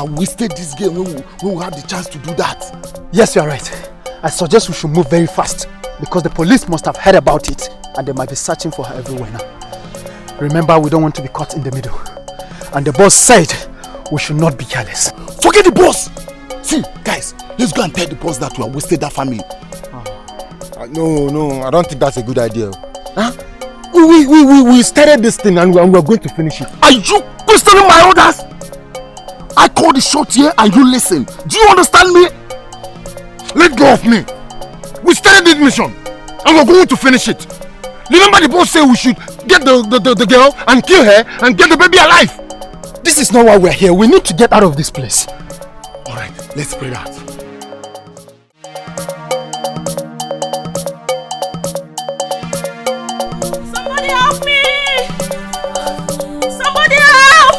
have wasted this game when we had the chance to do that. Yes, you are right. I suggest we should move very fast because the police must have heard about it and they might be searching for her everywhere now. Remember, we don't want to be caught in the middle. And the boss said we should not be careless. Forget the boss! See, guys, let's go and tell the boss that we have wasted that family. No, I don't think that's a good idea. Huh? We started this thing and we're going to finish it. Are you questioning my orders? I called the shot here and you listen. Do you understand me? Let go of me. We started this mission and we're going to finish it. Remember the boss said we should get the girl and kill her and get the baby alive. This is not why we're here. We need to get out of this place. Alright, let's pray that. Somebody help me! Somebody help!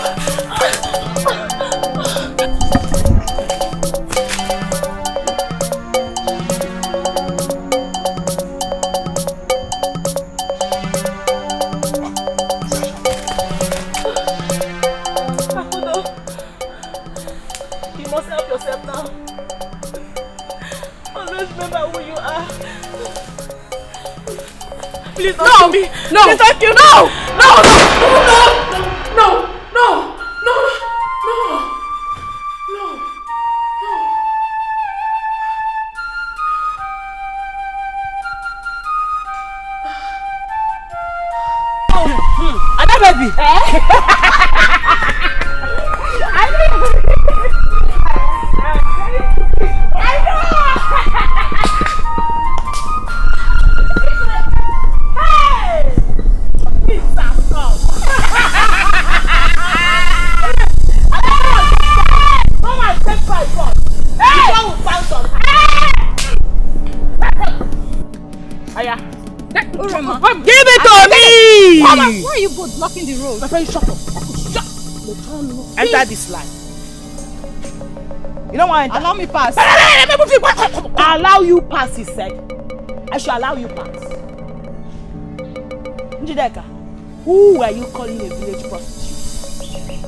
You must help yourself now. Always remember who you are. Please don't kill me. No. Please don't kill me. No. Ada baby. Give it to me! Mama, why are you both blocking the road? My friend, shut up. Enter this line. You don't want to enter? Allow me pass. Allow you pass, he said. I should allow you pass. Njideka, who were you calling a village prostitute?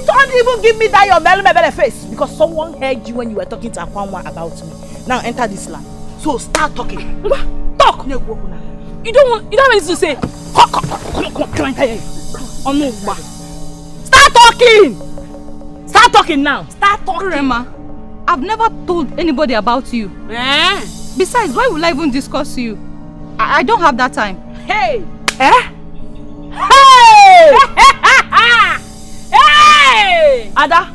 Don't even give me that your belly face because someone heard you when you were talking to Akwanwa about me. Now enter this line. So start talking. Talk! You don't have anything to say. Come enter here. Oh no, start talking! Start talking now. Start talking. Rema, I've never told anybody about you. Besides, why will I even discuss you? I don't have that time. Hey! Hey! Ada!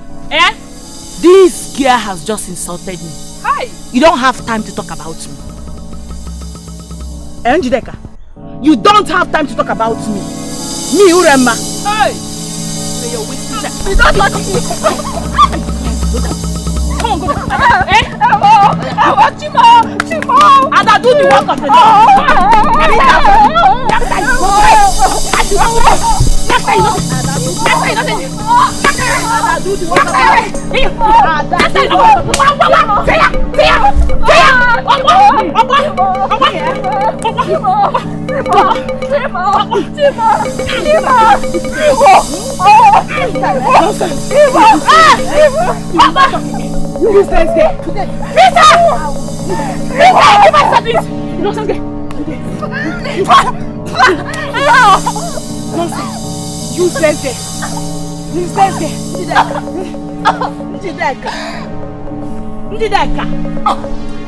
This girl has just insulted me. Hi! You don't have time to talk about me. Njideka, you don't have time to talk about me. Me, Urema. Hey! You don't like me. Come on, go there. Chimo! Ada, do the work of the You stay there. Rita! Give us a piece! Nonsense! You stay there. You stay there. Njideka.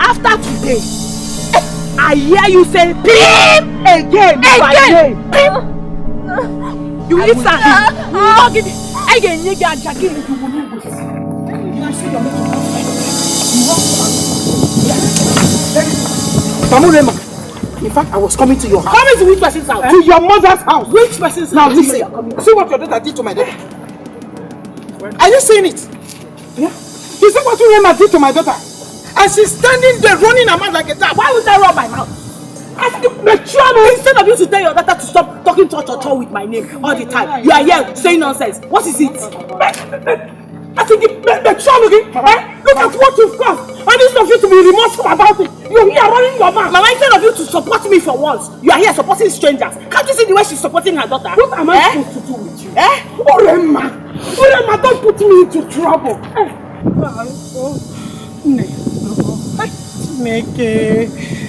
After today, I hear you say PIM again. You listen. You not give it. Again, you get Jackie. Rema, in fact, I was coming to your house. Coming to which person's house? To your mother's house. Which person's house? Now listen, see what your daughter did to my daughter. Are you seeing it? Yeah? You see what Rema did to my daughter? And she's standing there running her mouth like a dog. Why would I run my mouth? Instead of you to tell your daughter to stop talking to with my name all the time, you are here saying nonsense. What is it? I think look at what you've caused. And instead of you to be remorseful about it, you're here running your mouth. Mama, instead of you to support me for once, you are here supporting strangers. Can't you see the way she's supporting her daughter? What am I supposed to do with you? Orema, don't put me into trouble.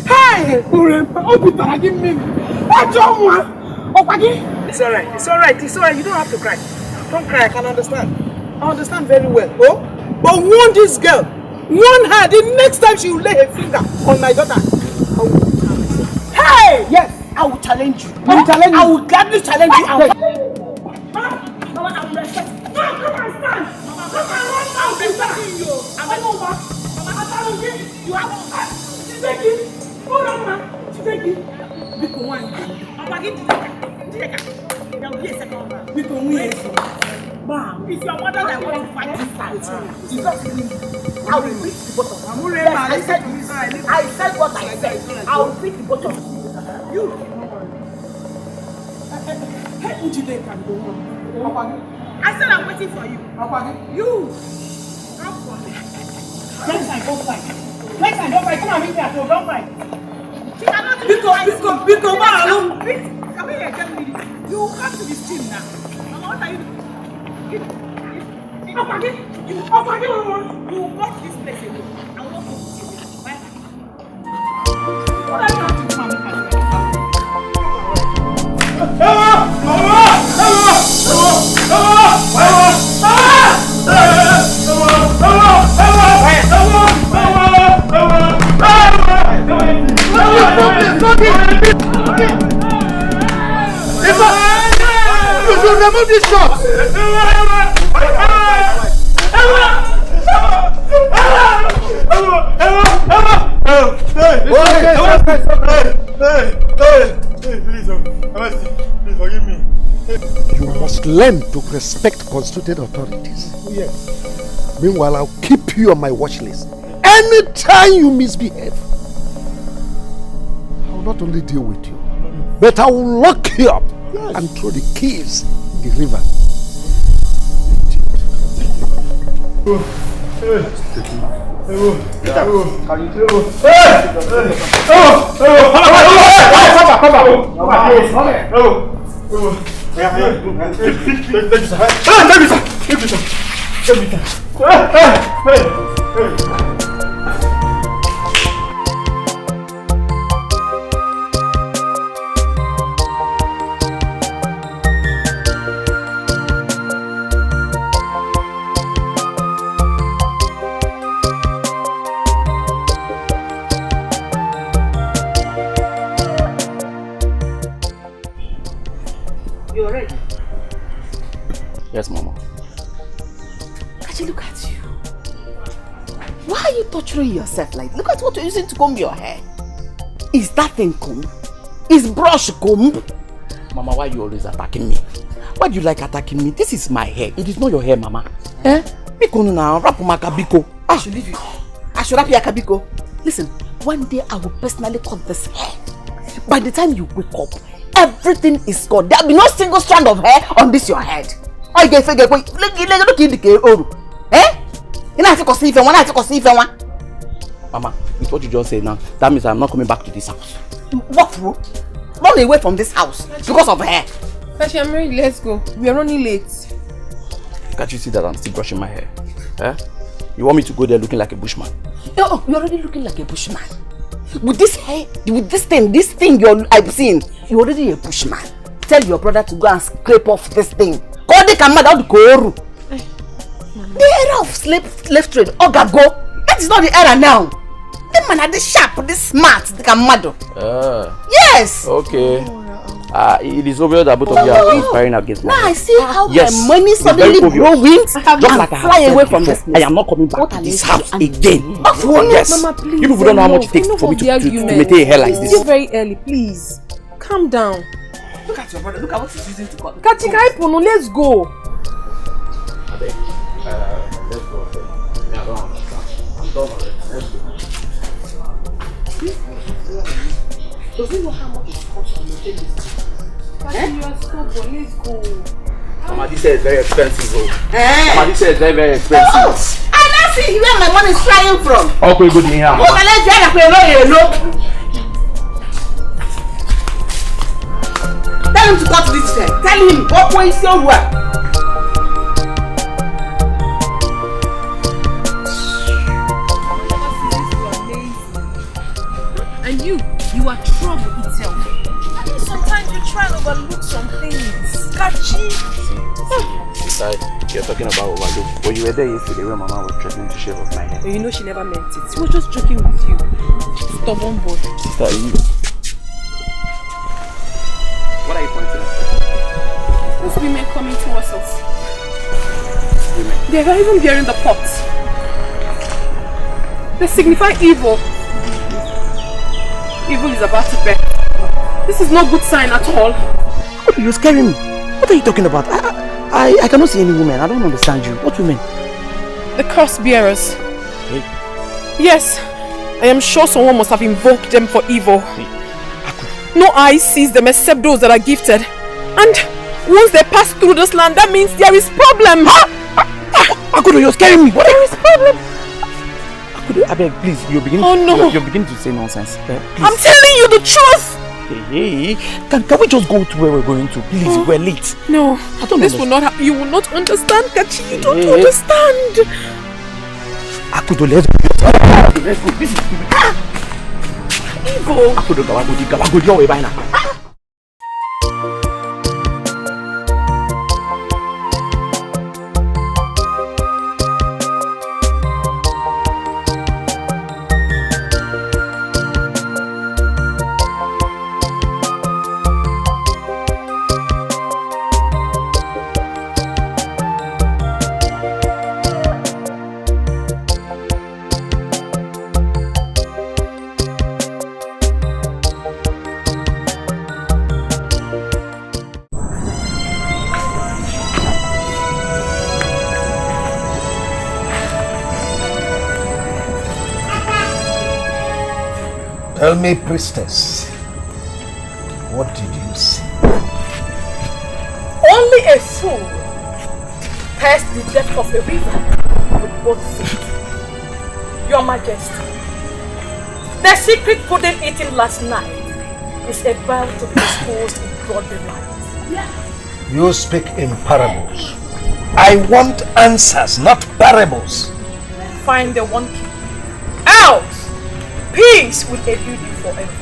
Hey, Orema, give me. It's alright. You don't have to cry. Don't cry, I can understand. I understand very well. Oh? But warn this girl. Warn her the next time she will lay her finger on my daughter. Hey! Yes, I will challenge you. I will gladly challenge you. Mama, I will respect you. No, come and stand. I will respect you. I'm over. Mama, you have take it. Hold on, man. Take it. Biko one. Mama, get it. There will be a second round. Biko win. Mom, if your mother that want to fight this fight, she's not killing you. I will beat the both of you. Yes, I said what I said. I will beat the both of you. You. Hey, Ujide can go on. I said I'm waiting for you. You. Come for me. Next time, don't fight. Come and meet me at home. Don't fight. She cannot. Biko, come here, tell me. You come to this team now. Mama, what are you doing? You got this place alone. I will not go with you. Bye. What are you doing to Mama? You should remove this shot! Please forgive me. You must learn to respect constituted authorities. Yes. Meanwhile, I'll keep you on my watch list. Anytime you misbehave, I will not only deal with you, but I will lock you up and throw the keys in the river. You're ready? Yes, Mama. Actually, look at you. Why are you torturing yourself like? Look at what you're using to comb your hair. Is that thing comb? Is brush comb? Mama, why are you always attacking me? Why do you like attacking me? This is my hair. It is not your hair, Mama. Biko now, rap makabiko. I should leave you. I should rap your kabiko. Listen, one day I will personally cut this hair. By the time you wake up, everything is gone. There will be no single strand of hair on this your head. Oh, you get look in the oru. You have to see if one. Mama, with what you just said now, that means I'm not coming back to this house. What for? Run away from this house because of hair. Tashi, I'm ready. Let's go. We are running late. Can't you see that I'm still brushing my hair? You want me to go there looking like a bushman? Oh, you're already looking like a bushman. With this hair, with this thing I've seen, you're already a bushman. Tell your brother to go and scrape off this thing. The era of slave trade, Ogago, that is not the era now. The man are this sharp, this smart, the Kamado. Yes! Okay. It is obvious that both of you are inspiring against me. Now I see how my money suddenly grow wings and fly away from this place. I am not coming back to this house again. Yes. Mama, please. You people don't know how much it takes for me to maintain a hair like this. It's still very early, please. Calm down. Look at your brother, look at what he's using to cut. Kachikai Pono, let's go. Let's go. I don't understand. I'm done already. Let's go. Does he know how much it costs to maintain this? You are stubborn, let's go. Mama, this hair is very expensive. Mama, this hair is very, very expensive. Oh, I now see where my money is flying from. Okay, good in here. Oh, my let's get a Tell him to cut this hair. Tell him what way is your work. And you are trouble itself. I mean, sometimes you try and overlook some things. Catchy. Sister, you're talking about overlook. When you were there yesterday when Mama was threatening to shave off my hair. You know she never meant it. She was just joking with you. Stubborn boy. Sister, what are you pointing at? Those women coming towards us. Women? They are even bearing the pot. They signify evil. Evil is about to bear. This is no good sign at all. You're scaring me. What are you talking about? I cannot see any women. I don't understand you. What women? The curse bearers. Hey. Yes. I am sure someone must have invoked them for evil. Hey. No eye sees them except those that are gifted. And once they pass through this land, that means there is problem. Akudo, you're scaring me. What? There is problem. Akudo, I beg, please. You're beginning. Oh no. You're beginning to say nonsense. Please. I'm telling you the truth. Hey, can we just go to where we're going to? Please, we're late. No, I don't this understand. will not happen. You will not understand, Kachi. You don't understand. Akudo, let's go. Let's go. This is Evil. Akudo, Gawagodi, you're by now. Tell me, priestess, what did you see? Only a fool tests the depth of a river with both feet. Your Majesty, the secret pudding eaten last night is about to be exposed in broad daylight. You speak in parables. I want answers, not parables. Find the one key. Else, peace will elude you forever.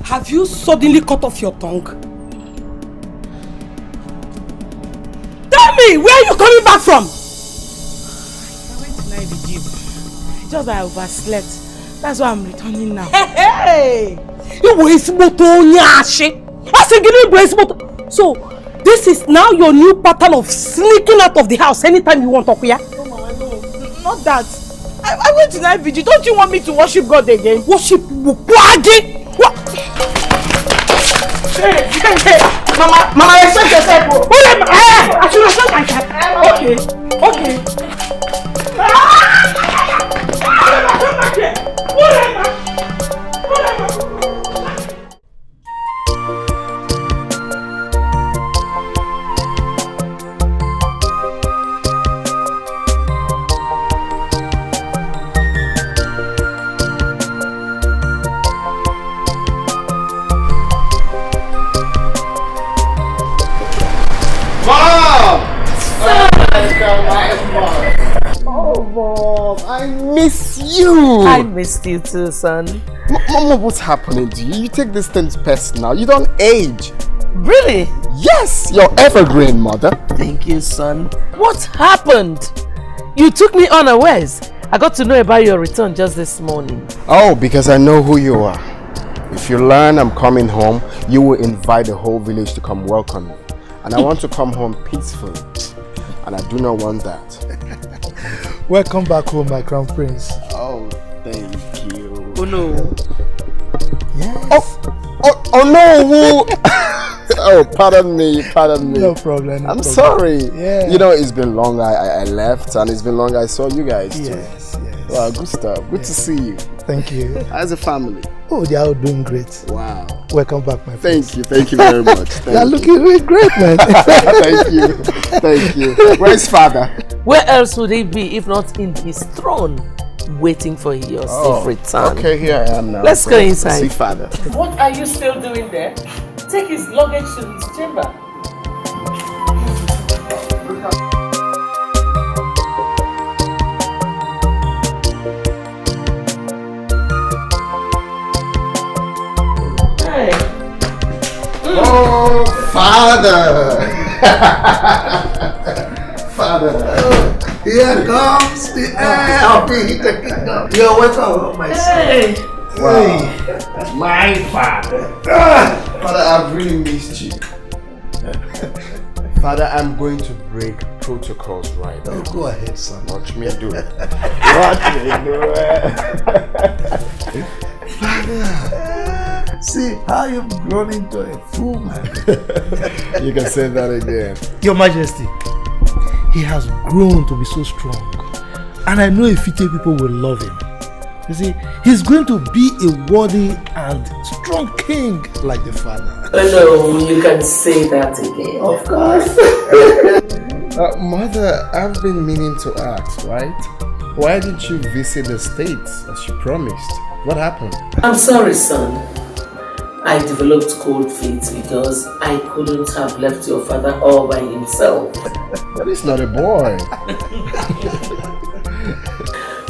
Have you suddenly cut off your tongue? Tell me, where are you coming back from? I went to night vigil. Just that I overslept. That's why I'm returning now. Hey! So, this is now your new pattern of sneaking out of the house anytime you want, Okuya? No, Mama, no. Not that. I went to night vigil. Don't you want me to worship God again? Worship Bukwagi? What? Hey, Mama, respect yourself. I should respect myself. Okay. Mom, I miss you. I missed you too, son. Mom, what's happening to you? You take these things personal. You don't age. Really? Yes, you're evergreen, mother. Thank you, son. What happened? You took me unawares. I got to know about your return just this morning. Oh, because I know who you are. If you learn I'm coming home, you will invite the whole village to come welcome me. And I want to come home peacefully. And I do not want that. Welcome back home, my crown prince. Oh, thank you. Oh no. Yes. Oh no! Oh, pardon me. No problem. I'm sorry. Yeah. You know, it's been long I left, and it's been long I saw you guys too. Yes. Wow, good stuff. Good to see you. Thank you. How's the family? Oh, they are all doing great. Wow. Welcome back, my friend. Thank you very much. They are looking really great, man. Thank you. Where's father? Where else would he be if not in his throne, waiting for your safe return? Okay, here I am now. Let's go inside. See father. What are you still doing there? Take his luggage to his chamber. Hey. Oh, father! Father! Here comes the heir of the kingdom. You're welcome, my son. Hey. Wow. My father. Father, I've really missed you. Father, I'm going to break protocols right now. Oh, go ahead, son. Watch me do it. Watch me do it. Father, see how you've grown into a fool, man. You can say that again. Your Majesty, he has grown to be so strong. And I know Ifite people will love him. You see, he's going to be a worthy and strong king like the father. Oh no, you can say that again. Of course. Mother, I've been meaning to ask, right? Why didn't you visit the States as you promised? What happened? I'm sorry, son. I developed cold feet because I couldn't have left your father all by himself. But he's not a boy.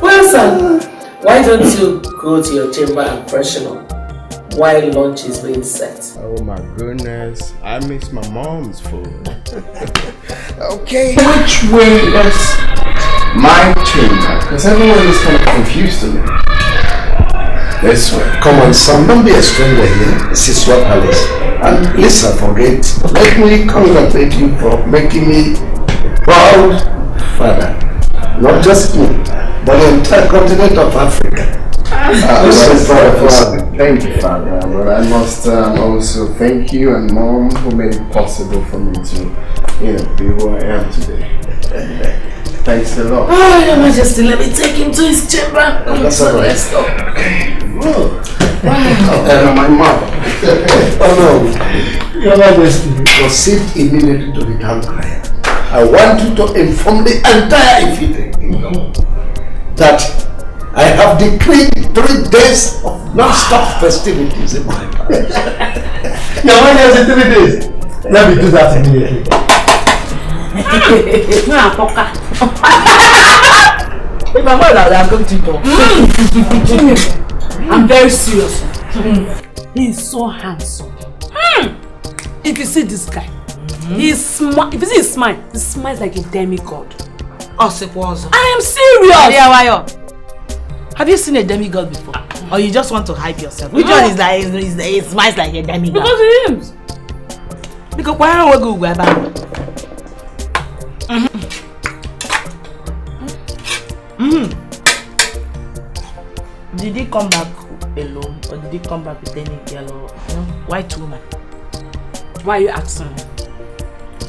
Well, son, why don't you go to your chamber and freshen up while lunch is being set? Oh my goodness, I miss my mom's food. Okay, which way is my chamber? Because everyone is kind of confused to me. This way. Come on, son, don't be a stranger here. This is your palace. And listen, forget. Let me congratulate you for making me proud father. Not just me, but the entire continent of Africa. Thank you, Father. But I must also thank you and Mom who made it possible for me to, be who I am today. Thanks a lot. Oh, Your Majesty, let me take him to his chamber. That's all right. Let's go. Okay. Wow. My mother. Oh no. Your Majesty, proceed immediately to the town crier. I want you to inform the entire Ifite kingdom that I have decreed 3 days of non-stop festivities in my palace. Your Majesty, 3 days. Let me do that immediately. If I'm not I'm going to go. I'm very serious. He is so handsome. If you see this guy, he is smart. If you see his smile, he smiles like a demigod. I am serious. Yeah, why? Have you seen a demigod before? Or you just want to hype yourself? Which one is like, it smiles like a demigod? Because he is. Because why don't we go where back? Did he come back alone, or did he come back with any girl or white woman? Why are you asking me?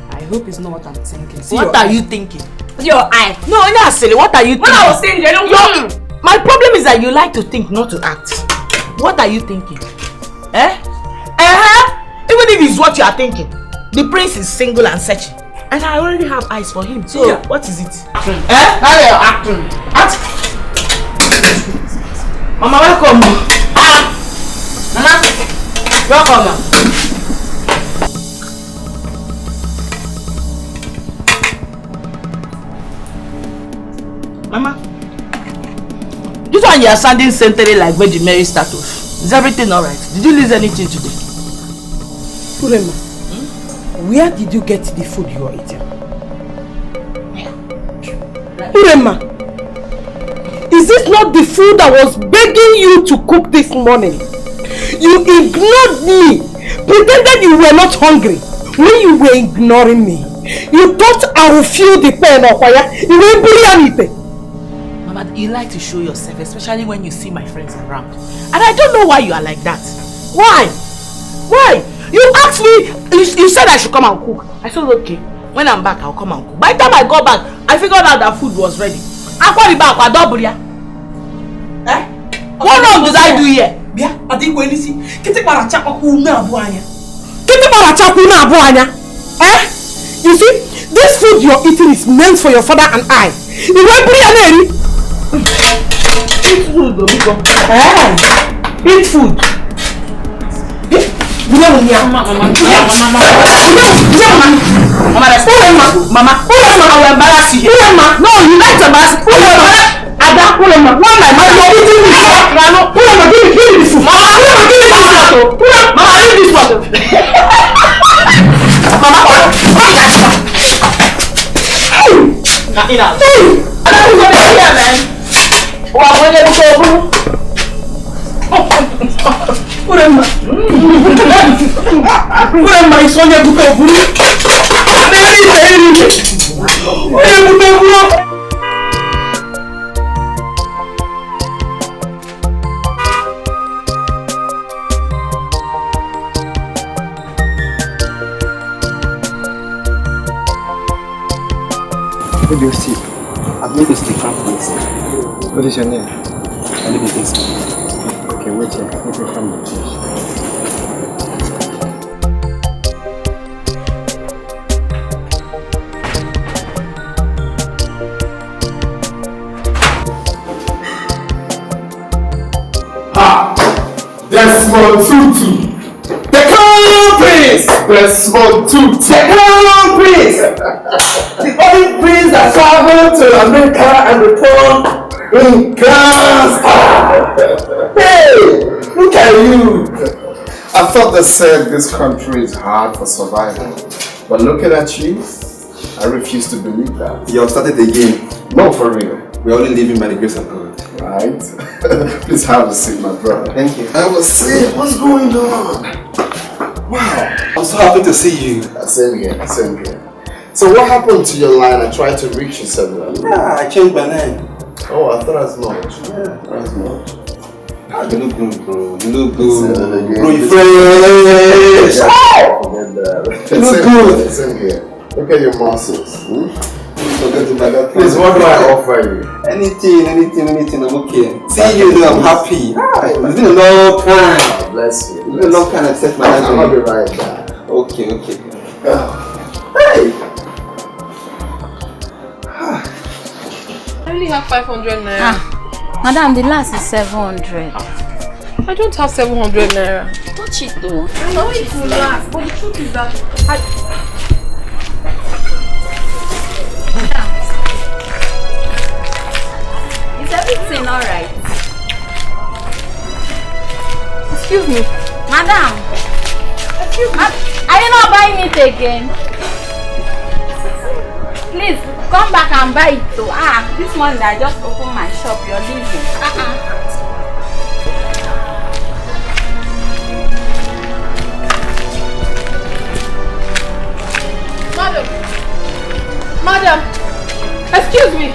I hope it's not what I'm thinking. See What are you thinking? Your eye. No, not silly. What are you thinking? When I was saying they don't My problem is that you like to think, not to act. What are you thinking? Even if it's what you are thinking, the prince is single and searching, and I already have eyes for him. So what is it? How are you acting? Mama, welcome. Mama, welcome. Mama, you are sounding century like Virgin Mary status. Is everything alright? Did you lose anything today? Urema, where did you get the food you are eating? Urema, is this not the food I was begging you to cook this morning? You ignored me, pretended you were not hungry. When you were ignoring me, you thought I would feel the pain of fire. You won't believe anything. Mama, you like to show yourself, especially when you see my friends around. And I don't know why you are like that. Why? Why? You asked me, you said I should come and cook. I said, okay. When I'm back, I'll come and cook. By the time I got back, I figured out that food was ready. I called you back, I don't believe. Eh? What wrong did I do here? Bia, I think when you see, kiti para chapa kuna buanya. Kiti para chapa kuna buanya. Eh? You see, this food you're eating is meant for your father and I. You won't believe. Eat food, Domingo. Eh? Eat food. Mama, I will embarrass you. No, you like to embarrass me. Ada, why my mother eating this? Give me this food. Mama, give me this water. Mama, give me this water. Mama, what is that? I don't know here, man. Oh, I'm going to go. Urema, it's on your book. Where do you see? I've made a stick from this. What is your name? I live in this. Okay, wait here. Let me find the dish. Desmond Tutu. The Crown Prince. Desmond Tutu. The Crown Prince. The only prince that traveled to America and returned in class. Hey, look at you. I thought they said this country is hard for survival, but looking at you, I refuse to believe that. You have started again. No, for real. We're only living by the grace of God. Right? Please have a seat, my brother. Thank you. I was saying, what's going on? Wow. I'm so happy to see you. Same here, same here. So what happened to your line? I tried to reach you several. Yeah, I changed my name. Oh, I thought as much. Yeah, as much. You look good, bro. You look good. Bro, you fresh. You look good. Same here. Look at your muscles. Please, what do I offer you? Anything, I'm okay. See you, I'm happy. It's been a long time. God bless you. It's been a long time I've set my life. I'll be right back. Okay. Hey! I only have 500 naira. Madam, the last is 700. I don't have 700 naira. Touch it though. I know it will last, but the truth is that Is everything alright? Excuse me. Madam! Excuse me. Are you not buying it again? Please, come back and buy it too. This morning I just opened my shop. You're leaving. Madam! Excuse me,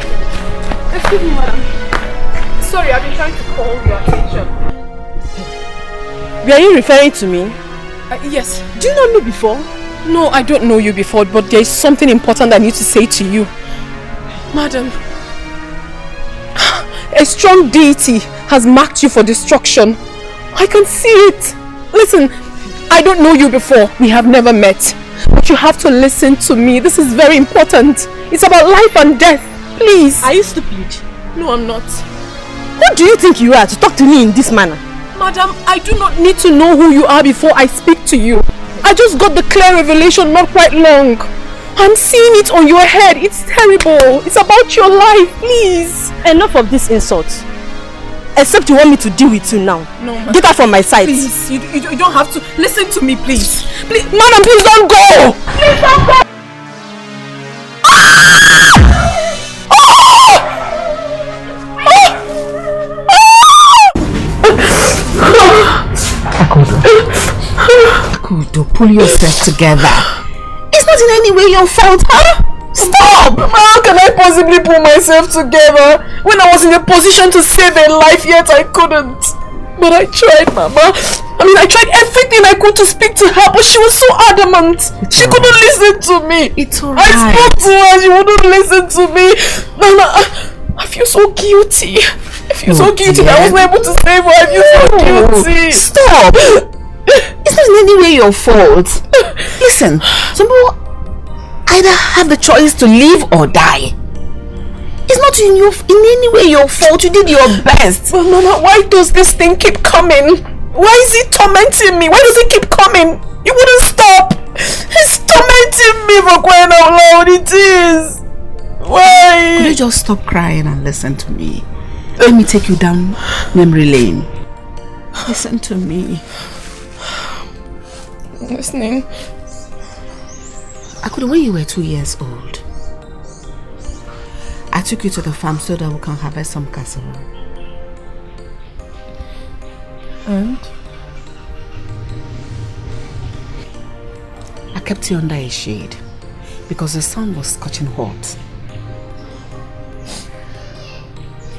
madam. Sorry, I've been trying to call your attention. Were you referring to me? Yes. Do you know me before? No, I don't know you before, but there is something important I need to say to you. Madam, a strong deity has marked you for destruction. I can see it. Listen, I don't know you before. We have never met. But you have to listen to me. This is very important. It's about life and death. Please. Are you stupid? No, I'm not. Who do you think you are to talk to me in this manner? Madam, I do not need to know who you are before I speak to you. I just got the clear revelation not quite long. I'm seeing it on your head. It's terrible. It's about your life, please. Enough of this insult. Except you want me to deal with you now. No, get out from my sight. Please, you don't have to. Listen to me, please. Please, madam, please don't go. Please don't go. Akudo, pull yourself together. It's not in any way your fault, huh? Stop! How can I possibly pull myself together when I was in a position to save a life, yet I couldn't? But I tried, Mama. I mean, I tried everything I could to speak to her, but she was so adamant. She couldn't listen to me. It's alright. I spoke to her, she wouldn't listen to me. Nana, I feel so guilty. I feel so guilty that I wasn't able to save her. I feel so guilty. Stop! It's not in any way your fault. Listen, some people either have the choice to live or die. It's not in any way your fault. You did your best. But Mama, why does this thing keep coming? Why is it tormenting me? Why does it keep coming? It wouldn't stop. It's tormenting me for crying out loud. It is. Why? Could you just stop crying and listen to me? Let me take you down memory lane. Listen to me. Listening. Akudo, when you were 2 years old, I took you to the farm so that we can harvest some cassava. And? I kept you under a shade because the sun was scorching hot.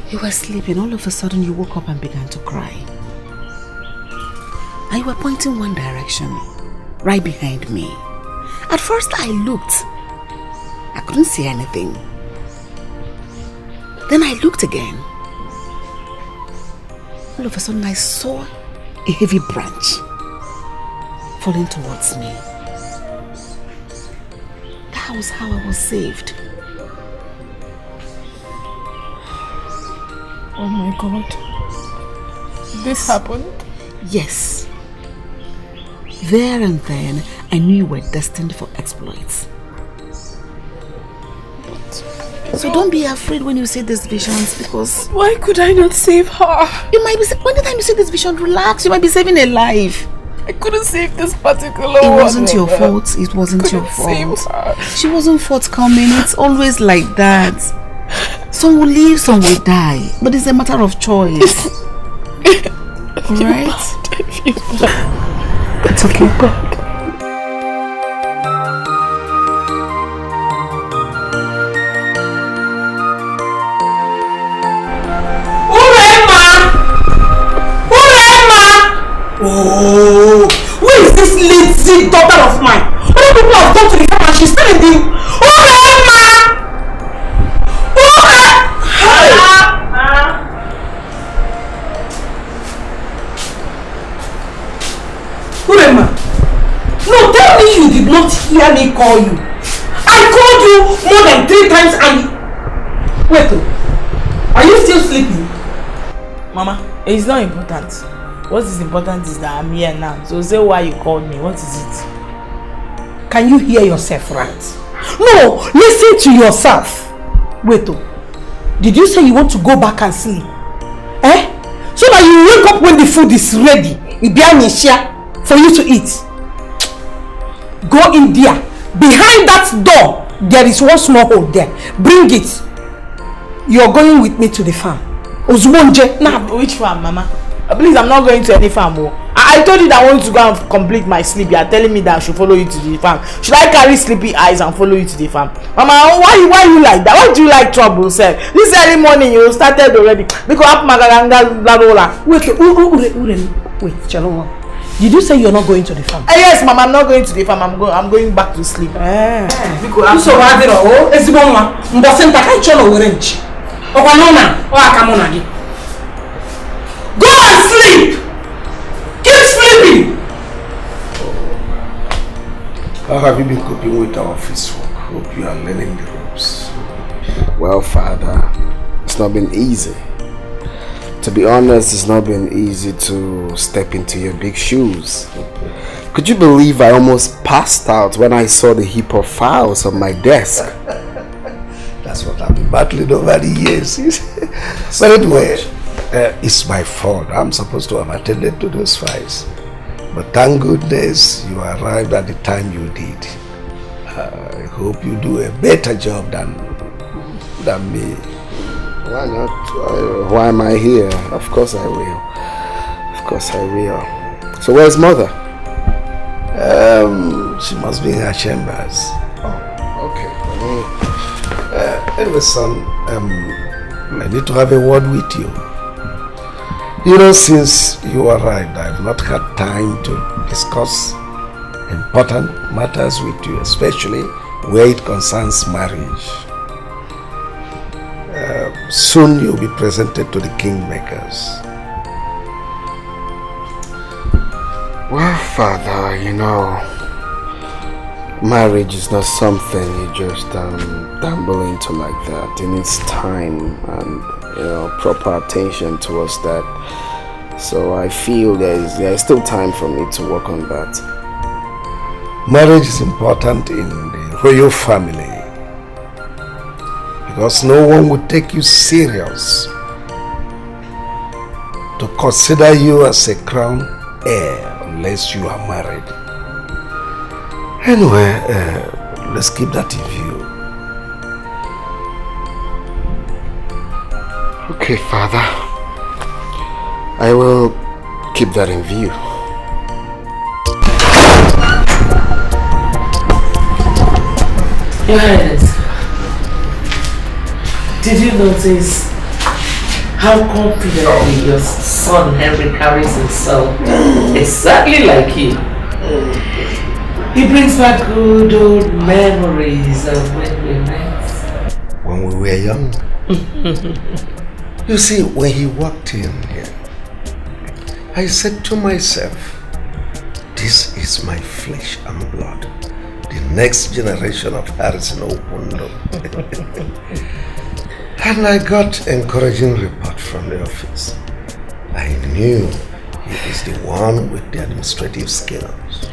You were sleeping. All of a sudden you woke up and began to cry. And you were pointing one direction, right behind me. At first I looked. I couldn't see anything. Then I looked again. All of a sudden I saw a heavy branch falling towards me. That was how I was saved. Oh my God. This happened? Yes. There and then, I knew you were destined for exploits. So don't be afraid when you see these visions, because... Why could I not save her? You might be... When the time you see this vision, relax. You might be saving a life. I couldn't save this particular one. It wasn't your fault. It wasn't your fault. She wasn't forthcoming. It's always like that. Some will live, some will die. But it's a matter of choice. Alright? It's okay. Oh, where is this lazy daughter of mine? Other people have gone to the farm and she's still in the... Urema! No, tell me you did not hear me call you. I called you more than 3 times and... Wait, are you still sleeping? Mama, it's not important. What is important is that I'm here now. So say why you called me. What is it? Can you hear yourself right? No, listen to yourself. Wait, did you say you want to go back and sleep? Eh? So that you wake up when the food is ready. It be an share for you to eat. Go in there. Behind that door, there is one small hole there. Bring it. You're going with me to the farm. Ozwonje. Now, which farm, Mama? Please, I'm not going to any farm. I told you that I want to go and complete my sleep. You are telling me that I should follow you to the farm. Should I carry sleepy eyes and follow you to the farm? Mama, why you like that? Why do you like trouble, sir? This early morning you started already. Wait, Chaloma. Did you say you're not going to the farm? Yes, Mama, I'm not going to the farm. I'm going back to sleep. Go and sleep! Keep sleeping! How have you been coping with our office work? Hope you are learning the ropes. Well, Father, it's not been easy. To be honest, it's not been easy to step into your big shoes. Could you believe I almost passed out when I saw the heap of files on my desk? That's what I've been battling over the years. But anyway, it's my fault. I'm supposed to have attended to those files. But thank goodness you arrived at the time you did. I hope you do a better job than me. Why not? Why am I here? Of course I will. Of course I will. So where's mother? She must be in her chambers. Oh, okay. Anyway, son, I need to have a word with you. You know, since you arrived, I've not had time to discuss important matters with you, especially where it concerns marriage. Soon you'll be presented to the kingmakers. Well, Father, you know, marriage is not something you just dabble into like that. It needs time and, you know, proper attention towards that. So I feel there is still time for me to work on that. Marriage is important in the royal family because no one would take you serious to consider you as a crown heir unless you are married. Anyway, let's keep that in view. Okay, Father. I will keep that in view. Your Highness, did you notice how confidently your son Henry carries himself? Exactly like you. He brings back good old memories of when we met. When we were young. You see, when he walked in here, I said to myself, this is my flesh and blood. The next generation of Harrison Okundo. And I got encouraging report from the office. I knew he is the one with the administrative skills.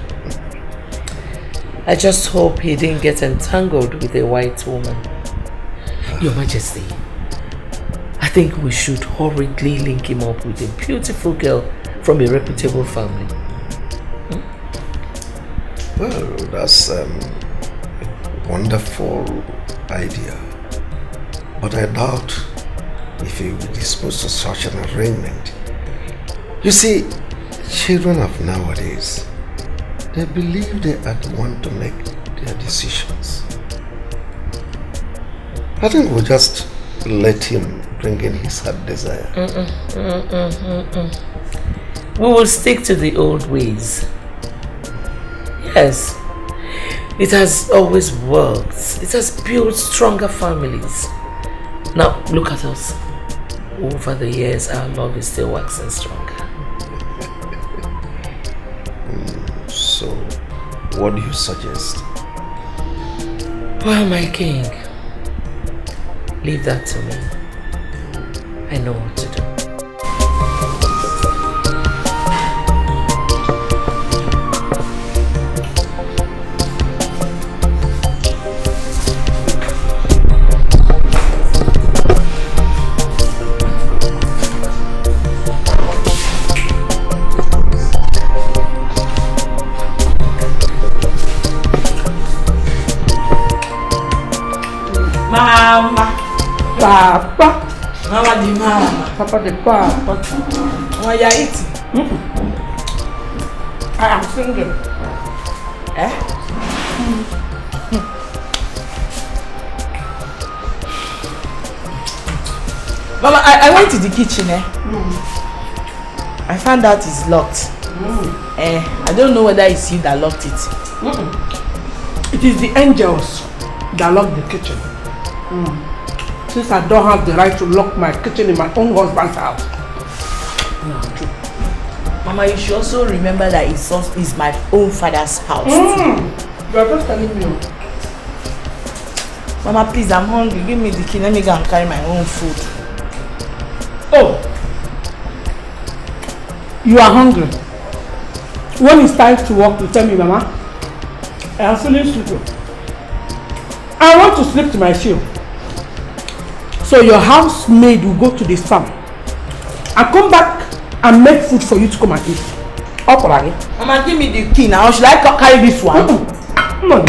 I just hope he didn't get entangled with a white woman. Your Majesty, I think we should hurriedly link him up with a beautiful girl from a reputable family. Well, that's a wonderful idea. But I doubt if he will be disposed to such an arrangement. You see, children of nowadays, they believe they are the one to make their decisions. I think we'll just let him bring in his heart desire. We will stick to the old ways. Yes, it has always worked. It has built stronger families. Now, look at us. Over the years, our love is still waxing stronger. So, what do you suggest? Well, my king, leave that to me. I know what to do. Mama, Papa, Mama the mama, Papa the papa. Why are you eating? I am single. Mama, I went to the kitchen. I found out it's locked. I don't know whether it's you that locked it. It is the angels that lock the kitchen. Since I don't have the right to lock my kitchen in my own husband's house. Mama, you should also remember that it's my own father's house. You are just telling me. Mama, please, I'm hungry. Give me the key. Let me go and carry my own food. Oh, you are hungry. When it's time to work, you tell me, Mama. I am feeling stupid. I want to sleep to my shield. So your housemaid will go to the farm and come back and make food for you to come and eat. Mama, give me the key now. Should I carry this one? No.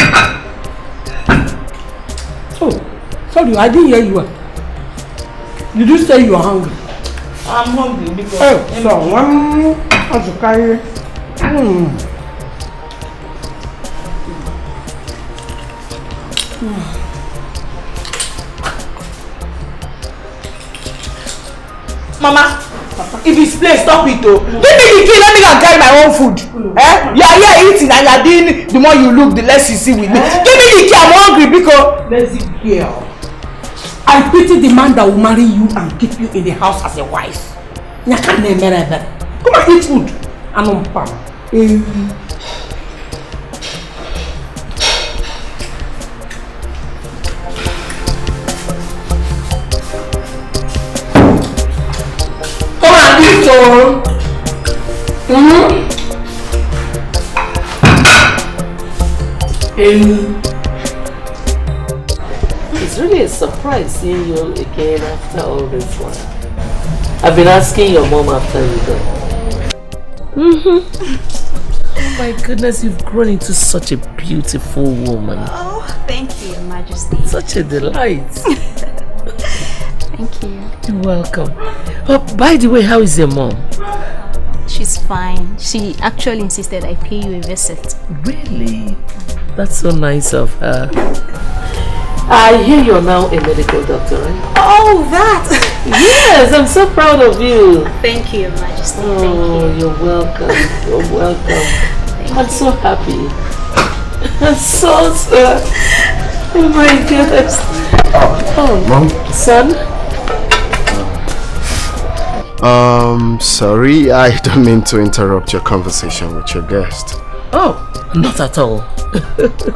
Oh, sorry, I didn't hear you. Did you say you are hungry? I'm hungry because... Oh, so one has to carry... Mama, if it's place, stop it though. Give me the key, let me go and carry my own food. You are here eating and you are doing, the more you look, the less you see with me. Give me the key, I'm hungry because... Lazy girl. I pity the man that will marry you and keep you in the house as a wife. Come and eat food. It's really a surprise seeing you again after all this while. I've been asking your mom after you go. Oh my goodness, you've grown into such a beautiful woman. Oh, thank you, Your Majesty. Such a delight. Thank you. You're welcome. Oh, by the way, how is your mom? She's fine. She actually insisted I pay you a visit. Really? That's so nice of her. I hear you're now a medical doctor, right? Oh, that! Yes, I'm so proud of you. Thank you, Your Majesty. Oh, Thank you. You're welcome. You're welcome. I'm so happy. I'm so oh my goodness. Oh, Mom? Son? Sorry, I don't mean to interrupt your conversation with your guest. Oh, not at all.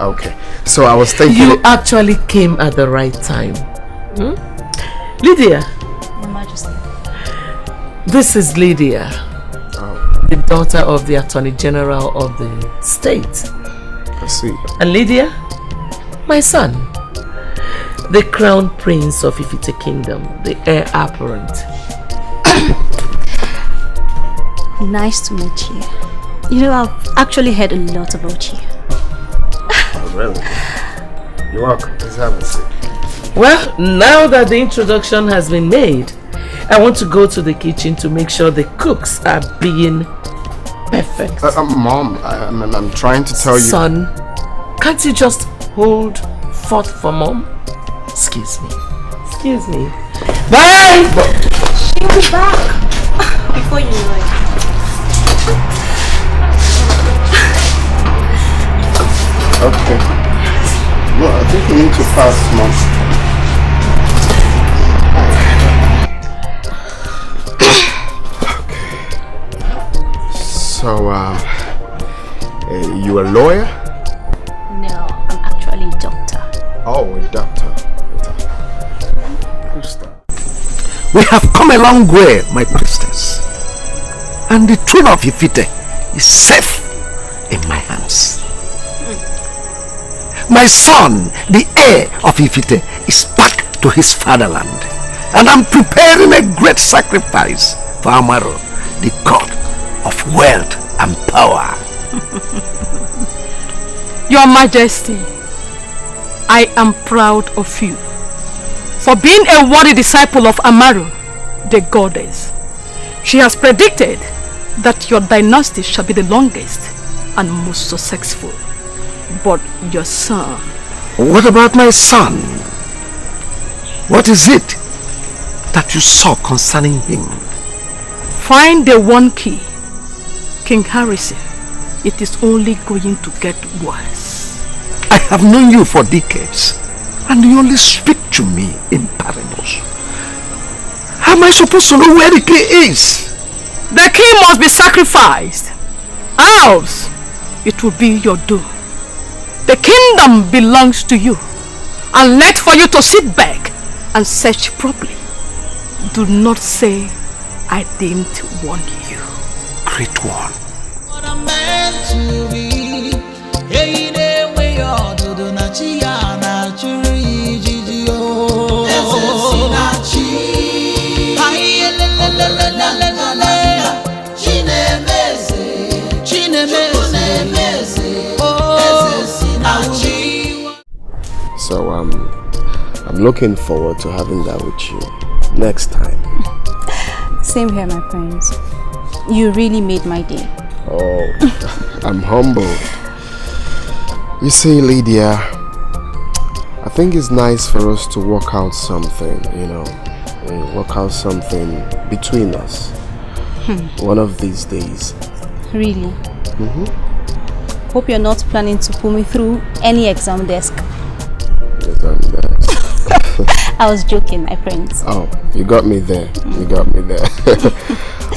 Okay, so I was thinking... You actually came at the right time. Lydia. Your Majesty. This is Lydia, the daughter of the Attorney General of the state. I see. And Lydia, my son, the Crown Prince of Ifite Kingdom, the heir apparent. Nice to meet you. You know, I've actually heard a lot about you. Oh, really? You're welcome. Please have a seat. Well, now that the introduction has been made, I want to go to the kitchen to make sure the cooks are being perfect. Mom, I'm trying to tell you... Son, can't you just hold forth for Mom? Excuse me. Excuse me. Bye! She'll be back before you know it. Okay. No, I think we need to pass, Mom. Okay. So, you a lawyer? No, I'm actually a doctor. Oh, a doctor. We have come a long way, my priestess. And the throne of Ifite is safe in my hands. My son, the heir of Ifite, is back to his fatherland. And I'm preparing a great sacrifice for Amaro, the god of wealth and power. Your Majesty, I am proud of you for being a worthy disciple of Amaro, the goddess. She has predicted that your dynasty shall be the longest and most successful. But your son... What about my son? What is it that you saw concerning him? Find the one key, King Harrison. It is only going to get worse. I have known you for decades, and you only speak to me in parables. How am I supposed to know where the key is? The key must be sacrificed, else it will be your doom. The kingdom belongs to you, and left for you to sit back and search properly. Do not say I didn't warn you. Great one. What I'm meant to be. Hey, the way you're doing, Nachiana, Churi, Gigi, oh. This is Sinachi. So I'm looking forward to having that with you next time. Same here, my friends. You really made my day. Oh, I'm humbled. You see, Lydia, I think it's nice for us to work out something, you know, work out something between us. One of these days. Really? Hope you're not planning to pull me through any exam desk. I was joking, my friends. Oh, you got me there. You got me there.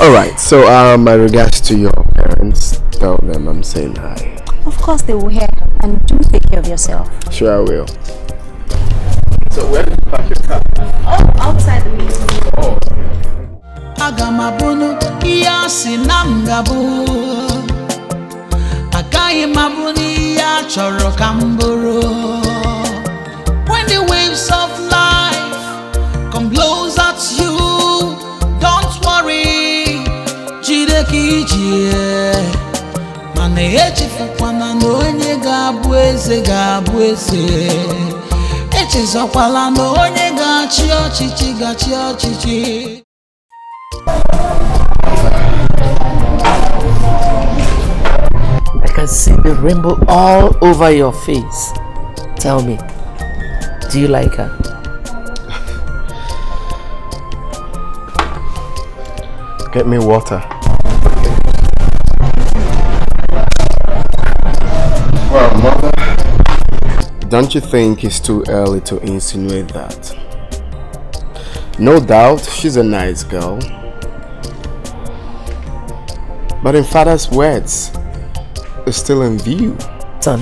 Alright, so my regards to your parents. Tell them I'm saying hi. Of course they will hear, and do take care of yourself. Sure I will. So where did you park your car? Oh, outside the meeting. Oh. Agamabunu iyasi namgabu Akai mabuni ya choro kamburu. When the waves of life come blows at you, don't worry, jideki jie. Mane echifukwana no onye gabu eze. Echizokwala no onye gachi ọchịchị. I can see the rainbow all over your face. Tell me, do you like her? Get me water. Well, mother, don't you think it's too early to insinuate that? No doubt, she's a nice girl. But in father's words, it's still in view. Son,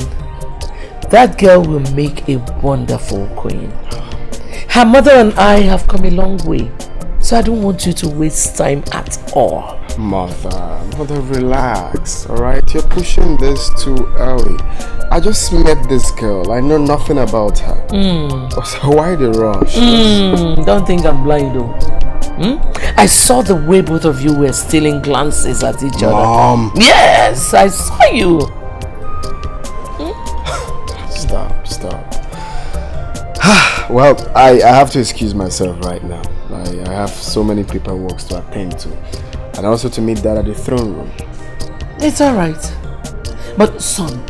that girl will make a wonderful queen. Her mother and I have come a long way, so I don't want you to waste time at all. Mother, relax, alright? You're pushing this too early. I just met this girl. I know nothing about her. So why the rush? Don't think I'm blind though. I saw the way both of you were stealing glances at each other. Mom! Yes, I saw you. Stop. Well, I have to excuse myself right now. I have so many paperwork to attend to. And also to meet Dad at the throne room. It's alright. But son,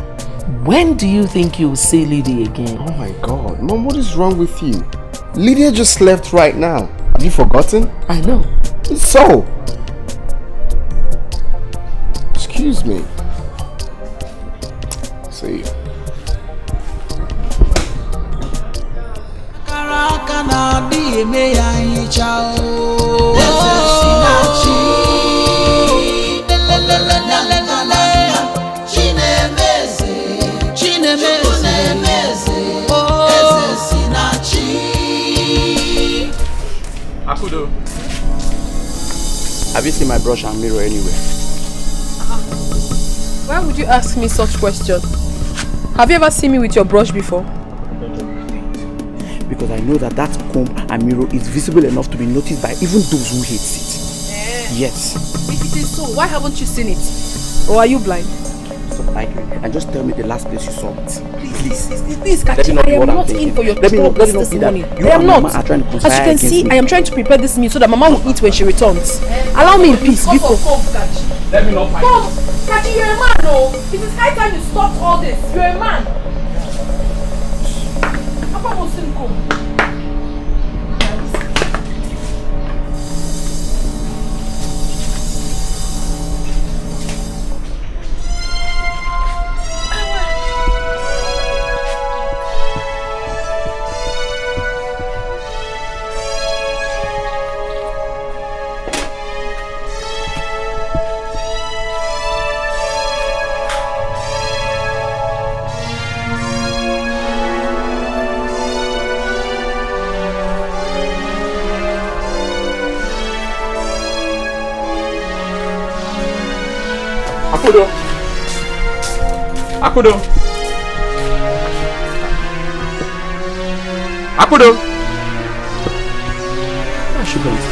when do you think you'll see Lydia again? Oh my God. Mom, what is wrong with you? Lydia just left right now. Have you forgotten? I know. So? Excuse me. See you. Akudo. Have you seen my brush and mirror anywhere? Why would you ask me such questions? Have you ever seen me with your brush before? Because I know that comb and mirror is visible enough to be noticed by even those who hate it. Yes. If it is so, why haven't you seen it? Or are you blind? Stop arguing and just tell me the last place you saw it. Please, Kachi, I am not in for your troubles this morning. I am not. As you can see, I am trying to prepare this meal so that Mama will eat when she returns. Allow me in peace, Biko. Let me not fight. Come, Kachi, you're a man, no? It is high time you stop all this. You're a man. Papa will soon come. Akudo. Where she goes?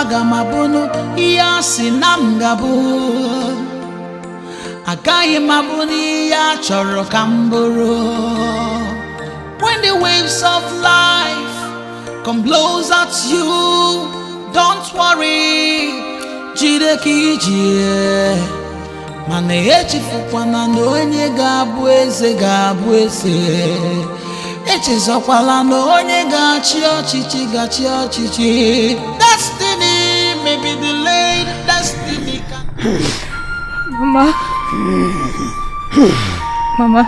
Agamabunu iyasi namgabu Agaye mabuni ya choro kamburu. When the waves of life come blows at you, don't worry, jide kijie. Mane echifukwana no onye gabu eze. Echizokwala no onye gachi ochichi. Destiny may be delayed, destiny can... Mama. Mama.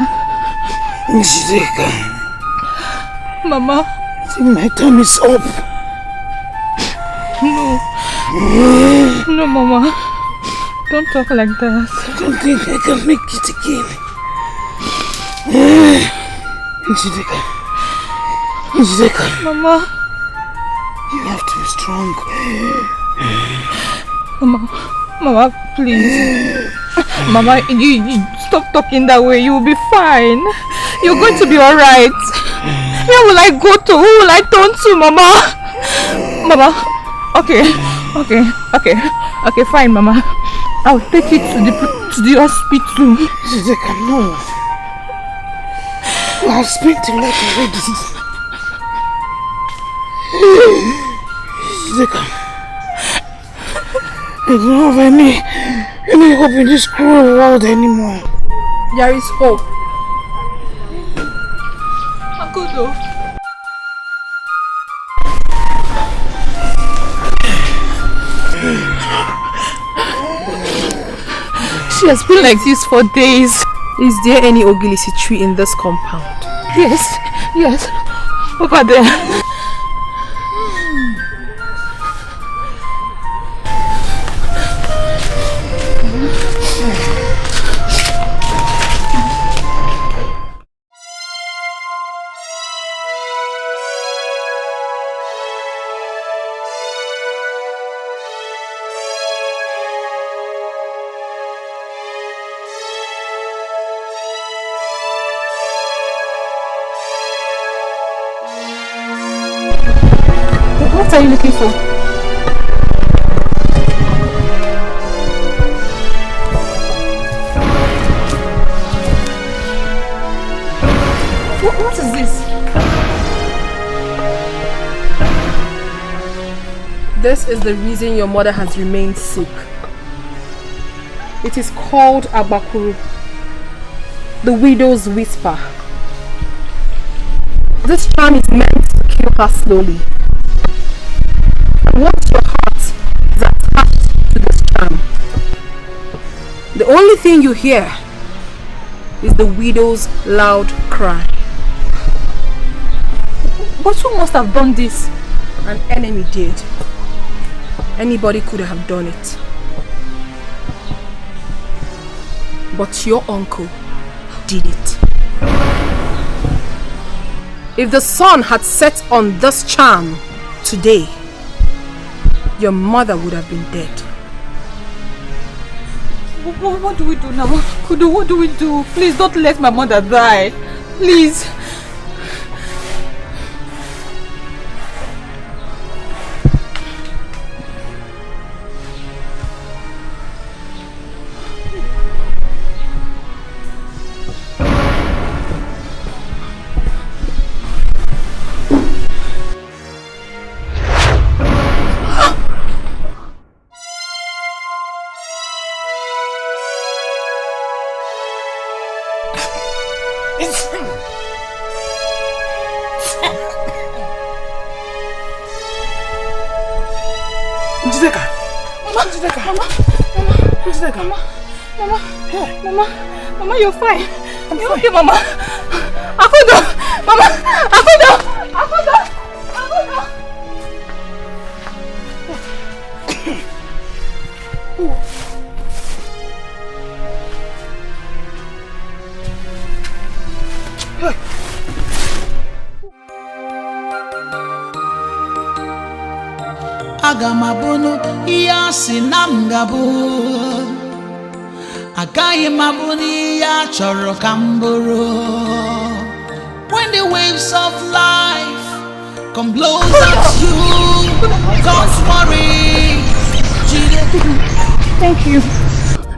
Njideka. Mama. I think my time is up. No, Mama. Don't talk like that. I don't think I can make it again. Njideka. Mama. You have to be strong. Mama, please. Mama, you stop talking that way. You will be fine. You're going to be alright. Where will I go to? Who will I turn to, Mama? Mama, okay, fine, Mama. I'll take you to the hospital. Njideka, no. I've spent a lot already. Njideka, I don't have any hope in this cruel world anymore. There is hope. Akudo. She has been like this for days. Is there any ogilisi tree in this compound? Yes. Over there. What are you looking for? What is this? This is the reason your mother has remained sick. It is called Abakuru, the widow's whisper. This charm is meant to kill her slowly. Once your heart is attached to this charm, the only thing you hear is the widow's loud cry. But who must have done this? An enemy did. Anybody could have done it. But your uncle did it. If the sun had set on this charm today, your mother would have been dead. What do we do now? Kudu, what do we do? Please don't let my mother die. Please. Mama, you're fine. You're okay, Mama. Akudo! Mama! Akudo! Agamabunu iyasi namgabu Agaye mabuni ya choro kamburu. When the waves of life come blows at you, Don't worry. Thank you.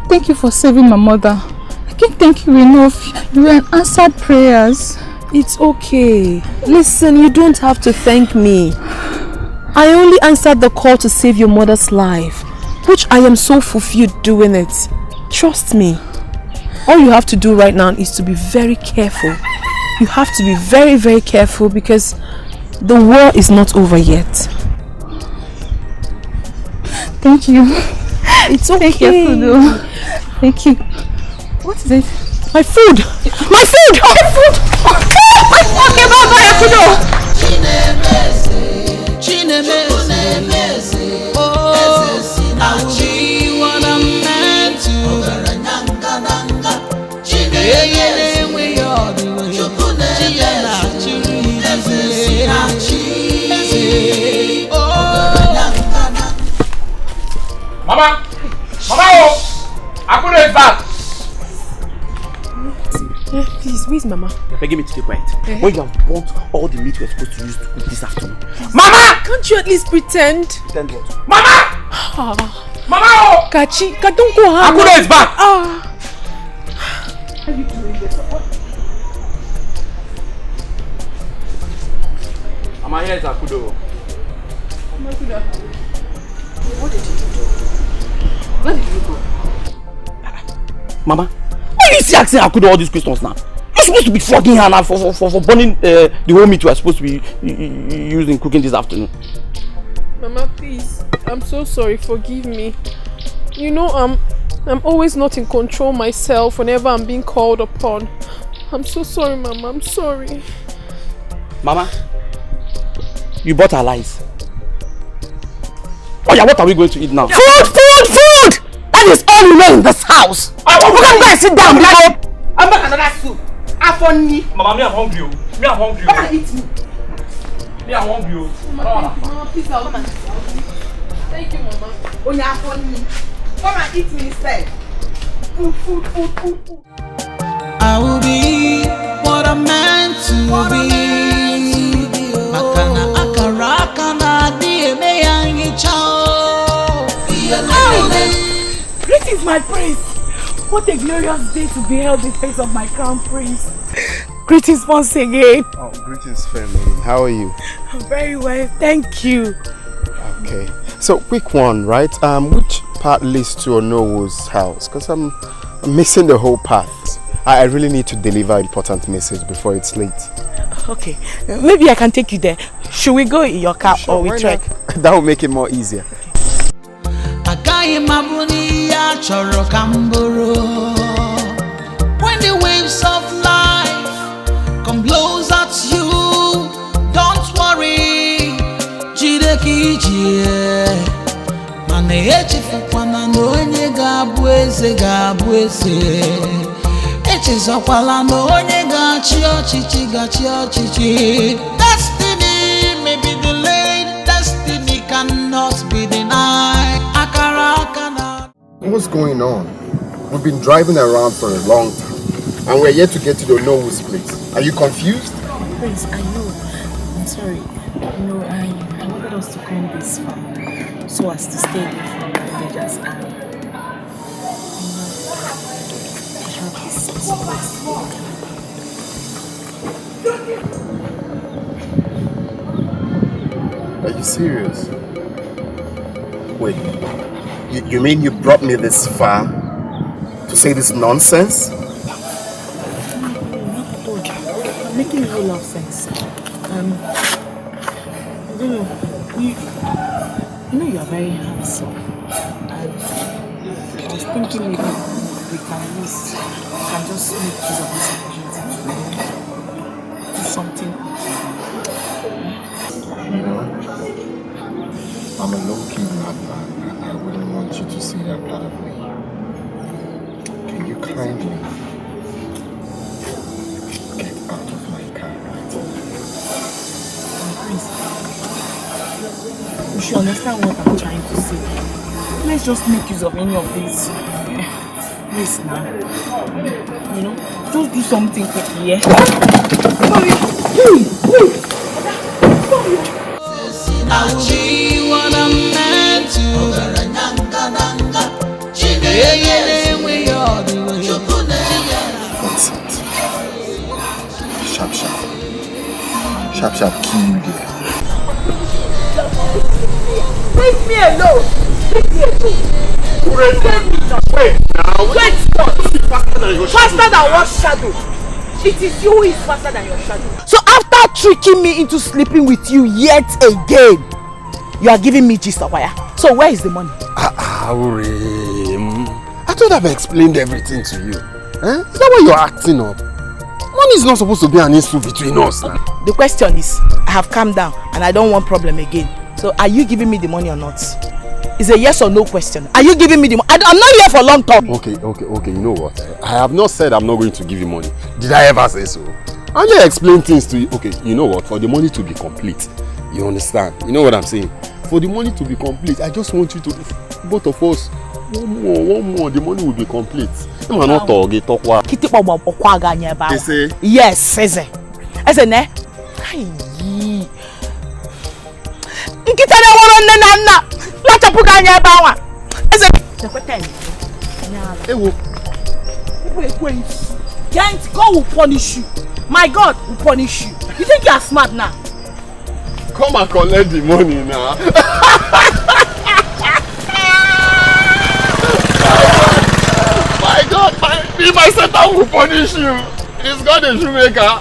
Thank you for saving my mother. I can't thank you enough. You answered prayers. It's okay. Listen, you don't have to thank me. I only answered the call to save your mother's life, which I am so fulfilled doing it. Trust me. All you have to do right now is to be very careful. You have to be very, very careful because the war is not over yet. Thank you. It's okay. Thank you. Thank you. What is it? My food! My food! My food! Okay, bye-bye, Akudo! Oh, I will be what I'm meant to. Mama! Mama! Akudo is back! Please, where's Mama? You're begging me to keep quiet. When you have burnt all the meat we're supposed to use to cook this afternoon. Mama! Can't you at least pretend? Pretend what? Mama! Mama! Kachi, don't go home. Akudo is back! Are you doing this? Mama, here is Akudo. What did you do? Where did you go? Mama, why are you still asking Akudo all these questions now? You're supposed to be flogging her now for burning the whole meat we are supposed to be using cooking this afternoon. Mama, please. I'm so sorry. Forgive me. You know, I'm always not in control myself whenever I'm being called upon. I'm so sorry, Mama. I'm sorry. Mama, you bought our lies. Oh yeah, what are we going to eat now? Food! That is all you know in this house. We're going to go and sit down. I'm back another soup. Afoni. Mama, me I'm hungry. Come and eat me. Me I'm hungry. Mama, please, I'll come and eat. Thank you, Mama. Onya Afoni. Come and eat me instead. Food. I will be what I'm meant to be. Akana akara akana dieme yangi chao. Greetings, my prince. What a glorious day to behold the face of my crown prince. Greetings once again. Oh, greetings, fair maiden. How are you? I'm very well, thank you. Okay. So, quick one, right? Which part leads to Onowo's house? Because I'm missing the whole path. I really need to deliver an important message before it's late. Okay, maybe I can take you there. Should we go in your car or we trek? That will make it more easier. When the waves of life come blows at you, don't worry. Jidekije mane echifukwana n'onye ga-abụ eze echezokwala n'onye ga-achị ọchịchị. Destiny may be delayed, destiny cannot be denied. What's going on? We've been driving around for a long time and we're yet to get to the Nollywood place. Are you confused? Prince, I know. I'm sorry. No, I wanted us to come this far so as to stay away from the villagers and have this Are you serious? Wait, you mean you brought me this far to say this nonsense? No, not at all. I'm making a whole lot of sense. I don't know. You know you are very handsome. And I was thinking maybe we can just make use of this opportunity to do something. You know, I'm a low-key madman. I wouldn't want you to see that part of me. Can you kindly get out of my car right Prince, you should understand what I'm trying to say. Let's just make use of any of these ways now. You know, just do something quickly, yeah? Sorry. Hey! be what I'm meant to. Sharp, kill you there. Leave me alone. Leave me alone. Wait now. Wait what? Faster than what shadow? It is you who is faster than your shadow. So after tricking me into sleeping with you yet again, you are giving me gist of wire. So where is the money? I thought I've explained everything to you. Eh? Is that why you're acting up? Money is not supposed to be an issue between us now. The question is, I have calmed down and I don't want problem again. So are you giving me the money or not? It's a yes or no question. Are you giving me the money? I'm not here for long talk. Okay. You know what? I have not said I'm not going to give you money. Did I ever say so? I just explain things to you. Okay, you know what? For the money to be complete, you understand? You know what I'm saying? For the money to be complete, I just want you to, both of us, one more, the money will be complete. Yes, ne? God will punish you. My God will punish you. You think you are smart now? Come and collect the money now. My God, my Satan will punish you. He's got a shoemaker.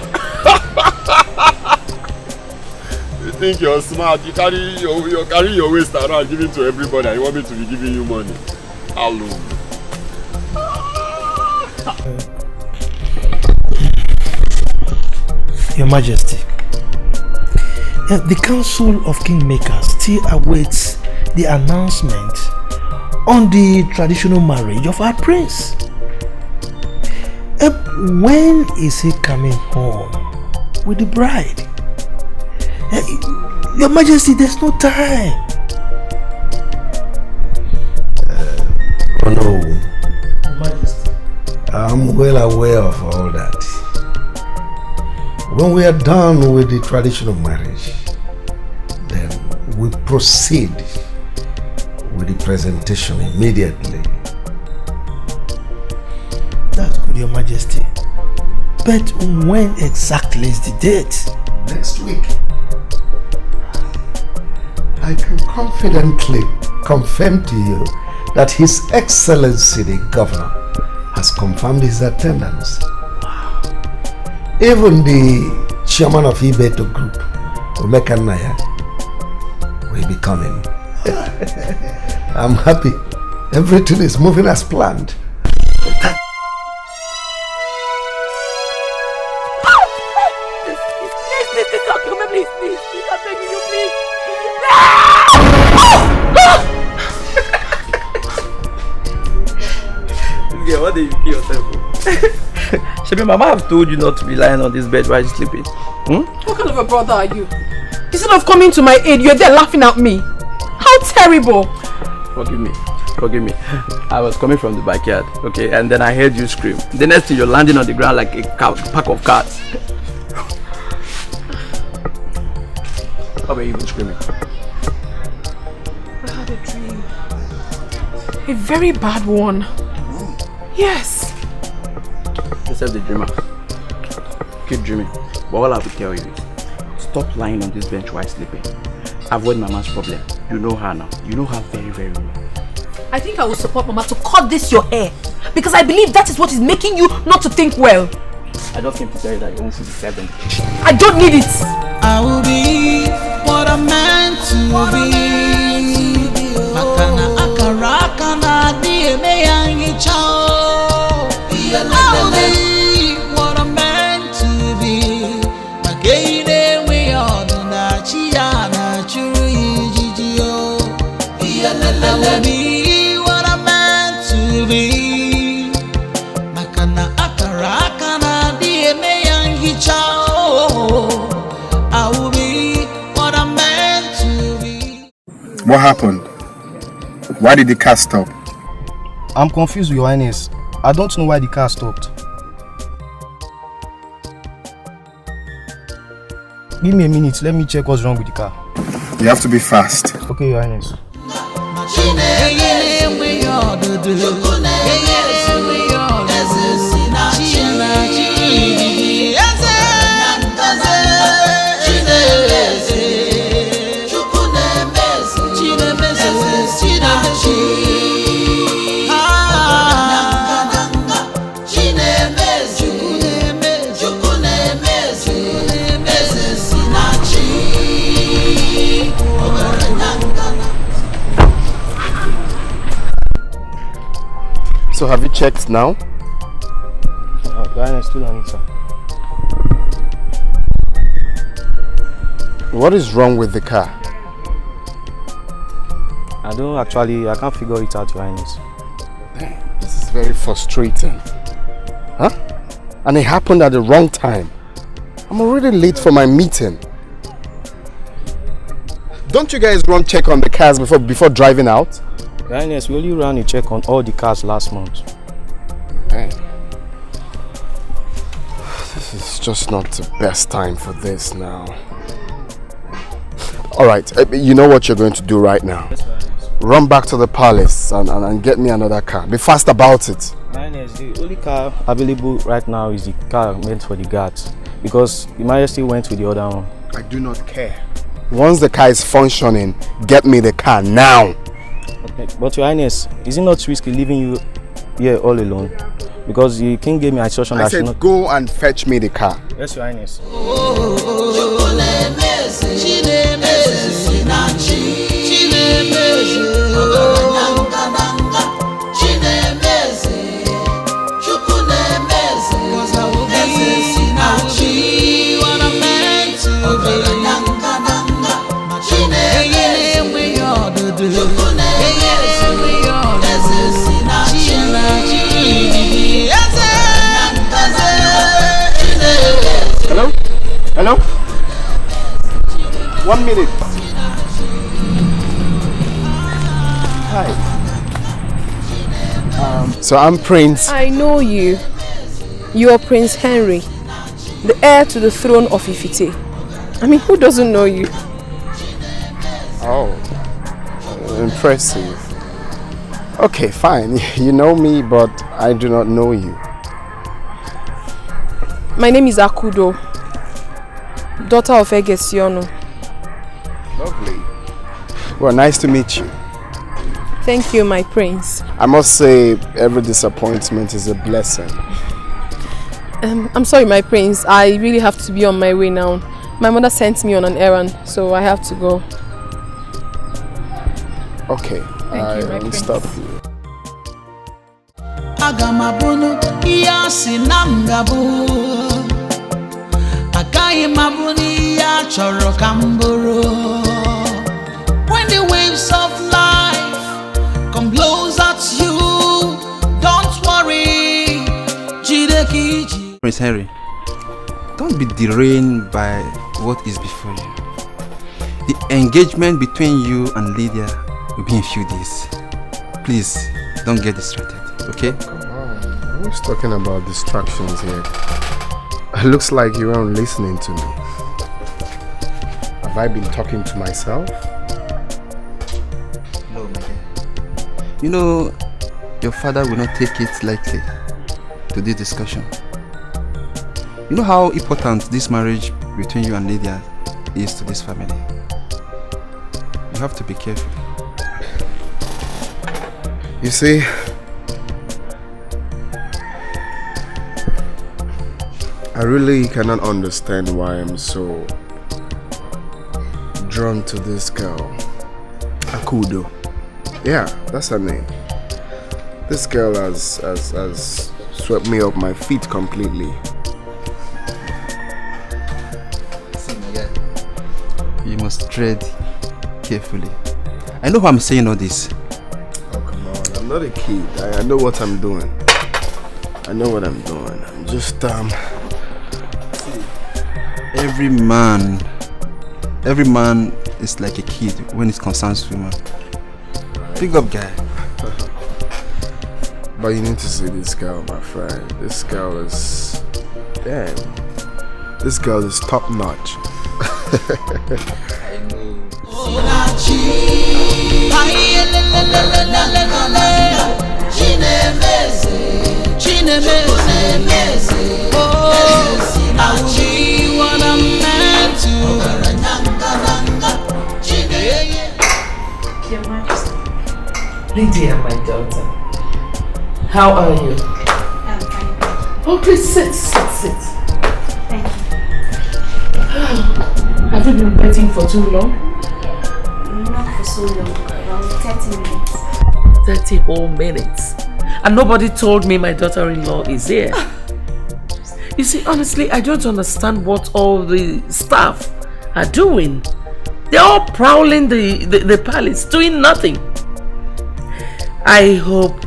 You think you're smart? You carry your waist around, give it to everybody. You want me to be giving you money? Hello. Your Majesty, the Council of Kingmakers still awaits the announcement on the traditional marriage of our prince. When is he coming home with the bride? Your Majesty, there's no time. Oh no, Your Majesty, I'm well aware of all that. When we are done with the traditional marriage, then we proceed with the presentation immediately. That's good, Your Majesty. But when exactly is the date? Next week. I can confidently confirm to you that His Excellency the Governor has confirmed his attendance. Even the chairman of Ibeto Group, Omeka Naya, will be coming. I'm happy. Everything is moving as planned. What did you kill yourself for? Shebi, Mama have told you not to be lying on this bed while you're sleeping. What kind of a brother are you? Instead of coming to my aid, you're there laughing at me. How terrible! Forgive me. I was coming from the backyard, okay, and then I heard you scream. The next thing, you're landing on the ground like a pack of cats. How were you even screaming? I had a dream. A very bad one. Yes. Yourself the dreamer. Keep dreaming. But all I will tell you is, stop lying on this bench while sleeping. Avoid Mama's problem. You know her now. You know her very, very well. I think I will support Mama to cut this your hair. Because I believe that is what is making you not to think well. I just came to tell you that you won't see the servant. I don't need it. I will be what I'm meant to be. Makana akaraka na dieme yangi chao. I will be what I'm meant to be. Magaine we are na chia na churi jijio. I will be what I'm meant to be. Makana akaraka na dieme yangi chao. I will be what I'm meant to be. What happened? Why did the car stop? I'm confused, Your Highness. I don't know why the car stopped. Give me a minute, let me check what's wrong with the car. You have to be fast. Okay, Your Highness. So have you checked now? Your Highness, still on it, sir. What is wrong with the car? I can't figure it out, Your Highness. This is very frustrating. Huh? And it happened at the wrong time. I'm already late for my meeting. Don't you guys run check on the cars before driving out? Your Highness, we only ran a check on all the cars last month. Hey. This is just not the best time for this now. Alright, you know what you're going to do right now. Run back to the palace and get me another car. Be fast about it. Your Highness, the only car available right now is the car meant for the guards. Because the Majesty went with the other one. I do not care. Once the car is functioning, get me the car now. Okay, but Your Highness, is it not risky leaving you here all alone? Because the king gave me a instruction that I should not... go and fetch me the car. Yes, Your Highness. Hello? Hello? 1 minute. Hi. So I'm Prince. I know you. You are Prince Henry, the heir to the throne of Ifite. I mean, who doesn't know you? Oh, impressive. Okay, fine. You know me, but I do not know you. My name is Akudo, daughter of Egesiono. Lovely. Well, nice to meet you. Thank you, my prince. I must say, every disappointment is a blessing. I'm sorry, my prince. I really have to be on my way now. My mother sent me on an errand, so I have to go. Okay, I will stop you. Agamabunu iyasi namgabu Akai mabuni ya choro kamburu. When the waves of life come blows at you, don't worry. Prince Henry, don't be derailed by what is before you. The engagement between you and Lydia will be in a few days. Please, don't get distracted, okay? Come on, who's talking about distractions here? It looks like you aren't listening to me. Have I been talking to myself? No, my dear. You know, your father will not take it lightly to this discussion. You know how important this marriage between you and Lydia is to this family. You have to be careful. You see, I really cannot understand why I'm so drawn to this girl, Akudo. Yeah, that's her name. This girl has swept me off my feet completely. See, my guy, you must tread carefully. I know why I'm saying all this. Oh, come on. I'm not a kid. I know what I'm doing. I know what I'm doing. I'm just, Every man is like a kid when it concerns women. Big up, guy. But you need to see this girl, my friend. This girl is... Damn. This girl is top notch. I know. Lydia, my daughter, how are you? I'm fine. Oh, please sit. Thank you. Have you been waiting for too long? Not for so long, around 30 minutes. 30 whole minutes. And nobody told me my daughter-in-law is here. You see, honestly, I don't understand what all the staff are doing. They're all prowling the palace, doing nothing. I hope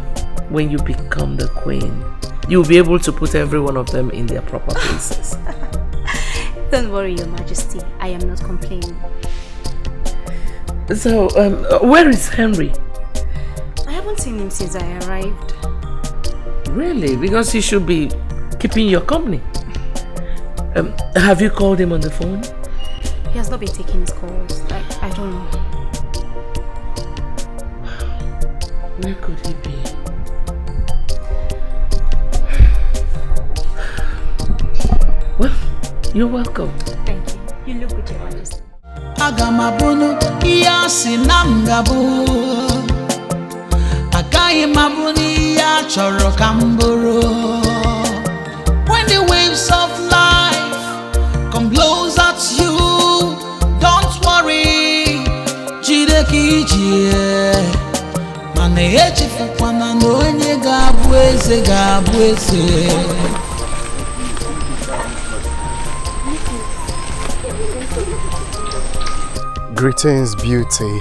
when you become the queen, you'll be able to put every one of them in their proper places. Don't worry, Your Majesty. I am not complaining. So, where is Henry? I haven't seen him since I arrived. Really? Because he should be keeping your company. Have you called him on the phone? He has not been taking his calls. I don't know. Where could he be? Well, you're welcome. Thank you. You look good, Your Majesty. Agamabunu iyasi namgabu Akai mabuni ya choro kamburu. When the waves of life come blows at you, don't worry, jideki jie. Mane echifu kwana nonye gabweze. Greetings, beauty.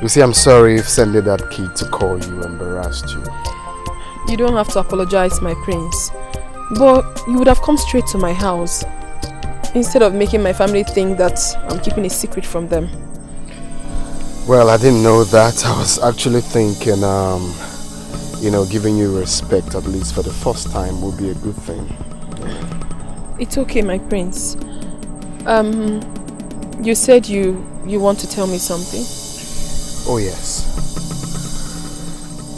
You see, I'm sorry if sending that kid to call you embarrassed you. You don't have to apologize, my prince. But you would have come straight to my house instead of making my family think that I'm keeping a secret from them. Well, I didn't know that. I was actually thinking, you know, giving you respect, at least for the first time, would be a good thing. It's okay, my prince. You said you want to tell me something? Oh yes.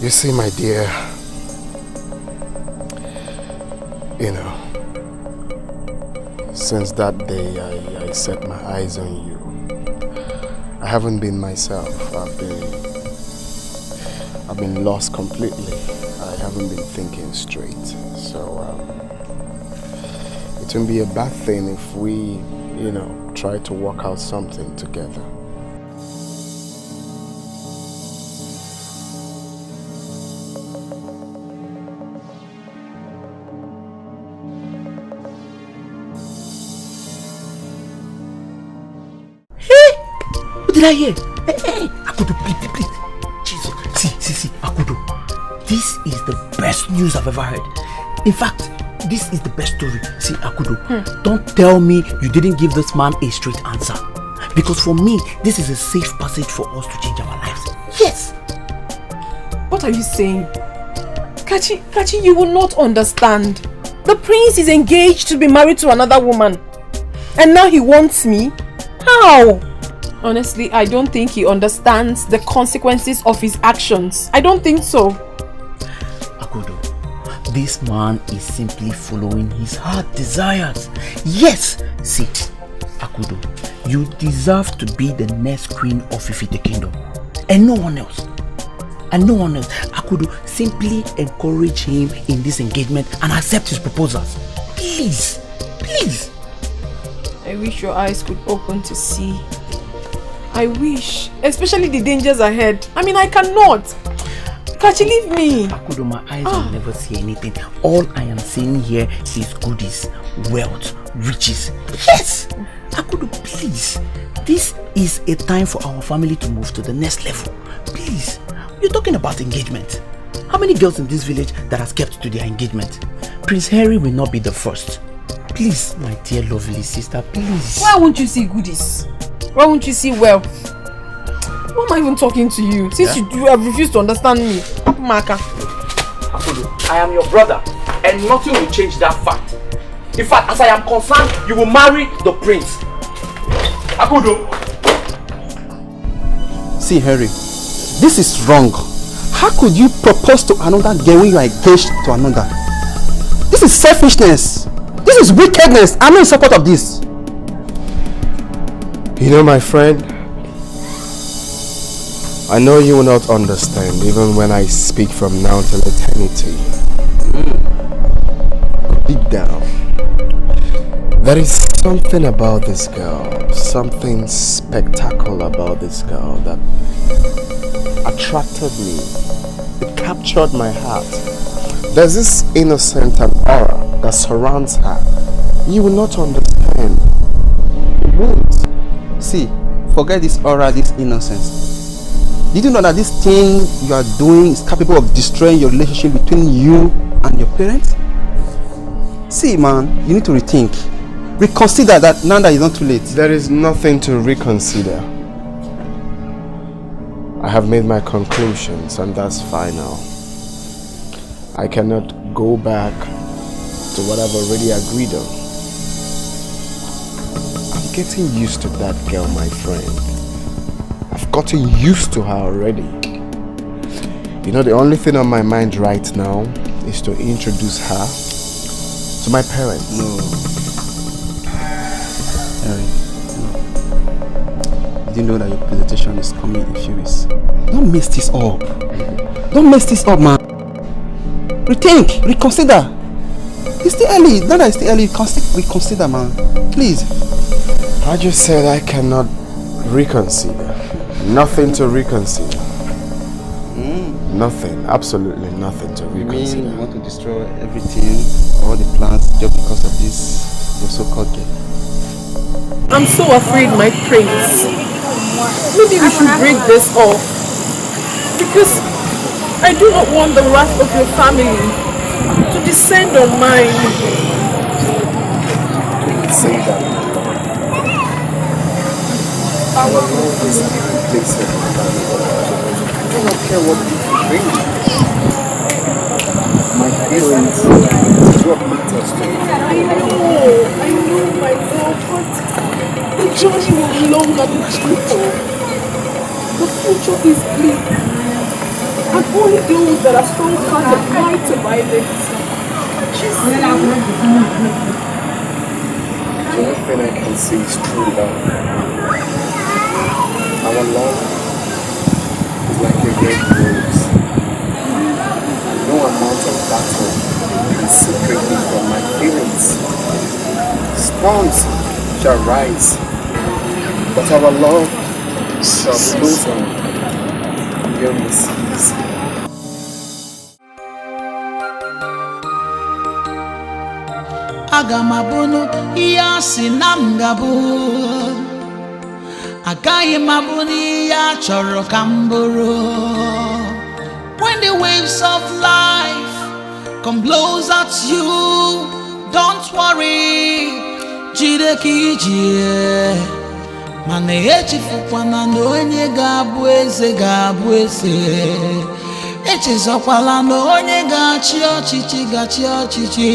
You see, my dear, you know, since that day I set my eyes on you, I haven't been myself. I've been lost completely. I haven't been thinking straight. So it wouldn't be a bad thing if we, you know, try to work out something together. What did I hear? Hey, Akudo, please. Jesus. See, Akudo. This is the best news I've ever heard. In fact, this is the best story. See, Akudo, don't tell me you didn't give this man a straight answer. Because for me, this is a safe passage for us to change our lives. Yes! What are you saying? Kachi, you will not understand. The prince is engaged to be married to another woman. And now he wants me? How? Honestly, I don't think he understands the consequences of his actions. I don't think so. Akudo, this man is simply following his heart desires. Yes! See, Akudo, you deserve to be the next queen of Ifite Kingdom. And no one else. Akudo, simply encourage him in this engagement and accept his proposals. Please. I wish your eyes could open to see. I wish. Especially the dangers ahead. I mean, I cannot. Kachi, leave me. Akudo, my eyes will never see anything. All I am seeing here is goodies, wealth, riches. Yes! Akudo, please. This is a time for our family to move to the next level. Please. You're talking about engagement. How many girls in this village that has kept to their engagement? Prince Harry will not be the first. Please, my dear lovely sister, please. Why won't you see goodies? Why won't you see wealth? Why am I even talking to you? Since you have refused to understand me. Maka. Akudo, I am your brother and nothing will change that fact. In fact, as I am concerned, you will marry the prince. Akudo. See, Harry, this is wrong. How could you propose to another girl when you are engaged to another? This is selfishness. This is wickedness. I'm not in support of this. You know, my friend, I know you will not understand even when I speak from now till eternity. Deep down, there is something about this girl, something spectacular about this girl that attracted me. It captured my heart. There's this innocent and aura that surrounds her. You will not understand. You won't. See, forget this aura, this innocence. Did you know that this thing you are doing is capable of destroying your relationship between you and your parents? See, man, you need to rethink. Reconsider that now that it's not too late. There is nothing to reconsider. I have made my conclusions and that's final. I cannot go back to what I've already agreed on. I'm getting used to that girl, my friend. I've gotten used to her already. You know, the only thing on my mind right now is to introduce her to my parents. No. Harry, no. Did you know that your presentation is coming in a few weeks? Don't mess this up. Don't mess this up, man. Rethink, reconsider. It's still early. Now that it's still early, reconsider, man. Please. I just said I cannot reconsider. Nothing to reconsider. Nothing, absolutely nothing to reconsider. You mean you want to destroy everything, all the plans, just because of this, your so-called girl? I'm so afraid, my prince. Maybe we should break this off. Because I do not want the wrath of your family to descend on mine. Say that. Our love is irreplaceable. I do not care what people bring. My feelings is what matters to me. I know, my love, but the journey will be long and difficult. The future is bleak, and only those that are strong-hearted might survive it. The only thing I can see is true love. Our love is like a red rose. No amount of battle can separate me from my feelings. Storms shall rise, but our love shall blossom beyond the seas. Agamabunu iyasi namgabu Agaghị m abụ n'ihe a chọrọ ka m bụrụ. When the waves of life come blows at you, don't worry, jide ka ije. Mana echefukwana na onye ga-abụ eze ga-abụ eze. Echezokwala na onye ga-achị ọchịchị ga-achị ọchịchị.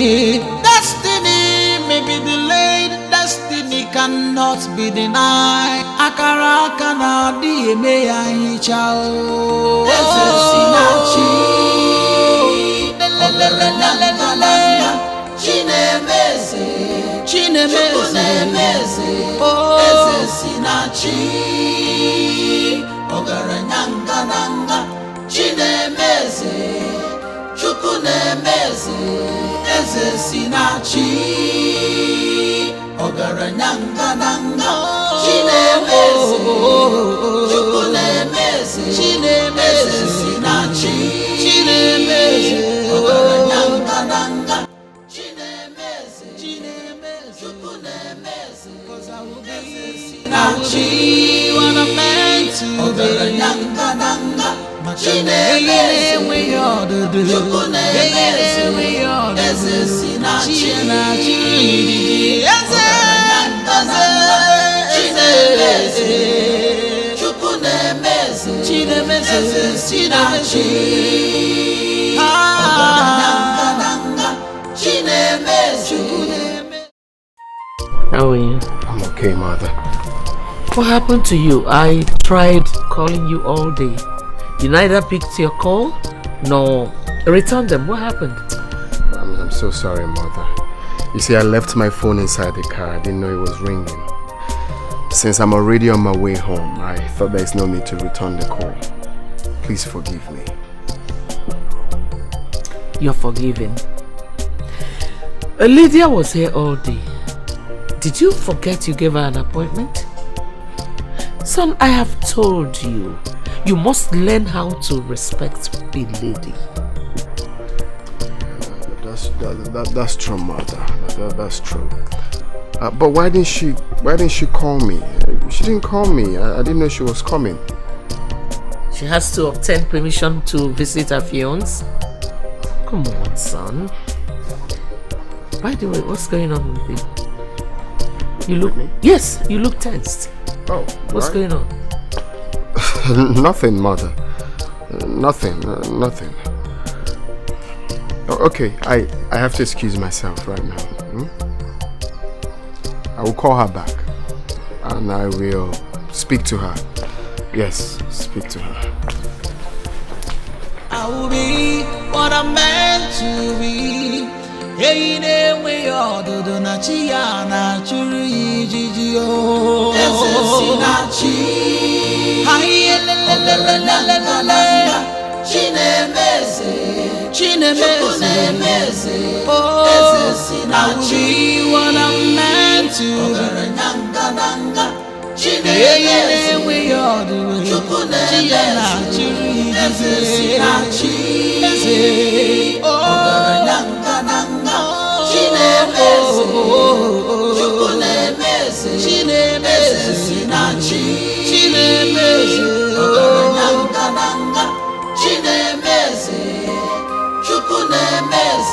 Destiny may be delayed, destiny cannot be denied. Akara aka na adị eme ya nhicha o. Eze si na chi. Chinemeze, Chinemeze, Eze si na chi. Ogaranya ngananga, Chinemeze, Chukwu nemeze, Eze si na chi. Ogaranya ngananga, Chinemeze, Chukwu nemeze, Eze si na chi. Chinemeze, Ogaranya ngananga, Chinemeze, Chukwu nemeze, cause I will be Nachi, what I'm meant to be. Ogaranya ngananga, Chinemeze, we all do. Chukwu nemeze, we all do. Eze si na chi. Eze Chinemeze, Chukwu nemeze, Eze si na chi. How are you? I'm okay, mother. What happened to you? I tried calling you all day. You neither picked your call nor returned them. What happened? I'm so sorry, Mother. You see, I left my phone inside the car. I didn't know it was ringing. Since I'm already on my way home, I thought there's no need to return the call. Please forgive me. You're forgiven. Lydia was here all day. Did you forget you gave her an appointment? Son, I have told you, you must learn how to respect a lady. That's true, Mother. That's true. But why didn't she call me? She didn't call me. I didn't know she was coming. She has to obtain permission to visit her fiancé. Come on, son. By the way, what's going on with you? You look... Yes, you look tensed. Oh, what's going on? Nothing, Mother. Nothing. Okay, I have to excuse myself right now. I will call her back. And I will speak to her. Yes, speak to her. I will be what I'm meant to be. Hey, ne we all do na chia na churi jiji o. Ese na chi. Hai le le le le le le le. Chine meze. Oh, ese na chi. What I'm meant to be. Chine we all do. Chia na churi jiji. Na chi. Oh.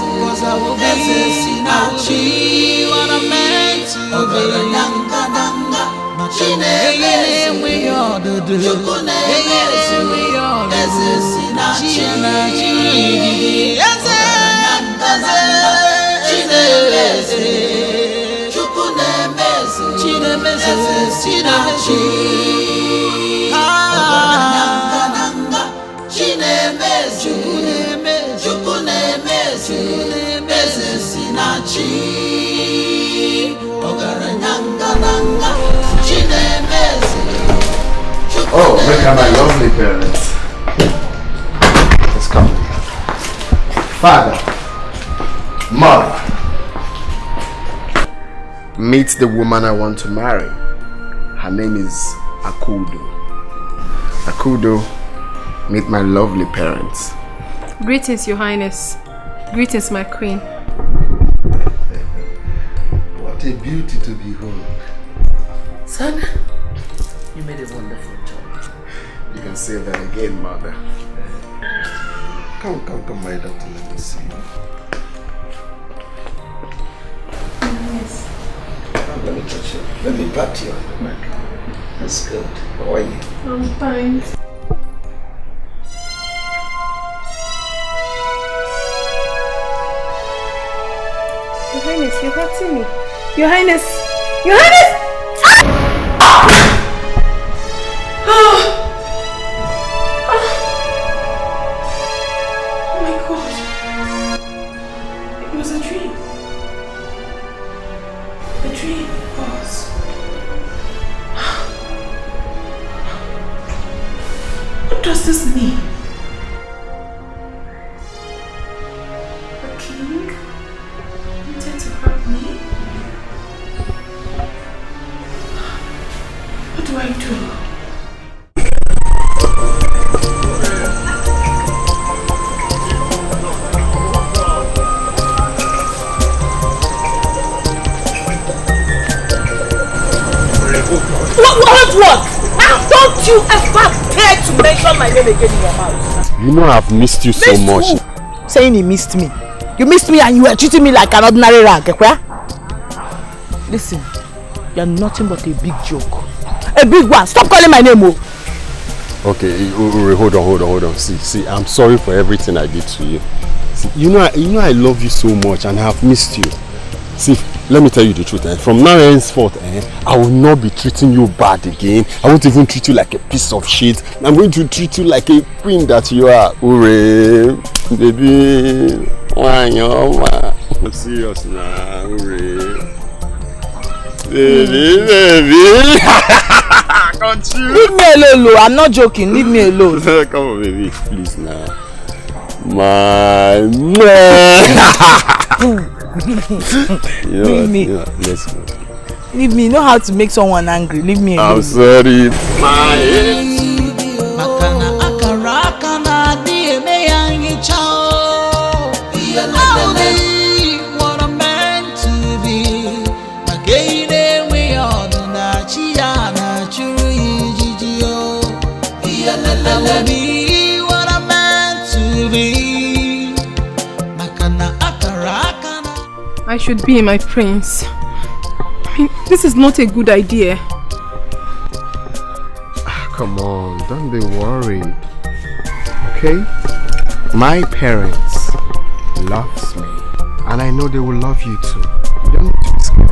Cause I will be what I'm meant to be. We all do. We all Oh, look at my lovely parents. Let's come. Father, Mother, meet the woman I want to marry. Her name is Akudo. Akudo, meet my lovely parents. Greetings, Your Highness. Greetings, my queen. What a beauty to behold. Son, you made a wonderful job. You can say that again, Mother. Come, my daughter, let me see you. Yes. Let me touch you. Let me pat you on the back. That's good. How are you? I'm fine. Your Highness, you're hurting me. Your Highness! Your Highness! What does this mean? The king wanted to hurt me? What do I do? What? Don't you ever dare to mention my name again in your mouth. You know I've missed you so much. Who? Saying he missed me. You missed me and you were treating me like an ordinary rag. Listen, you're nothing but a big joke. A big one. Stop calling my name. Okay, hold on. See, I'm sorry for everything I did to you. See, you know I love you so much and I have missed you. See, let me tell you the truth. From now henceforth, I will not be treating you bad again. I won't even treat you like a piece of shit. I'm going to treat you like a queen that you are. Hooray, baby. I'm serious now. Hooray. Baby. Can't you? Leave me alone, Lo. I'm not joking. Leave me alone. Come on, baby. Please now. My man. Leave me. Let's go. Leave me. You know how to make someone angry. Leave me alone. I'm sorry. What I'm meant to be. What I'm meant to be. I should be my prince. I mean, this is not a good idea. Come on, don't be worried. Okay? My parents loves me, and I know they will love you too. You don't need to be scared.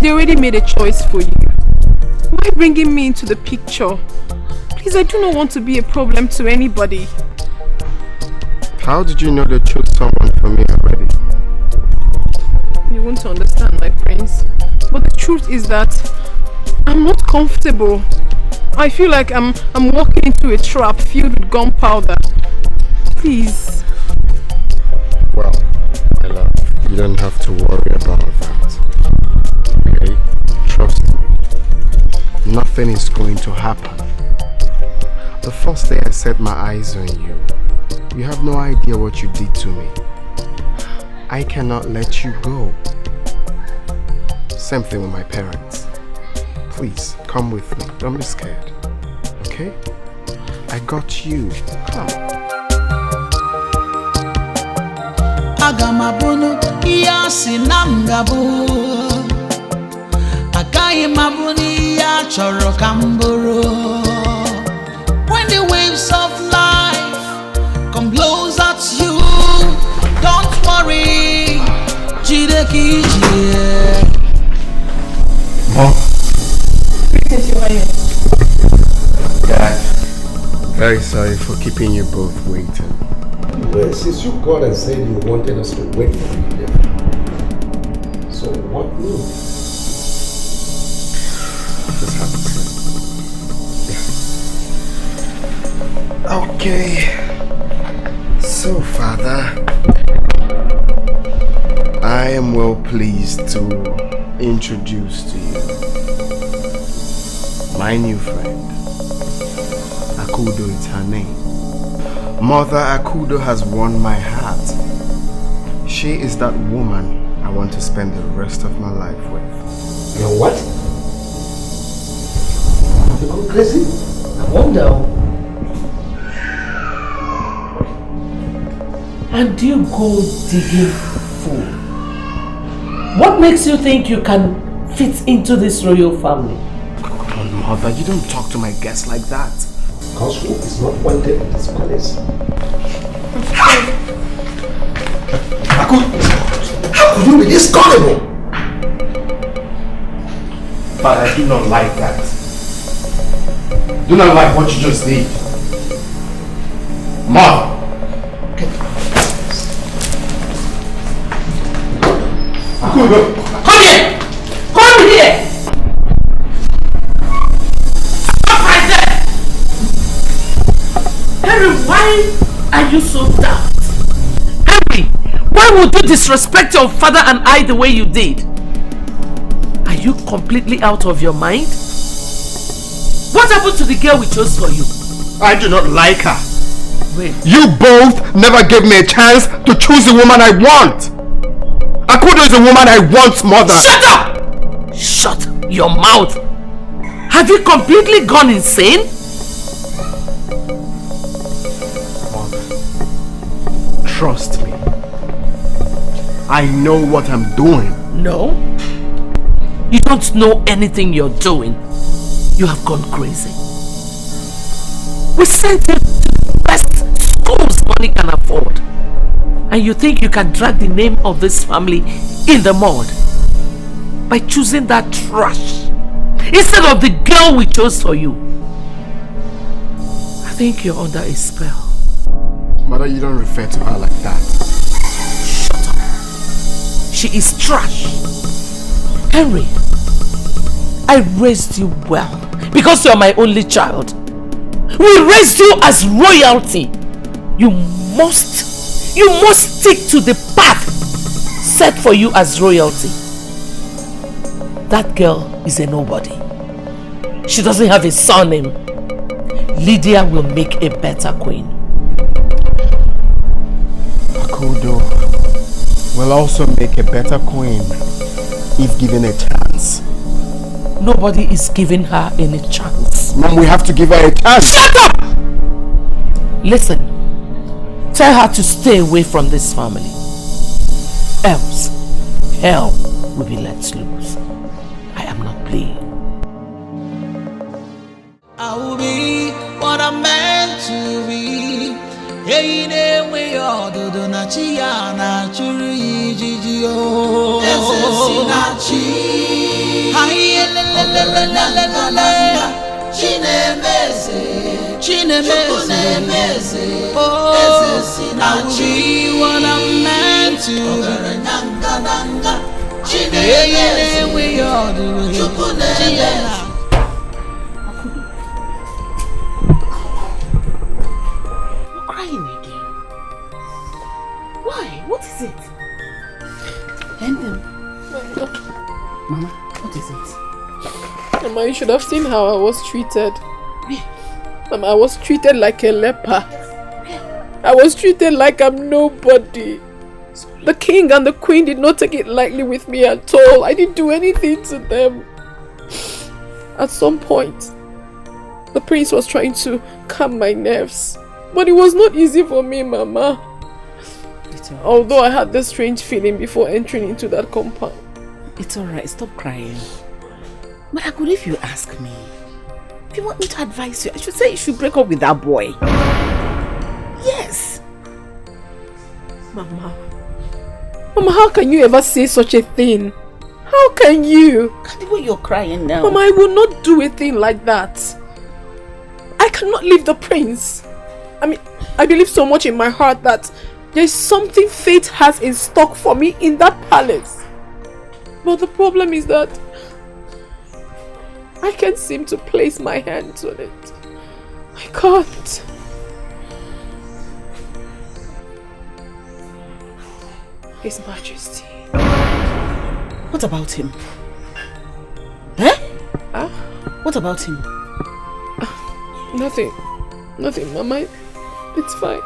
They already made a choice for you. Why bringing me into the picture? Please, I do not want to be a problem to anybody. How did you know they chose someone for me already? You won't understand, my prince. But the truth is that I'm not comfortable. I feel like I'm walking into a trap filled with gunpowder. Please. Well, my love, you don't have to worry about that. Okay? Trust me. Nothing is going to happen. The first day I set my eyes on you, you have no idea what you did to me. I cannot let you go. Same thing with my parents. Please, come with me. Don't be scared. Okay? I got you. Come. Agamabunu iya sinamgabu. Akai mabuni ya choro kamburu. When the waves of life come blows at you, don't worry. Jideki jie. Mom. Dad. Very sorry for keeping you both waiting. Well, since you called and said you wanted us to wait for you there. So what news? Just have a seat. Okay. So, Father, I am well pleased to introduce to you my new friend. Akudo is her name. Mother Akudo has won my heart. She is that woman I want to spend the rest of my life with. You know what? You go crazy? I wonder. And you go digging fool. What makes you think you can fit into this royal family? Come on, Mother, you don't talk to my guests like that. Because who is not wanted in this palace? How could you be this gullible? But I do not like that. Do not like what you just did. Mom! Come here! Come here! Stop right there! Henry, why are you so daft? Henry, why would you disrespect your father and I the way you did? Are you completely out of your mind? What happened to the girl we chose for you? I do not like her. Wait. You both never gave me a chance to choose the woman I want. Akudo is the woman I want, Mother. Shut up! Shut your mouth. Have you completely gone insane? Mother, trust me. I know what I'm doing. No. You don't know anything you're doing. You have gone crazy. We sent you to the best schools money can afford. And you think you can drag the name of this family in the mud by choosing that trash instead of the girl we chose for you? I think you're under a spell. Mother, you don't refer to her like that. Shut up. She is trash. Henry, I raised you well because you're my only child. We raised you as royalty. You must stick to the path set for you as royalty. That girl is a nobody. She doesn't have a surname. Lydia will make a better queen. Akudo will also make a better queen if given a chance. Nobody is giving her any chance. Mom, we have to give her a chance. Shut up! Listen, tell her to stay away from this family. Else, hell will be let loose. I am not playing. I will be what I'm meant to be. Hey, ne we all do na chia na churi jiji o. Sinachi. Hi le le le le le le le. Chinemeze. Chinemeze. Oh, I will be what I'm meant to be. Hey, ne we all do chia. What is it? Mama, what is it? Mama, you should have seen how I was treated. Mama, I was treated like a leper. I was treated like I'm nobody. The king and the queen did not take it lightly with me at all. I didn't do anything to them. At some point, the prince was trying to calm my nerves. But it was not easy for me, Mama. Although I had this strange feeling before entering into that compound. It's alright, stop crying. But Akud, if you ask me, if you want me to advise you, I should say you should break up with that boy. Yes. Mama, how can you ever say such a thing? How can you? The way you're crying now. Mama, I will not do a thing like that. I cannot leave the prince. I mean, I believe so much in my heart that there is something fate has in stock for me in that palace. But the problem is that I can't seem to place my hands on it. I can't. His Majesty. What about him? Eh? What about him? Nothing. Nothing, Mama. It's fine.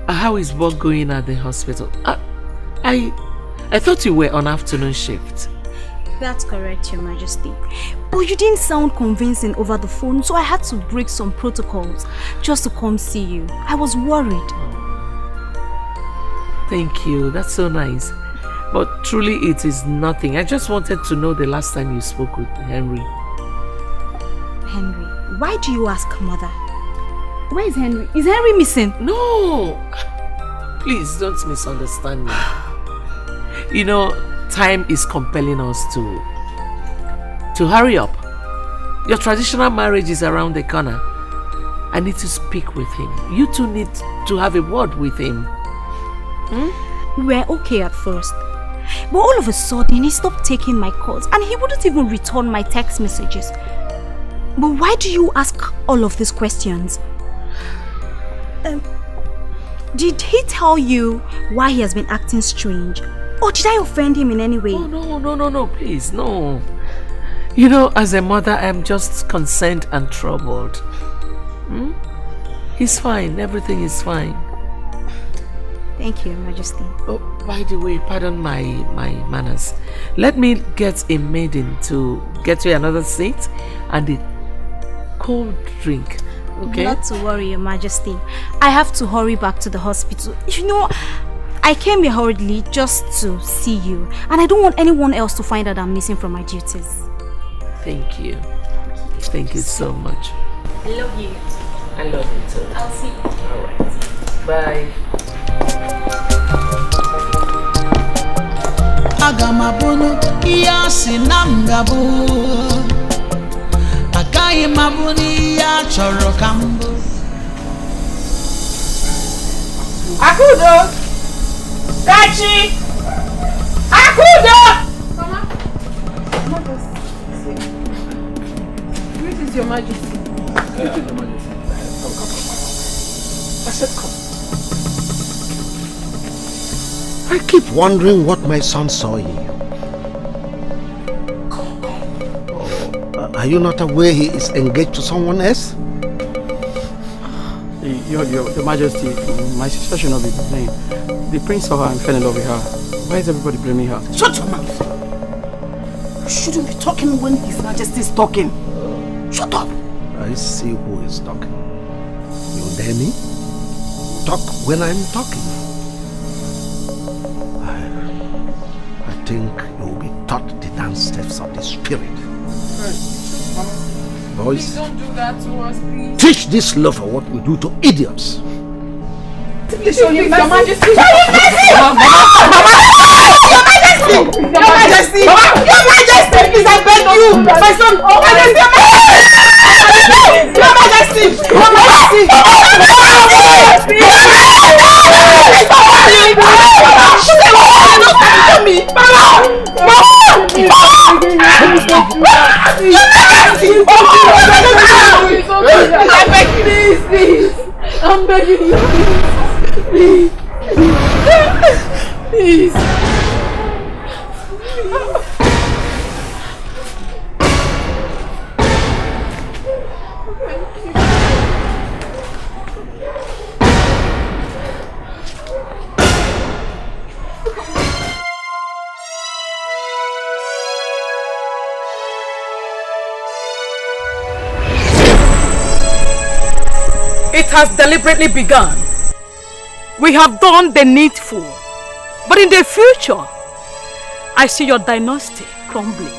How is work going at the hospital? I thought you were on afternoon shift. That's correct, Your Majesty. But you didn't sound convincing over the phone, so I had to break some protocols just to come see you. I was worried. Thank you. That's so nice. But truly it is nothing. I just wanted to know the last time you spoke with Henry. Henry? Why do you ask, Mother? Where is Henry? Is Henry missing? No! Please don't misunderstand me. You know, time is compelling us to hurry up. Your traditional marriage is around the corner. I need to speak with him. You two need to have a word with him. We were okay at first. But all of a sudden, he stopped taking my calls and he wouldn't even return my text messages. But why do you ask all of these questions? Did he tell you why he has been acting strange? Or did I offend him in any way? Oh, no, please, no. You know, as a mother, I'm just concerned and troubled. He's fine, everything is fine. Thank you, Your Majesty. Oh, by the way, pardon my manners. Let me get a maiden to get you another seat and a cold drink. Okay? Not to worry, Your Majesty. I have to hurry back to the hospital. You know, I came here hurriedly just to see you, and I don't want anyone else to find out I'm missing from my duties. Thank you. Thank you so much. I love you. I love you too. I'll see you. Alright. Bye. Agamabono iya sinamgabo Akai mabuni ya choro kambo Akudo! Kachi! Akudo! Mama! Where is Your Majesty? Your Majesty. I said come. I keep wondering what my son saw in you. Are you not aware he is engaged to someone else? Your Majesty, my sister should not be blamed. The prince saw her and fell in love with her. Why is everybody blaming her? Shut your mouth! You shouldn't be talking when His Majesty is talking. Shut up! I see who is talking. You dare me? Talk when I'm talking. I think you will be taught the dance steps of the spirit. Boys, Please don't do that to us, please. teach this lover what we do to idiots. Please show Your Majesty. Your Majesty! Your Majesty! Your Majesty! Please, I beg you! My son! Your Majesty! Your Majesty! I beg you, please! I'm begging you, please! Please! It has deliberately begun. We have done the needful. But in the future, I see your dynasty crumbling.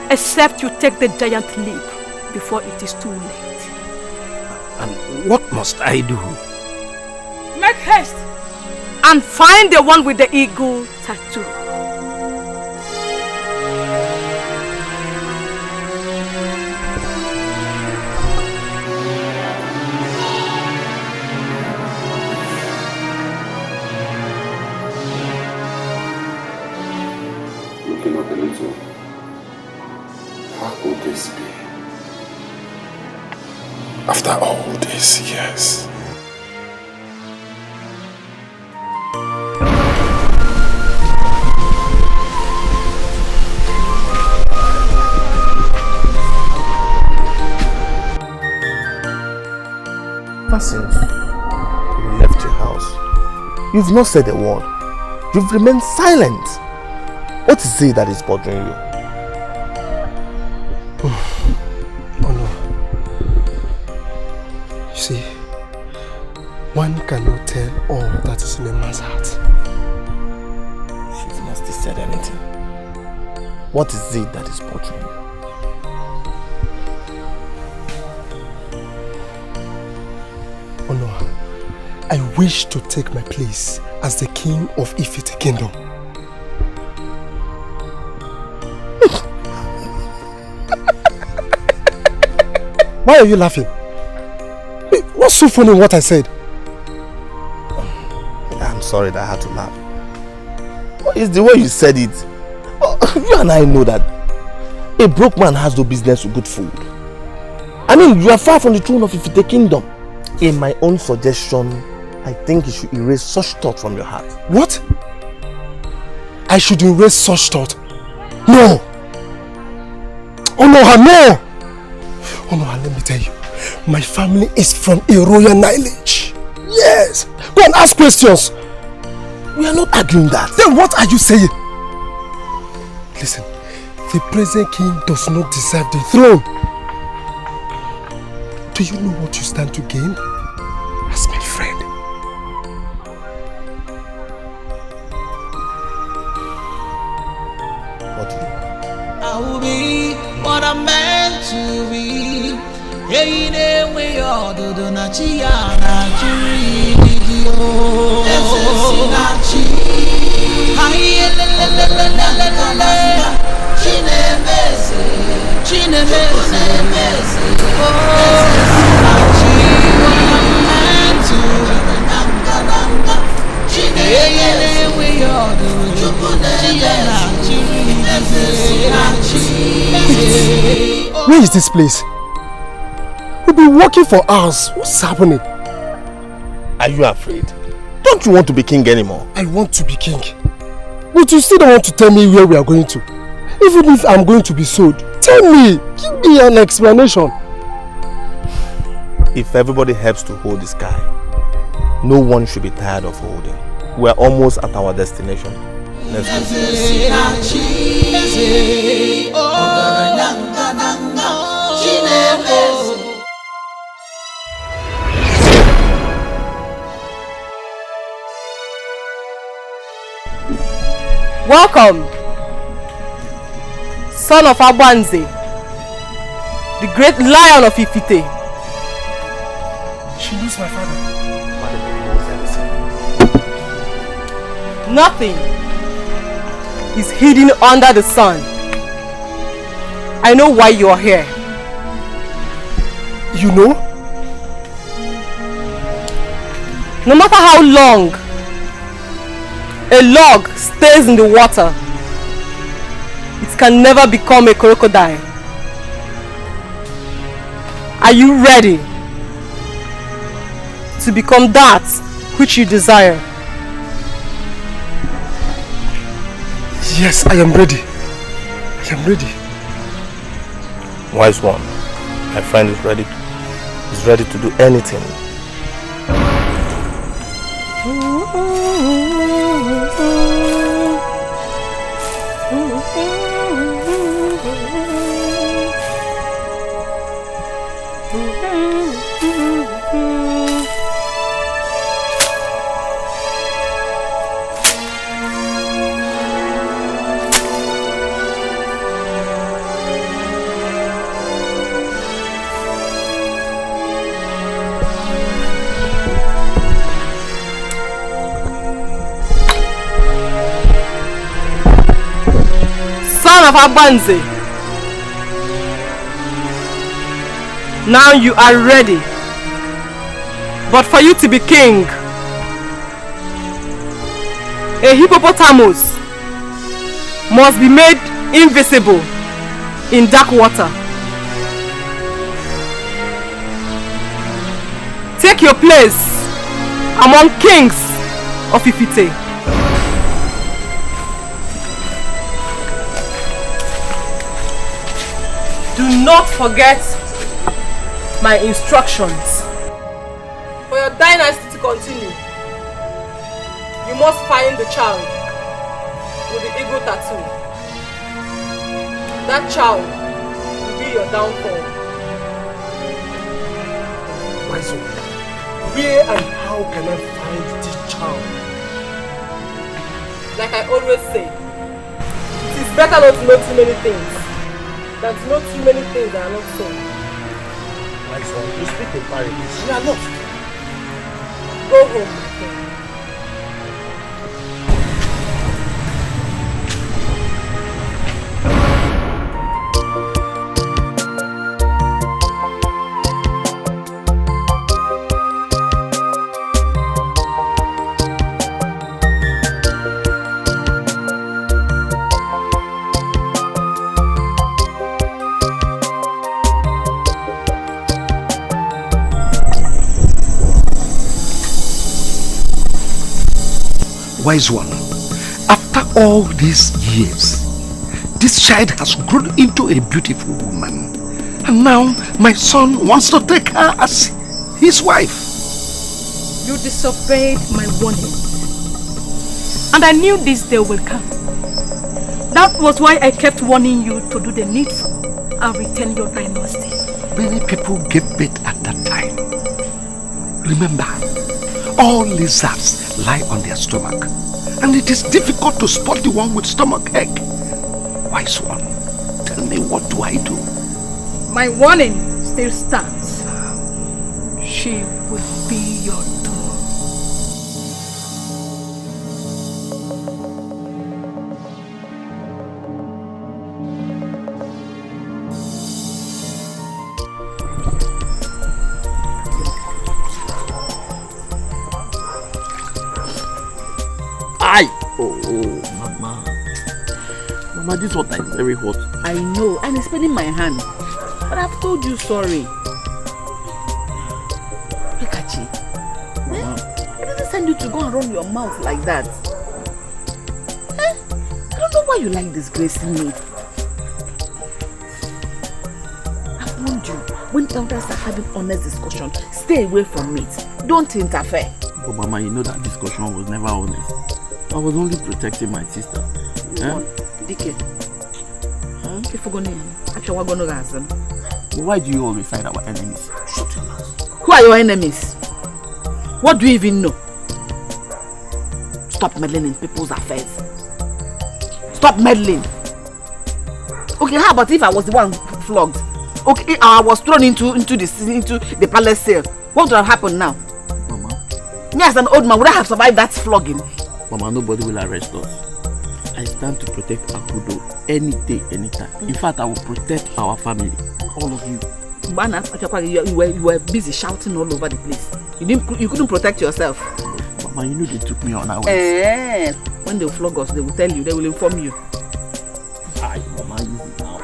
Except you take the giant leap before it is too late. And what must I do? Make haste and find the one with the eagle tattoo. Looking up a little. How could this be? After all these years. Ever since you left your house, you've not said a word. You've remained silent. What is it that is bothering you? Oh no. You see, one cannot tell all that is in a man's heart. She's not still said anything. What is it that is bothering you? Oh no. I wish to take my place as the king of Ifite Kingdom. Why are you laughing? What's so funny in what I said? I'm sorry that I had to laugh. It's the way you said it. You and I know that a broke man has no business with good food. I mean, you are far from the throne of Ifite Kingdom. In my own suggestion, I think you should erase such thought from your heart. What? I should erase such thought? No! Oh no, no! Oh no, let me tell you, my family is from a royal lineage. Yes! Go and ask questions! We are not arguing that. Then what are you saying? Listen, the present king does not deserve the throne. Do you know what you stand to gain as my friend? What? I will be what I'm meant to be. Hey, ne we all do na chia na chiri yo. Sinachi. Hai le le le le le le le. Chinemese, chinemese. Oh, sinachi. What I'm meant to be. Hey, ne we all do na chia na chiri. Where is this place? We've been working for hours. What's happening? Are you afraid? Don't you want to be king anymore? I want to be king. But you still don't want to tell me where we are going to. Even if I'm going to be sold, tell me. Give me an explanation. If everybody helps to hold the sky, no one should be tired of holding. We're almost at our destination. Let's go. Welcome, son of Abanze, the great lion of Ifite. She knows my father. Nothing is hidden under the sun. I know why you are here. You know? No matter how long a log stays in the water, it can never become a crocodile. Are you ready to become that which you desire? Yes, I am ready. I am ready. Wise one, my friend is ready. He's ready to do anything. Son of Abanze, now you are ready. But for you to be king, a hippopotamus must be made invisible in dark water. Take your place among kings of Ifite. Do not forget my instructions. For your dynasty to continue, you must find the child with the eagle tattoo. That child will be your downfall. Wise one, where and how can I find this child? Like I always say, it is better not to know too many things than to know too many things that are not so. Wise one, you speak in parables. You are lost. Go home, my king. Wise one, after all these years, this child has grown into a beautiful woman. And now my son wants to take her as his wife. You disobeyed my warning. And I knew this day will come. That was why I kept warning you to do the needful and retain your dynasty. Many people gave birth at that time. Remember, all lizards lie on their stomach, and it is difficult to spot the one with stomach ache. Wise one, tell me, what do I do? My warning still stands. She will be your doom. Mama, this water is very hot. I know, and it's paining my hand. But I've told you sorry. Pikachi, I didn't send you to go and run your mouth like that. I don't know why you like disgracing me. I've warned you, when elders are having honest discussion, stay away from it. Don't interfere. But Mama, you know that discussion was never honest. I was only protecting my sister. Dikeh. If we're going to But why do you always side our enemies? Shut your mouth. Who are your enemies? What do you even know? Stop meddling in people's affairs. Stop meddling. Okay, how about if I was the one flogged? Okay, I was thrown into the palace cell. What would have happened now? Mama. Me as an old man, would I have survived that flogging? Mama, nobody will arrest us. I stand to protect Akudo any day, anytime. In fact, I will protect our family. All of you. You were busy shouting all over the place. You couldn't protect yourself. Mama, you know they took me on our way. When they will flog us, they will tell you, they will inform you. Hi, Mama, easy now.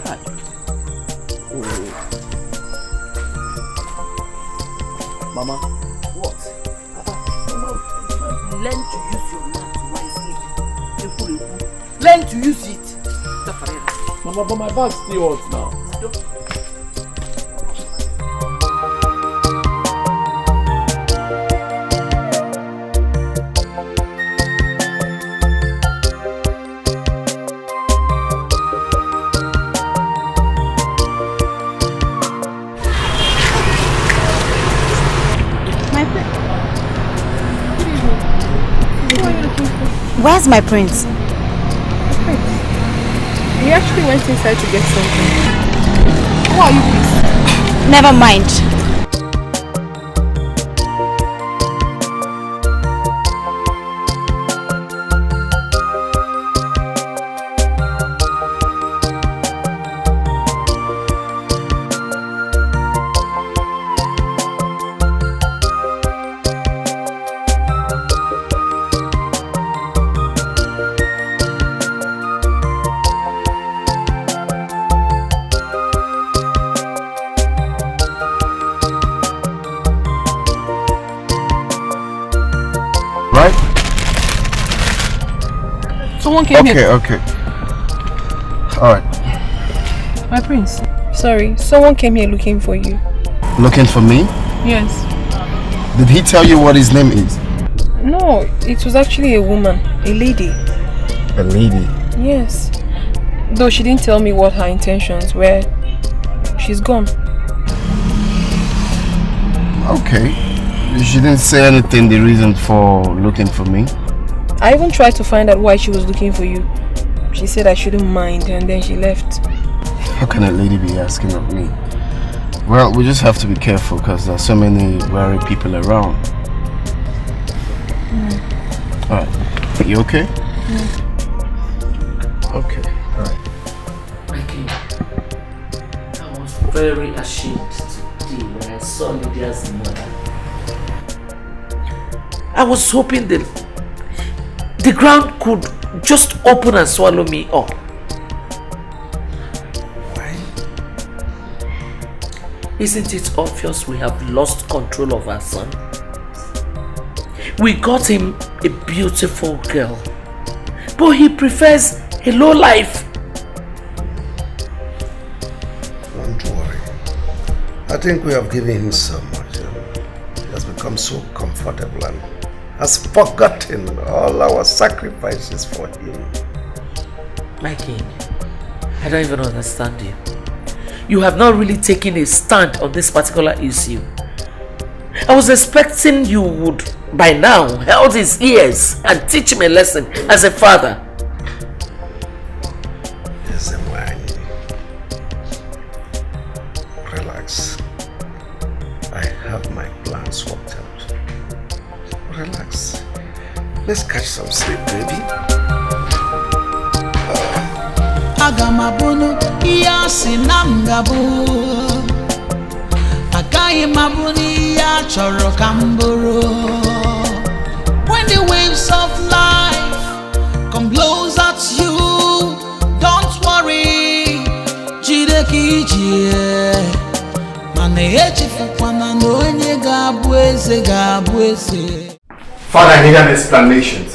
Hi. Mama. What? Learn to use your mouth wisely. Learn to use it. Mama, but my back still hurts now. Where's my prince? He actually went inside to get something. Who are you, please? Never mind. Someone came here. Okay. Alright. My prince. Sorry, someone came here looking for you. Looking for me? Yes. Did he tell you what his name is? No, it was actually a woman. A lady. A lady? Yes. Though she didn't tell me what her intentions were. She's gone. Okay. She didn't say anything, the reason for looking for me? I even tried to find out why she was looking for you. She said I shouldn't mind, and then she left. How can a lady be asking of me? Well, we just have to be careful because there are so many wary people around. Alright. You okay? Okay. Alright. Becky, I was very ashamed today when I saw Lydia's mother. I was hoping that the ground could just open and swallow me up. Why? Isn't it obvious we have lost control of our son? We got him a beautiful girl, but he prefers a low life. Don't worry. I think we have given him so much. He has become so comfortable and has forgotten all our sacrifices for him. My king, I don't even understand you. You have not really taken a stand on this particular issue. I was expecting you would, by now, hold his ears and teach him a lesson as a father. Yes, relax. I have my plans worked out. Relax. Let's catch some sleep, baby. Agamabunu iyasi namgabu Akayi mabuni ya choro kamburu. When the waves of life come blows at you, don't worry. Jideki jie Mane echifu kwana no enye gabuese. Father, I need an explanation.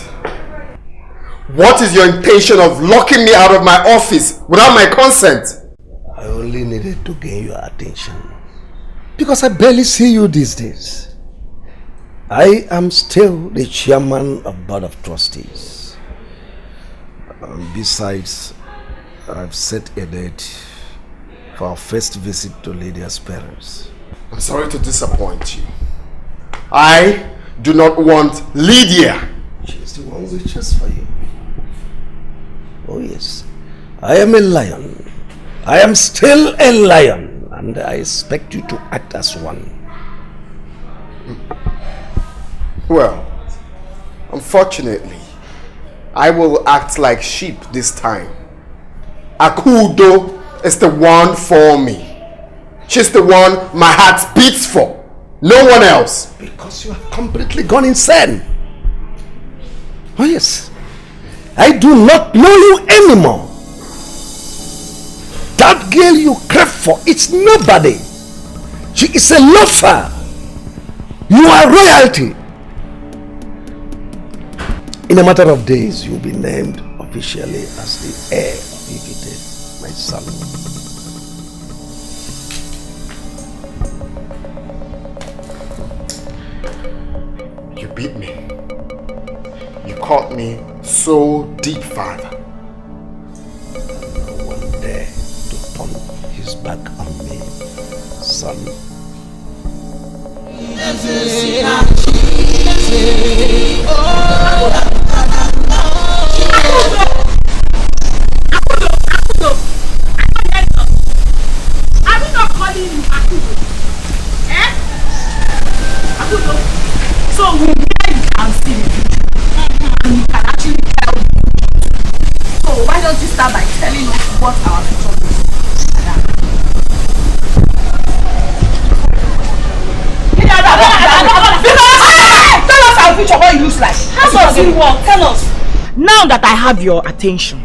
What is your intention of locking me out of my office without my consent? I only needed to gain your attention because I barely see you these days. I am still the chairman of Board of Trustees. Besides, I've set a date for our first visit to Lydia's parents. I'm sorry to disappoint you. I do not want Lydia. She's the one who wishes for you. Oh yes, I am a lion. I am still a lion, and I expect you to act as one. Well, unfortunately, I will act like sheep this time. Akudo is the one for me. She's the one my heart beats for. No one else. Because you have completely gone insane. Oh yes. I do not know you anymore. That girl you crave for, it's nobody. She is a loafer. You are royalty. In a matter of days, you'll be named officially as the heir of Ikite, my son. You beat me. You caught me so deep, Father. No one dare to turn his back on me, son. Are we not calling you Akudo? Eh? Akudo. So we can see the future. And you can actually tell the future. So why don't you start by telling us what our future is? Tell us our future, what it looks like. How does it work? Tell us. Now that I have your attention,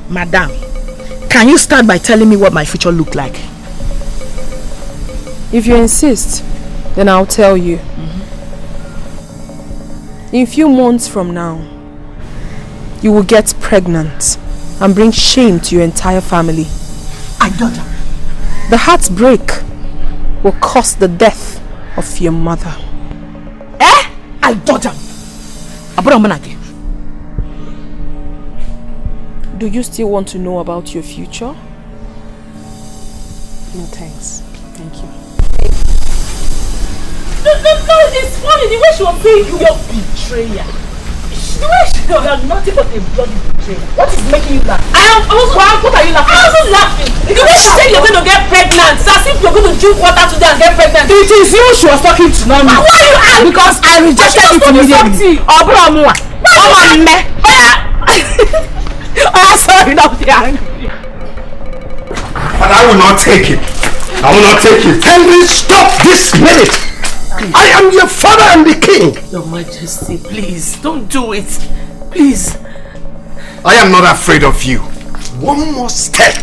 Madam, can you start by telling me what my future look like? If you insist, then I'll tell you. In a few months from now, you will get pregnant and bring shame to your entire family. I daughter. The heartbreak will cause the death of your mother. Eh? I daughter. Do you still want to know about your future? No thanks. Thank you. No, it's funny the way she was saying you your betrayer. The way she was nothing but a bloody betrayer. What is making you laugh? What are you laughing? I was laughing. The way she said you're going to get pregnant, it's as if you're going to drink water today and get pregnant. It is you she was talking to, not me. Why are you angry? Because I rejected it immediately. Oh, sorry, now they're angry. But I will not take it. I will not take it. Henry, stop this minute. I am your father and the king. Your Majesty, please, don't do it. Please. I am not afraid of you. One more step,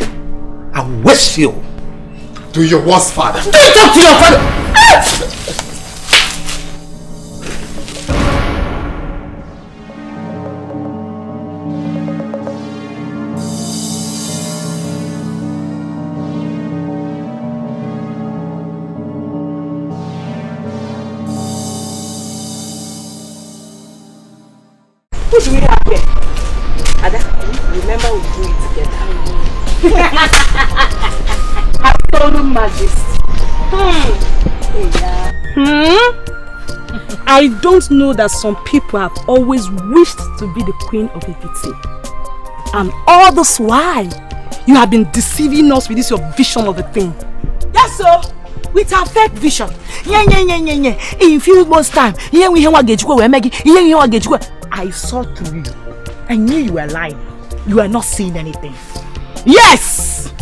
I wish you. Do your worst, father. Don't talk to your father. Who do we have here? Ada, remember we do it together. Absolute majesty. I don't know that some people have always wished to be the queen of Ekiti. And all this while, you have been deceiving us with this your vision of a thing. Yes, sir. With our fake vision. In few months' time, I saw through you. I knew you were lying. You were not seeing anything. Yes!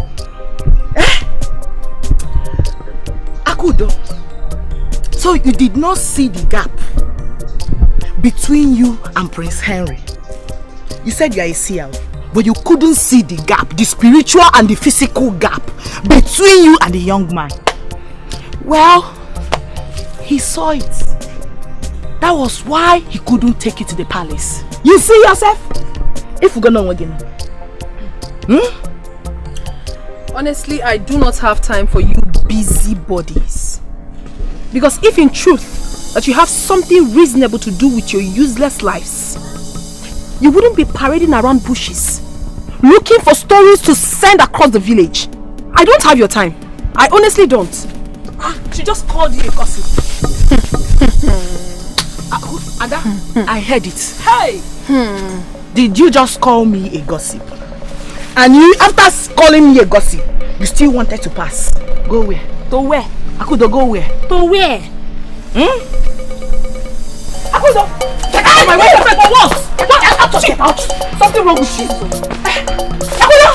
Akudo. So you did not see the gap between you and Prince Henry. You said you are a seer, but you couldn't see the gap, the spiritual and the physical gap between you and the young man. Well, he saw it. That was why he couldn't take it to the palace. You see yourself? If we're gonna again. Honestly, I do not have time for you busybodies. Because if in truth that you have something reasonable to do with your useless lives, you wouldn't be parading around bushes, looking for stories to send across the village. I don't have your time. I honestly don't. She just called you a gossip. Ada, I heard it. Hey! Did you just call me a gossip? And you, after calling me a gossip, you still wanted to pass? Go where? To where? Akudo, go where? To where? Akudo! Get out of my way! For what? Get out! Something wrong with you. Akudo!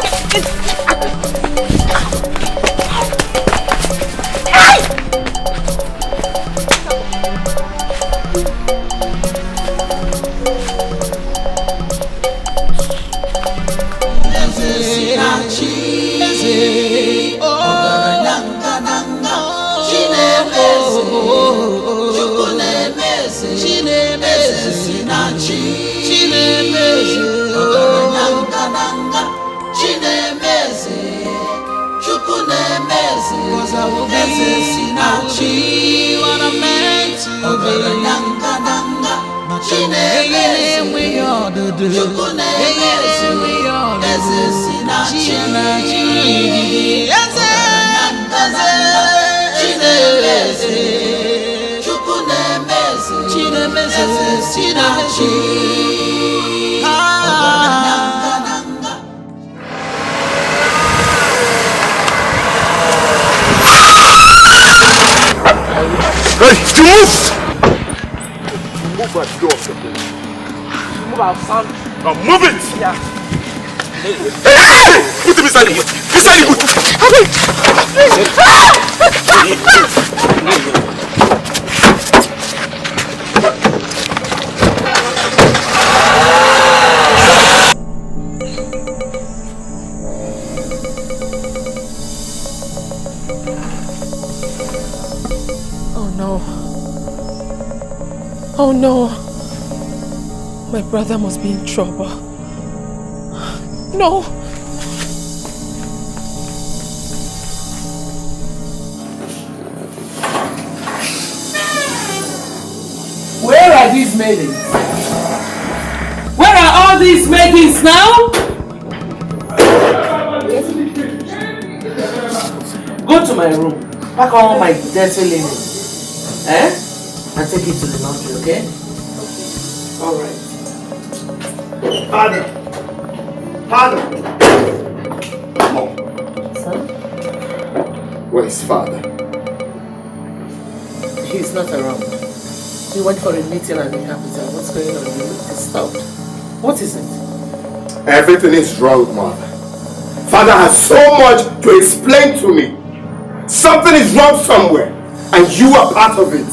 Hey, to move! Move our door. Move our son. Now move it! Yeah. Hey! Put him inside the boot! Inside the boot! Oh no, my brother must be in trouble. No. Where are these maidens? Where are all these maidens now? Go to my room, pack all my dirty linen, and take it to the laundry, okay? Alright. Father! Father! Mom. Son? Where is father? He's not around. He went for a meeting at the capital. What's going on? You look disturbed. What is it? Everything is wrong, mother. Father has so much to explain to me. Something is wrong somewhere, and you are part of it.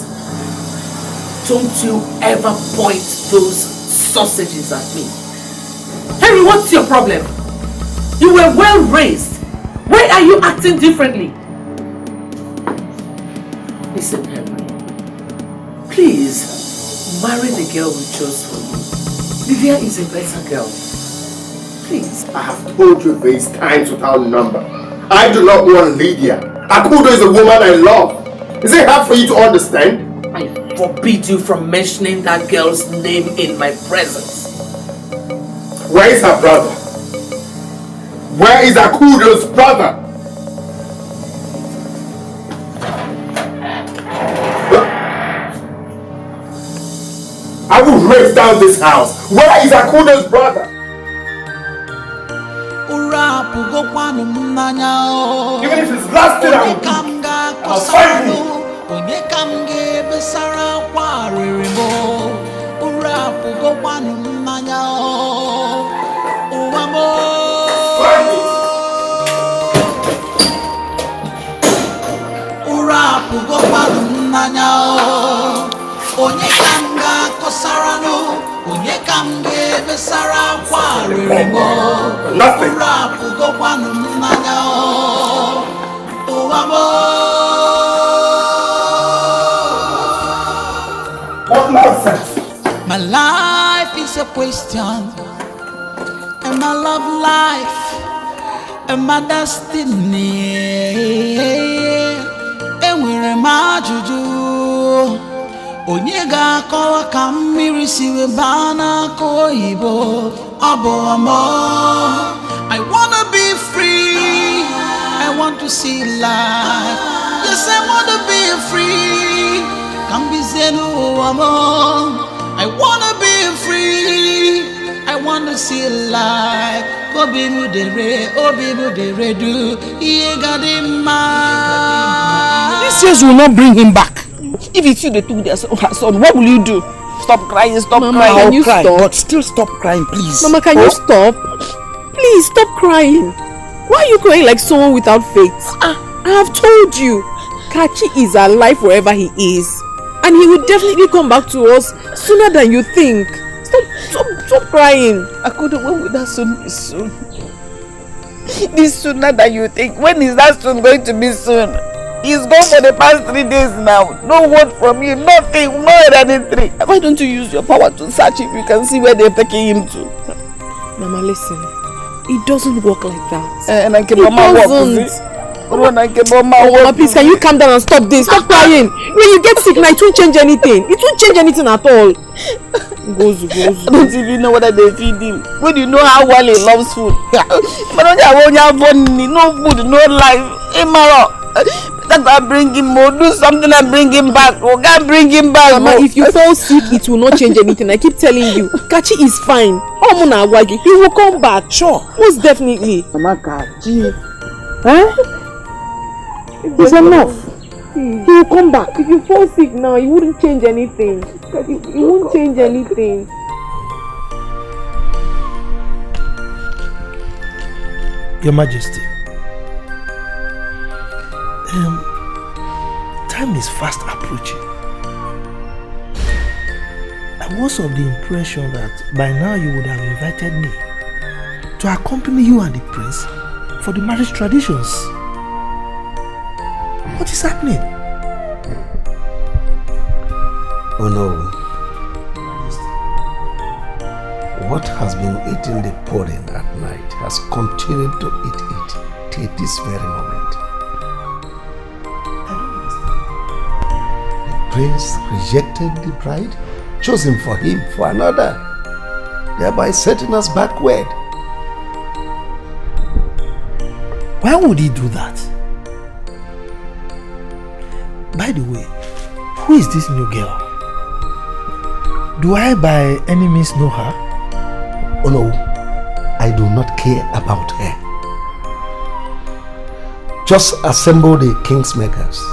Don't you ever point those sausages at me. Henry, what's your problem? You were well raised. Why are you acting differently? Listen, Henry. Please, marry the girl we chose for you. Livia is a better girl. Please. I have told you this times without number. I do not want Lydia. Akudo is a woman I love. Is it hard for you to understand? I forbid you from mentioning that girl's name in my presence. Where is her brother? Where is Akudo's brother? I will raise down this house. Where is Akudo's brother? Even if it's last thing I will do, I'll find him. Nothing. What nonsense? My life is a question, and my love life, and my destiny. And we're juju. Onyega kawa kamiri siwe bana koibo abo amo. I wanna be free. I want to see life. Yes, I wanna be free. Kambi zenu amo. I wanna be free. I wanna see life. Obi mu dere do. Yegadima. These years will not bring him back. If it's you they took her son, what will you do? Stop crying, stop Mama, crying. can you stop? But still stop crying, please. Mama, can you stop? Please stop crying. Why are you crying like someone without faith? I have told you, Kachi is alive wherever he is. And he will definitely come back to us sooner than you think. Stop crying. When will that soon be soon? This sooner than you think. When is that soon going to be soon? He's gone for the past 3 days now. No word from you, nothing, no anything. Why don't you use your power to search if you can see where they're taking him to? Mama, listen. It doesn't work like that. And I can Mama please, can you calm down and stop this? Stop crying. When you get sick now, it won't change anything. It won't change anything at all. Gozu. I don't even know whether they feed him. When do you know how well he loves food? But no food, no life. That bring him more, do something and bring him back. Oh, God, bring him back. Mama, if you fall sick, it will not change anything. I keep telling you. Kachi is fine. He will come back. Sure. Most definitely. Mama, Kachi. It's enough. He will come back. If you fall sick now, it wouldn't change anything. It won't change anything. Your Majesty. Time is fast approaching. I was of the impression that by now you would have invited me to accompany you and the prince for the marriage traditions. What is happening? Oh no. What has been eating the pudding at night has continued to eat it till this very moment. Prince rejected the bride, chosen for him for another, thereby setting us backward. Why would he do that? By the way, who is this new girl? Do I by any means know her? Oh no, I do not care about her. Just assemble the king's makers.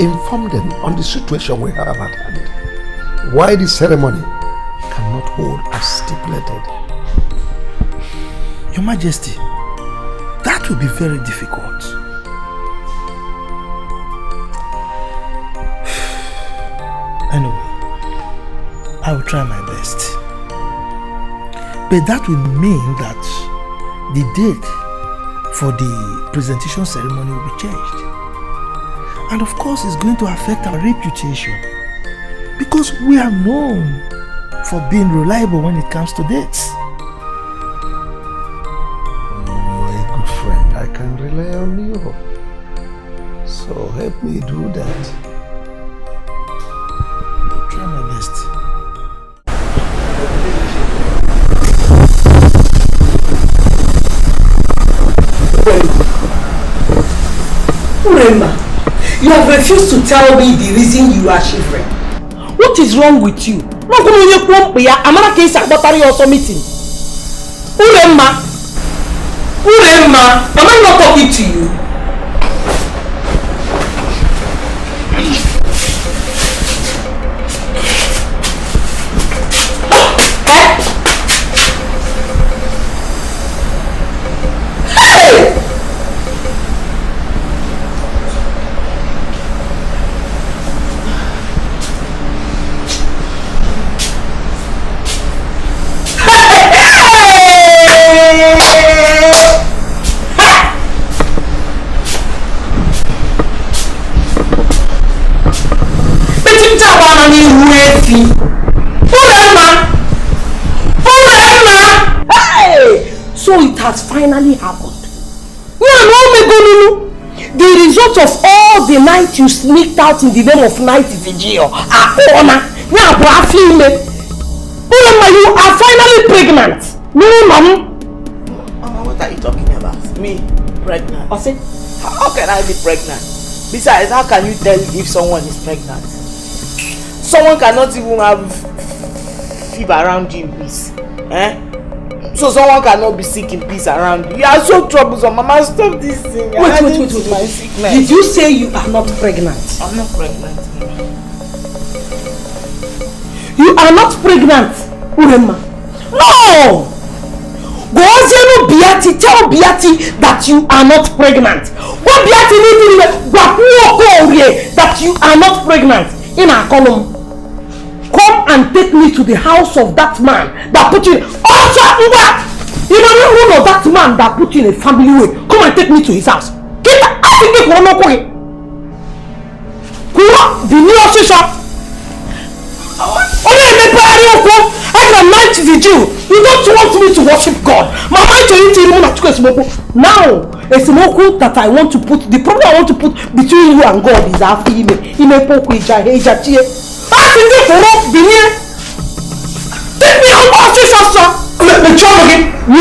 Inform them on the situation we have at hand. Why the ceremony cannot hold as stipulated. Your Majesty, that will be very difficult. Anyway, I will try my best. But that will mean that the date for the presentation ceremony will be changed. And of course, it's going to affect our reputation because we are known for being reliable when it comes to dates. You are a good friend. I can rely on you. So help me do that. Try my best. have refused to tell me the reason you are shivering. What is wrong with you? No, come on, you come here. I'm not going to your meeting. Uremma, am I not talking to you? So it has finally happened. The result of all the night you sneaked out in the name of night vigil. You are finally pregnant. Mama, what are you talking about? Me? Pregnant? I said, how can I be pregnant? Besides, how can you tell if someone is pregnant? Someone cannot even have fever around you in peace. So someone cannot be sick in peace around you. You are so troublesome. Mama, stop this thing. Wait. My sickness. Did you say you are not pregnant? I'm not pregnant. You are not pregnant, Uremma. No! Go on, Beati, tell Beati that you are not pregnant. What Beati needs that you are not pregnant in our column. Come and take me to the house of that man that put you in. You know that man that put you in a family way. Come and take me to his house. Get the night vigil. You don't want me to worship God. Now, a smoke that I want to put, the problem I want to put between you and God is our female. Take me out of this house, sir. Let me try again. No.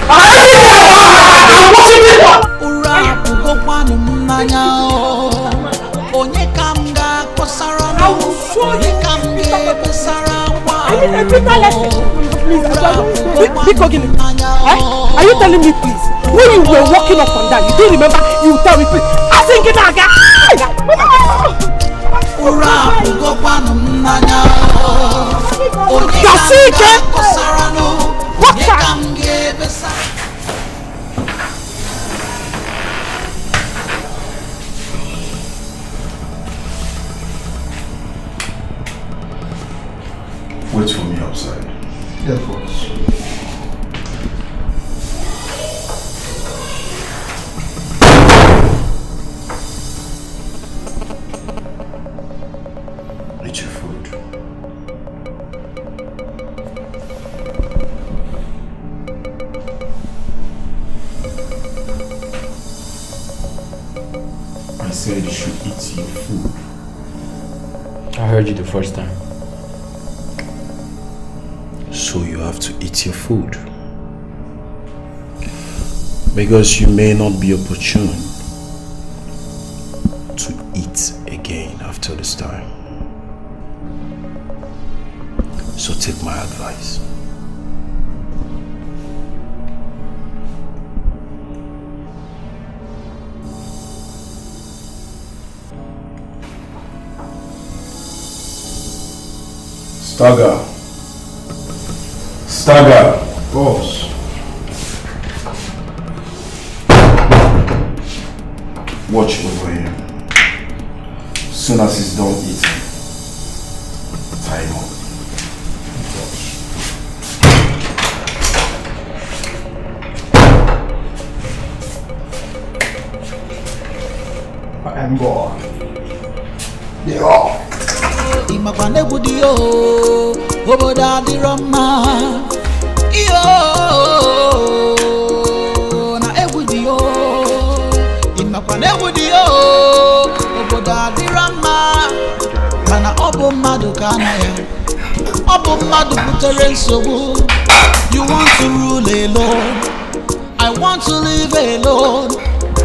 I'm watching this one. Are you telling me, please? When you were walking up and down, you didn't remember? You tell me, please. I think it again. Wait for me outside. Yeah, of course. Eat your food. I said you should eat your food. I heard you the first time. So you have to eat your food. Because you may not be opportune to eat again after this time. So take my advice. Stagger. Boss. Watch over him. Soon as he's done eating, tie him up. I'm gone. You want to rule alone, I want to live alone.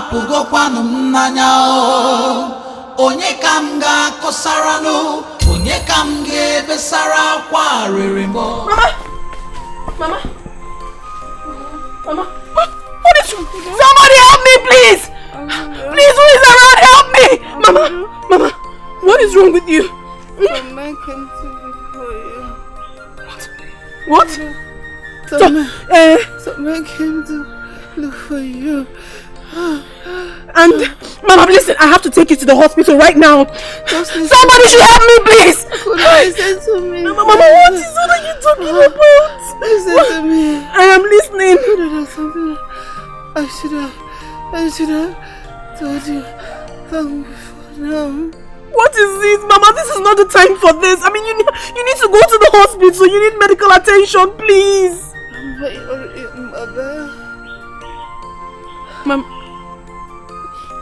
apụgokwanụ m n'anya onye ka m ga-akọsara no onye ka m ga-ebesara akwa rere mbọ. Mama. What is wrong? Somebody help me, please! Please, who is around? Help me! Mama, what is wrong with you? Mama came to look for you. What? Someone came to look for you. And, Mama, listen, I have to take you to the hospital right now. Somebody should help me, please! Listen to me. Mama, what is it that you're talking about? Listen to me. I am listening. Something I should have told you long before now. What is it, Mama? This is not the time for this. I mean, you need to go to the hospital. You need medical attention, please. But your mother. Mom.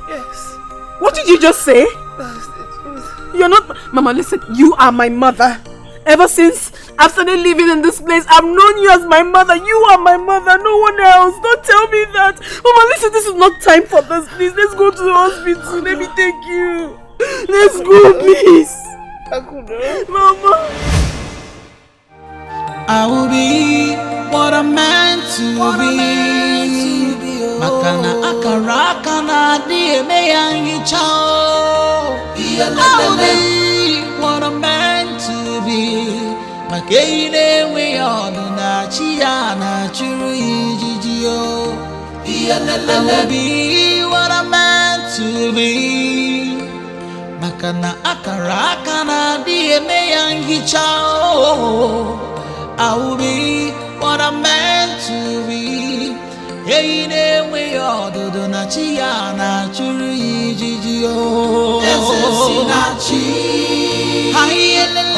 Yes. What did you just say? That's the truth. You're not... Mama, listen. You are my mother. Ever since I've started living in this place, I've known you as my mother. You are my mother, no one else. Don't tell me that. Mama, listen, this is not time for this. Please, let's go to the hospital. Let me take you. Let's go, please. Mama. I will be what I'm meant to be. Makana akana dieme yangi chao. I will be what I'm meant to be. Makene we all na chiana churu ijijio. I will be what I'm meant to be. Makana akana dieme yangi chao. I will be what I'm meant to be. Hey, ne we all do na chiana churu ijijio. Sinachi. Hai la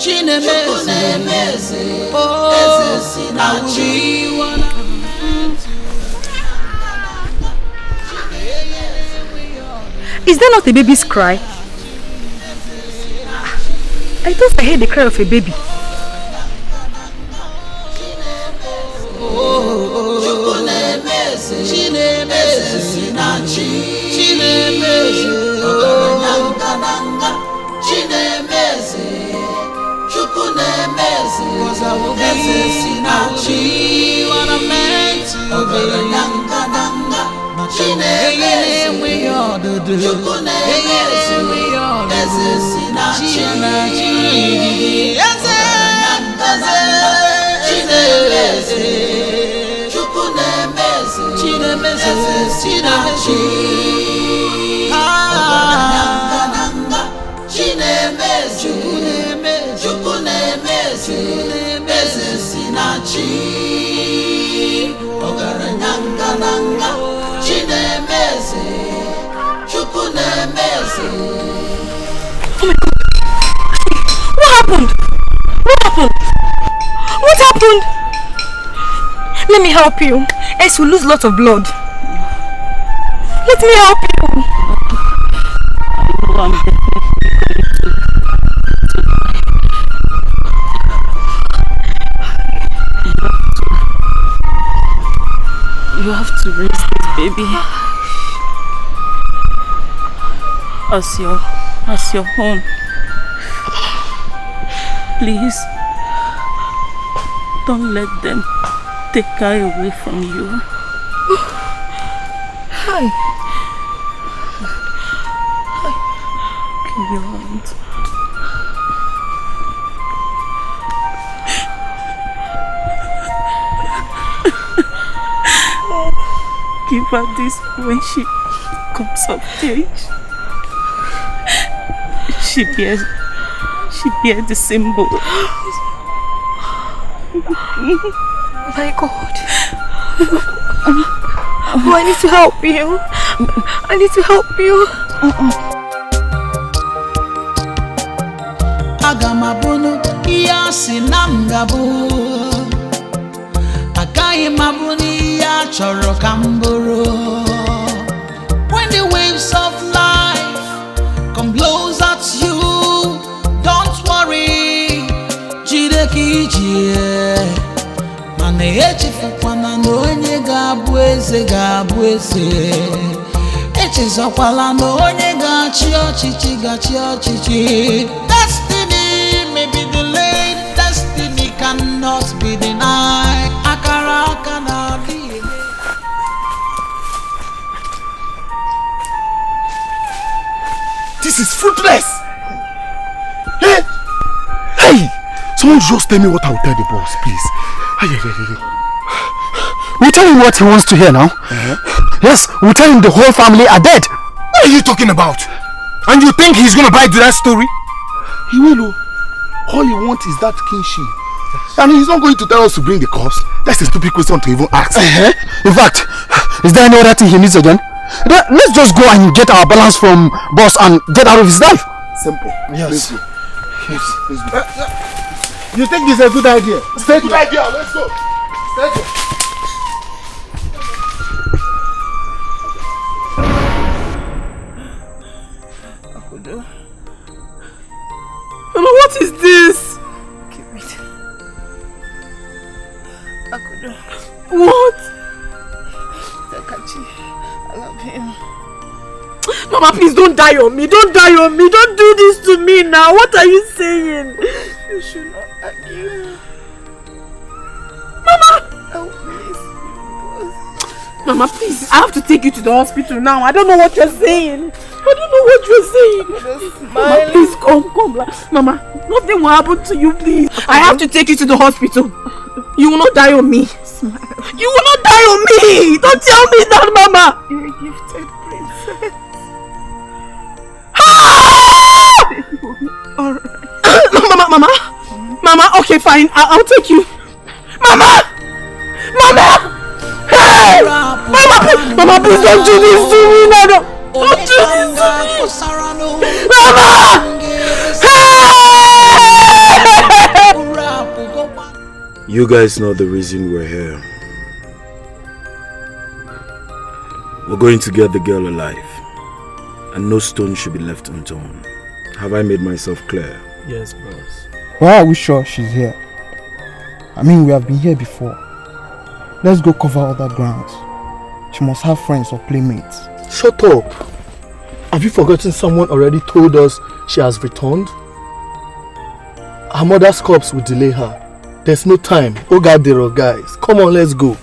Chinemeze. Oh, Sinachi. Is that not a baby's cry? I thought I heard the cry of a baby. What happened? Let me help you. Else you'll lose lots of blood. Let me help you. You have to raise this baby as your own. Please, don't let them take her away from you. Hi. Give your hand. Give her this when she comes of age. She bears the symbol. My God. Oh, I need to help you. I need to help you. Agamabunu iya sinamgabu. Agai mabuni ya choro kamburu. When the waves of life come blows at you, don't worry. Jideki jie. echefukwana na onye ga-abụ eze ga-abụ eze. Echezokwala na onye ga-achị ọchịchị ga-achị ọchịchị. Destiny may be delayed, destiny cannot be denied. Akara aka na adịghị. This is fruitless. Hey! Hey! Someone just tell me what I will tell the boss, please. We tell him what he wants to hear now. Yes, we tell him the whole family are dead. What are you talking about? And you think he's gonna buy that story? He will. All he wants is that kingship. And he's not going to tell us to bring the corpse. That's a stupid question to even ask. In fact, is there any other thing he needs again? Let's just go and get our balance from boss and get out of his life. Simple. Yes. Let's go. You think this is a good idea? Stay good idea. Let's go. Stay good. Mama, what is this? Okay, wait. What? Takachi, I love him. Mama, please don't die on me. Don't die on me. Don't do this to me now. What are you saying? You should not argue. Mama! Help me, boss. Mama, please. I have to take you to the hospital now. I don't know what you're saying. I don't know what you're saying. Mama, please come. Mama, nothing will happen to you, please. I have to take you to the hospital. You will not die on me. Smile. You will not die on me. Don't tell me that, Mama. You're a gifted princess. Alright. Mama, okay, fine. I'll take you. Mama! Hey! Mama, please don't do this to me. No. Don't do this to me. Mama! You guys know the reason we're here. We're going to get the girl alive. And no stone should be left unturned. Have I made myself clear? Yes, boss. Why are we sure she's here? I mean, we have been here before. Let's go cover other grounds. She must have friends or playmates. Shut up! Have you forgotten someone already told us she has returned? Her mother's corpse will delay her. There's no time. Ogadero, guys. Come on, let's go.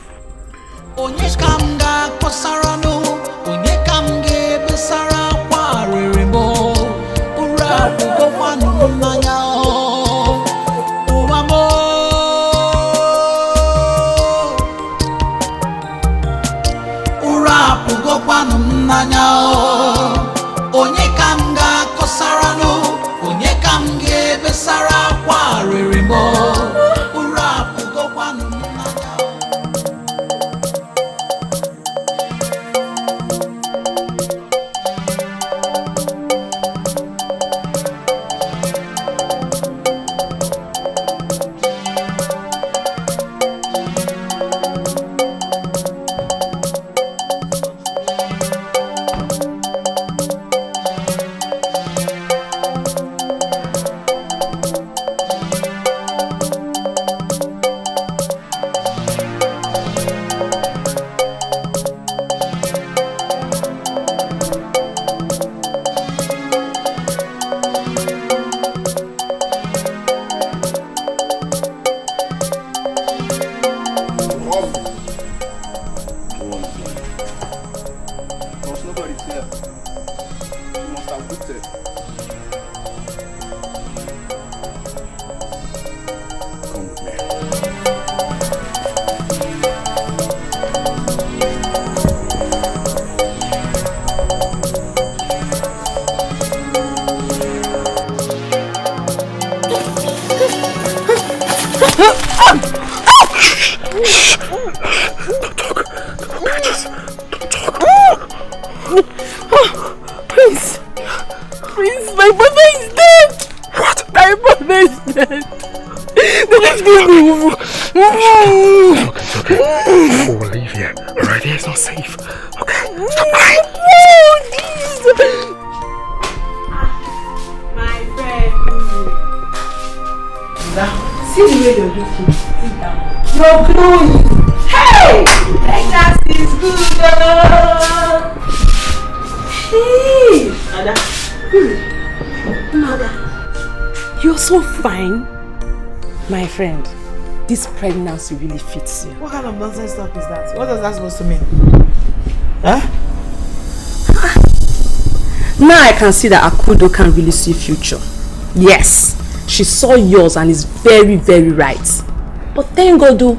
Onye kam ga kosarano, onye kam ge besara kwa ririmo. Ura pugo kwanu so gloomy. Hey! Pregnancy is good. Hey! Ada. Mother, you're so fine. My friend, this pregnancy really fits you. What kind of nonsense talk is that? What is that supposed to mean? Huh? Now I can see that Akudo can really see future. Yes, she saw yours and is very, very right. But thank God though,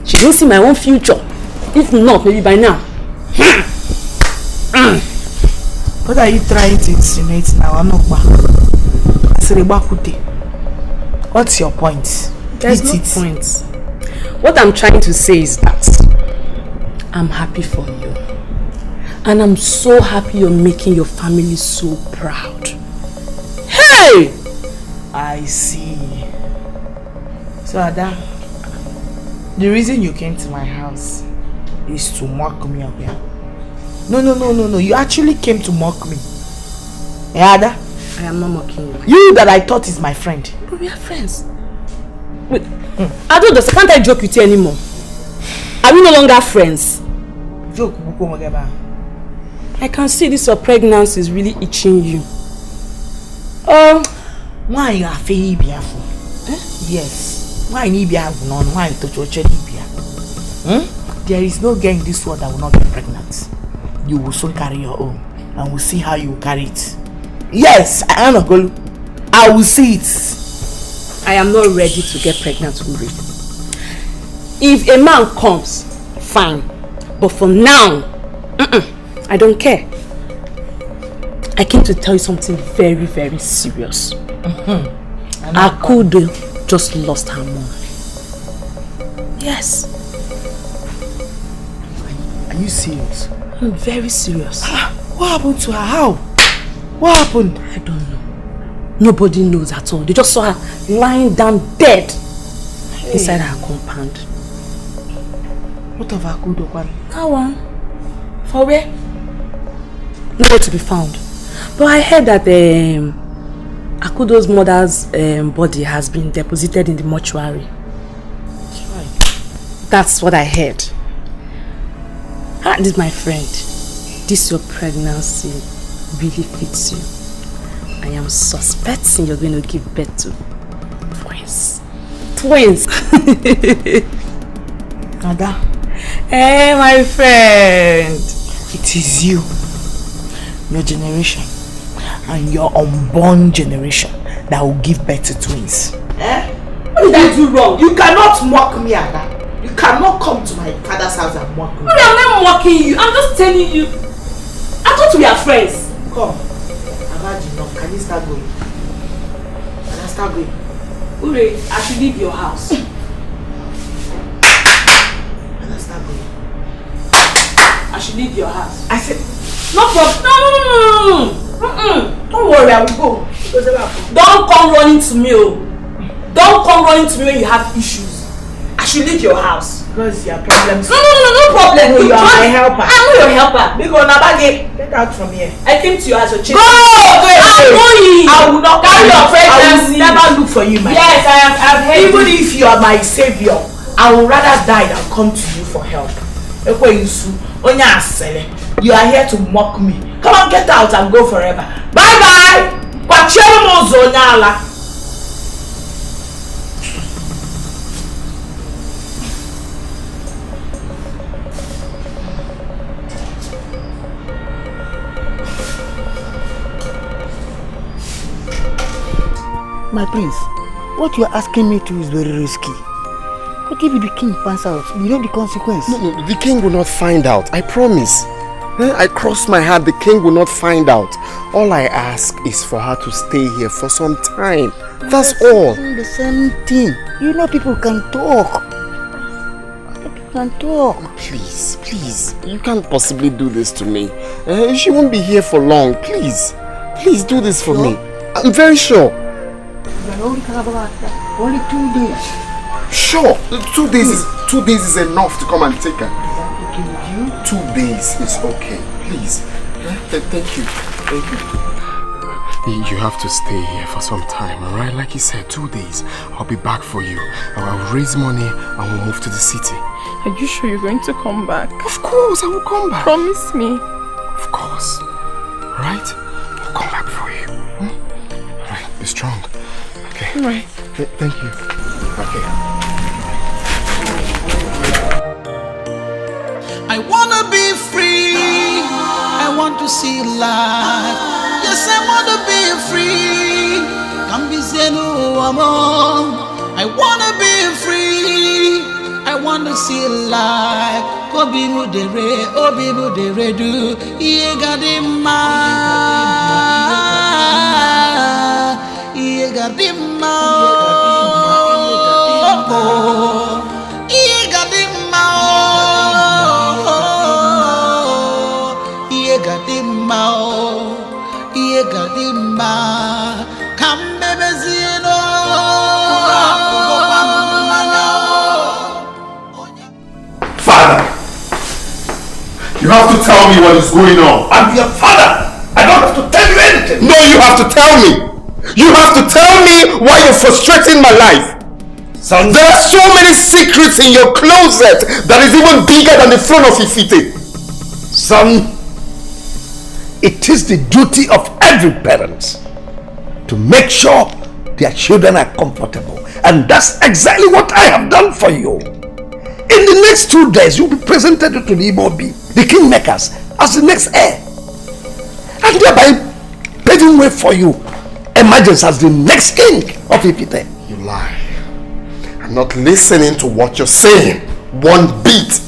she didn't see my own future. If not, maybe by now. What are you trying to insinuate now? What's your point? There's no point. What I'm trying to say is that I'm happy for you. And I'm so happy you're making your family so proud. Hey! I see. So Ada, the reason you came to my house is to mock me up here. No. You actually came to mock me. Yeah, Ada? I am not mocking you. You that I thought is my friend. But we are friends. Wait, Adodos, can't I joke with you anymore? Are we no longer friends? Joke, I can see this your pregnancy is really itching you. Why you are feeling beautiful? Yes. Why you be have none? Why you touch your There is no girl in this world that will not get pregnant. You will soon carry your own, and we'll see how you will carry it. Yes, I am not going. I will see it. I am not ready to get pregnant, Uri. If a man comes, fine. But for now, I don't care. I came to tell you something very, very serious. Akudo just lost her mom. Yes. Are you serious? I'm very serious. What happened to her? How? What happened? I don't know. Nobody knows at all. They just saw her lying down dead inside her compound. What of Akudo? That one. For where? Nowhere to be found. But I heard that Akudo's mother's body has been deposited in the mortuary. That's right. That's what I heard. This, my friend, this your pregnancy really fits you. I am suspecting you're going to give birth to twins. Twins! Ada. Hey, my friend. It is you, your generation, and your unborn generation that will give birth to twins. What did I do wrong? You cannot mock me, Ada. You cannot come to my father's house and mock me. I'm not mocking you. I'm just telling you. I thought we are friends. Come. I've had enough. Can you start going? Can I start going? Ure, I should leave your house. Can I start going? I should leave your house. I said, no problem. No. Don't worry, I will go. Don't come running to me. Don't come running to me when you have issues. I should leave your house. Because your problems. No problem. No, you are my helper. I'm not your helper. Get out from here. I came to you as a child. Go! I'm going. I will not carry your pregnancy. I will never look for you, my Yes, friend. I've heard. Even if you are my savior, I would rather die than come to you for help. You are here to mock me. Come on, get out and go forever. Bye bye. My prince, what you are asking me to is very risky. What if the king finds out? You know the consequence. No, the king will not find out. I promise. I cross my heart, the king will not find out. All I ask is for her to stay here for some time. That's all. The same thing. You know people can talk. People can talk. Please. You can't possibly do this to me. She won't be here for long. Please do this for me. I'm very sure. Only 2 days. Sure. 2 days is enough to come and take her. 2 days is okay. Please. Thank you. You have to stay here for some time, alright? Like you said, 2 days. I'll be back for you. I'll raise money and we'll move to the city. Are you sure you're going to come back? Of course, I will come back. Promise me. Of course. Alright? I'll come back for you. Alright, be strong. Okay. Right. Thank you. Okay. I wanna be free. I want to see life. Yes, I wanna be free. Come be zenu among. I wanna be free. I wanna see life. Obi mu dere do. Iye gadima. Iye gadima. Iye gadima. Iye gadima. Iye gadima. Kambe zino. Father, you have to tell me what is going on. I'm your father. I don't have to tell you anything. No, you have to tell me. You have to tell me why you're frustrating my life. Son, there are so many secrets in your closet that is even bigger than the throne of Ifite. Son, it is the duty of every parent to make sure their children are comfortable. And that's exactly what I have done for you. In the next 2 days, you'll be presented to the Imobi, the kingmakers, as the next heir. And thereby paving way for you, emergence as the next king of Ifite. You lie. I'm not listening to what you're saying. One bit.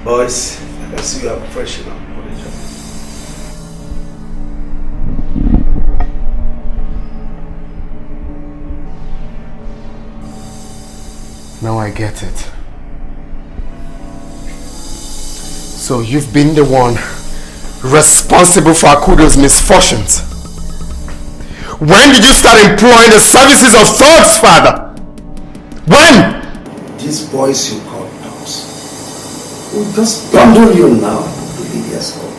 Boys, I can see you are fresh enough. Now I get it. So you've been the one responsible for Akudo's misfortunes. When did you start employing the services of thugs, father? When? These boys you call dogs will just bundle you now to Lydia's home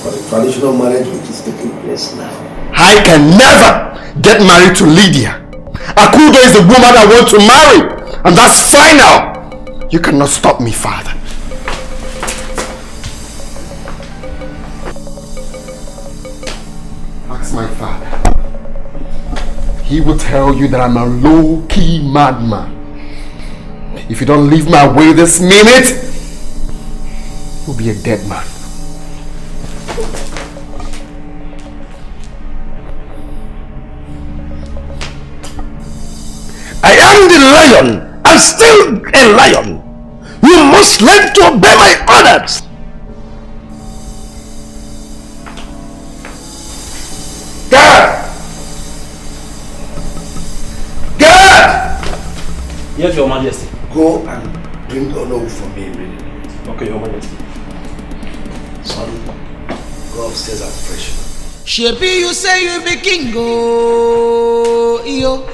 for the traditional marriage which is taking place now. I can never get married to Lydia. Akudo is the woman I want to marry. And that's final. You cannot stop me, father. Ask my father. He will tell you that I'm a low-key madman. If you don't leave my way this minute, you'll be a dead man. I am the lion. I'm still a lion. You must learn to obey my orders. Guard! Guard! Yes, Your Majesty. Go and bring Ono for me immediately. Okay, Your Majesty. Son, go upstairs and freshen up. Shebi, you say you be king, oh, yo.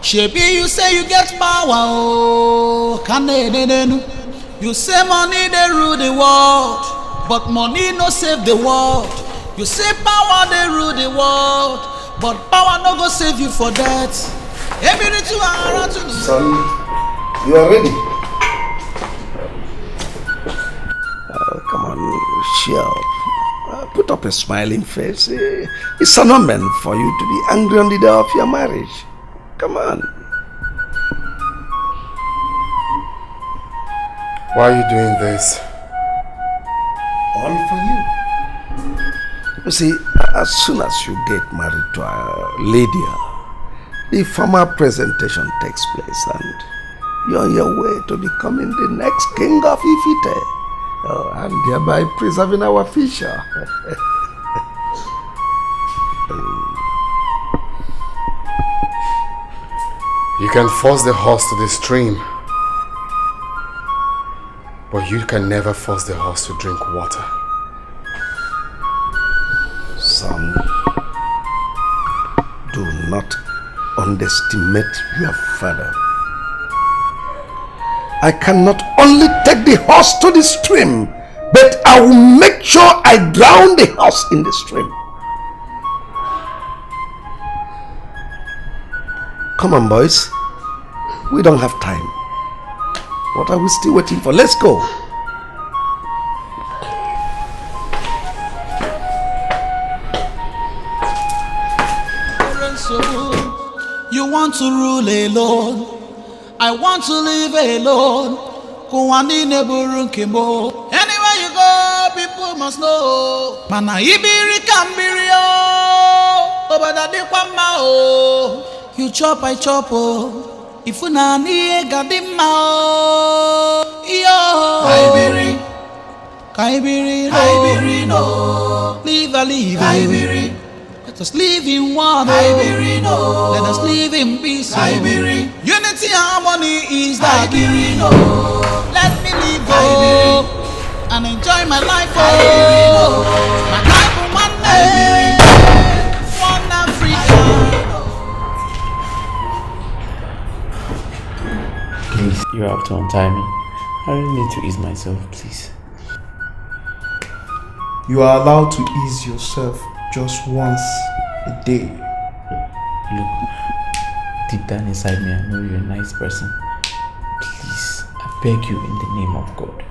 Shebi, you say you get power, oh, you say money they rule the world, but money no save the world. You say power they rule the world, but power no go save you for that. Son, you are ready. Come on, cheer up. Put up a smiling face. It's an omen for you to be angry on the day of your marriage. Come on. Why are you doing this? All for you. You see, as soon as you get married to Lydia, the formal presentation takes place and you're on your way to becoming the next king of Ifite. And thereby preserving our future. You can force the horse to the stream, but you can never force the horse to drink water. Son, do not underestimate your father. I can not only take the horse to the stream, but I will make sure I drown the horse in the stream. Come on, boys. We don't have time. What are we still waiting for? Let's go. You want to rule alone. I want to live alone. Anywhere you go, people must know. Mana ibiri kambirio. You chop, I chop. If you na ni gadima. Yo. Kaibiri no. Live a live. Kaibiri. Let us live in one. Let us live in peace. Unity and harmony is that. Let me live and enjoy my life. My life for one day. One Africa. Please, you have to untie me. I really need to ease myself, please. You are allowed to ease yourself just once a day. Look, deep down inside me, I know you're a nice person. Please, I beg you in the name of God.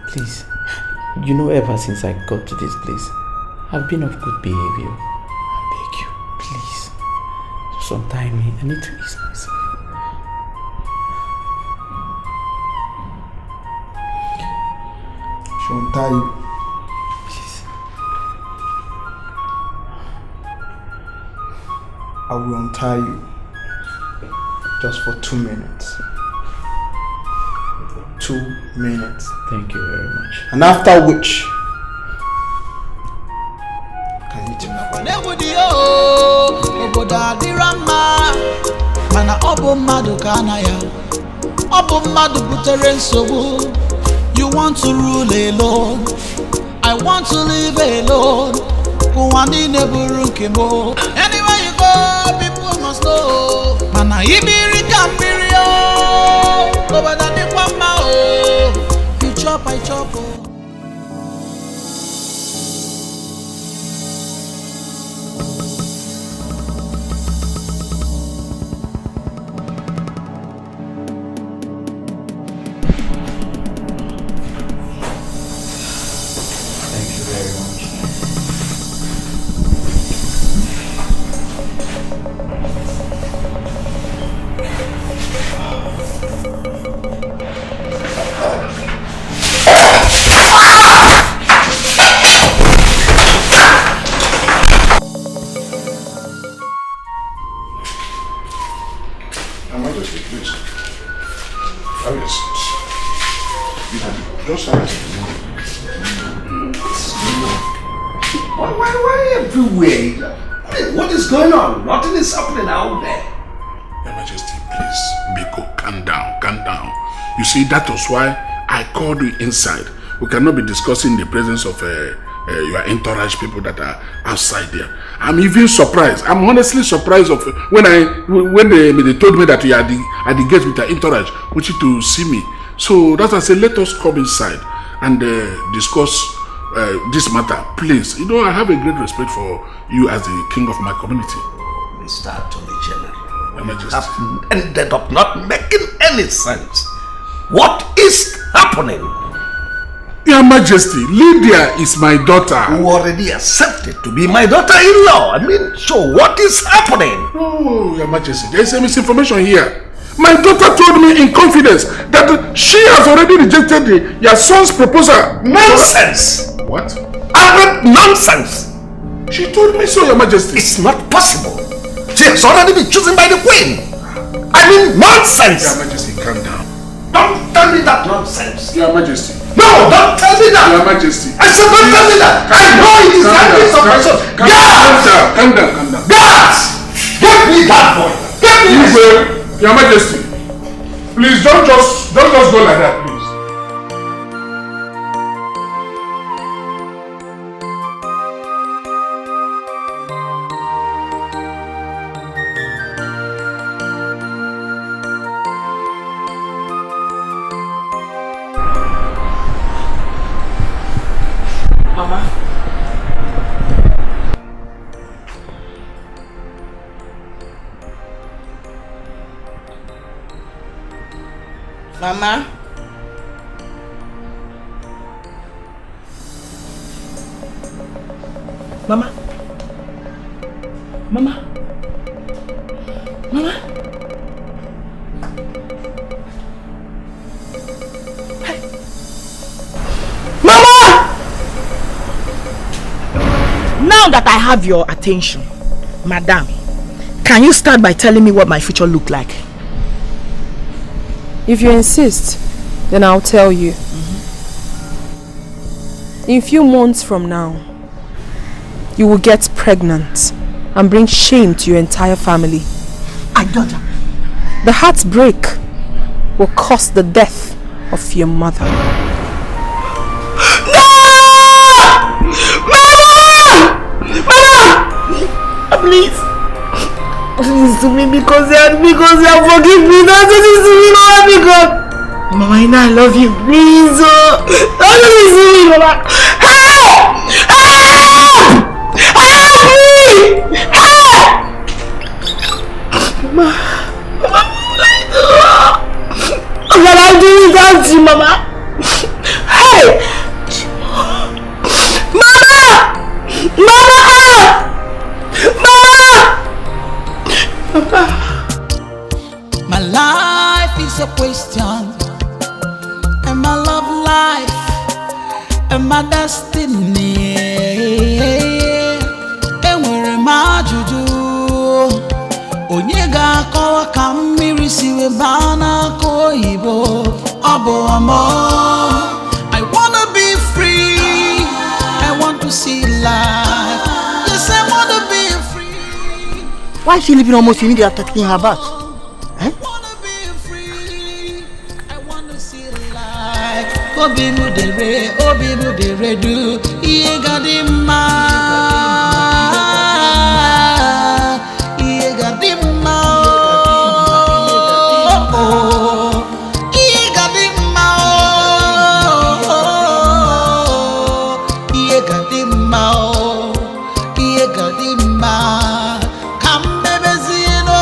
Please, you know ever since I got to this place, I've been of good behavior. I beg you, please. Just untie me, I need to ease myself. She'll untie you. I will untie you just for 2 minutes. 2 minutes. Thank you very much. And after which, can you tell me? You want to rule alone. I want to live alone. Anywhere you go, people must know. Mana ibiri kambirio. You chop, I chop. Why everywhere? What is going on? Nothing is happening out there. Your Majesty, please, Biko, calm down, calm down. You see, that was why I called you inside. We cannot be discussing the presence of your entourage people that are outside there. I'm even surprised. I'm honestly surprised of when they told me that you are at the gate with your entourage, want you to see me. So that's why I said, let us come inside and discuss this matter, please. You know, I have a great respect for you as the king of my community. Mr. Attorney General, you have ended up not making any sense. What is happening? Your Majesty, Lydia is my daughter. Who already accepted to be my daughter-in-law. I mean, so what is happening? Oh, Your Majesty, there is a misinformation here. My daughter told me in confidence that she has already rejected your son's proposal. Nonsense! What? Nonsense! She told me so, Your Majesty. It's not possible. She has already been chosen by the Queen. I mean, nonsense! Your Majesty, calm down. Don't tell me that nonsense. Your Majesty. No, don't tell me that. Your Majesty. I said don't tell me that. I know it is the hands of my son. Calm down. Guards! Get me that boy. Get me this. Your Majesty, please don't just go like that, please. Mama. Mama. Mama. Mama. Mama. Hey. Mama! Now that I have your attention, Madam, can you start by telling me what my future look like? If you insist, then I'll tell you. In a few months from now, you will get pregnant and bring shame to your entire family. I don't. The heartbreak will cause the death of your mother. No! Mama! Mama! Please. Please to me because you forgive me. Don't do this to me, Mama, because Mama, I know I love you. Please, don't do this to me, Mama. Help! Help me! Help! Mama, Mama, what can I do without you, Mama? Hey! Mama! Mama! Mama! My life is a question, and my love life, and my destiny. And where am I to do? Onyega kawa kamiri siwe bana koibo abo amo. I wanna be free. I want to see life. Yes, I wanna be free. Why is she leaving almost immediately after taking her bath? Eh? Obimu dere do iye gadima iye gadima oh iye gadima oh iye gadima oh iye gadima kambebezino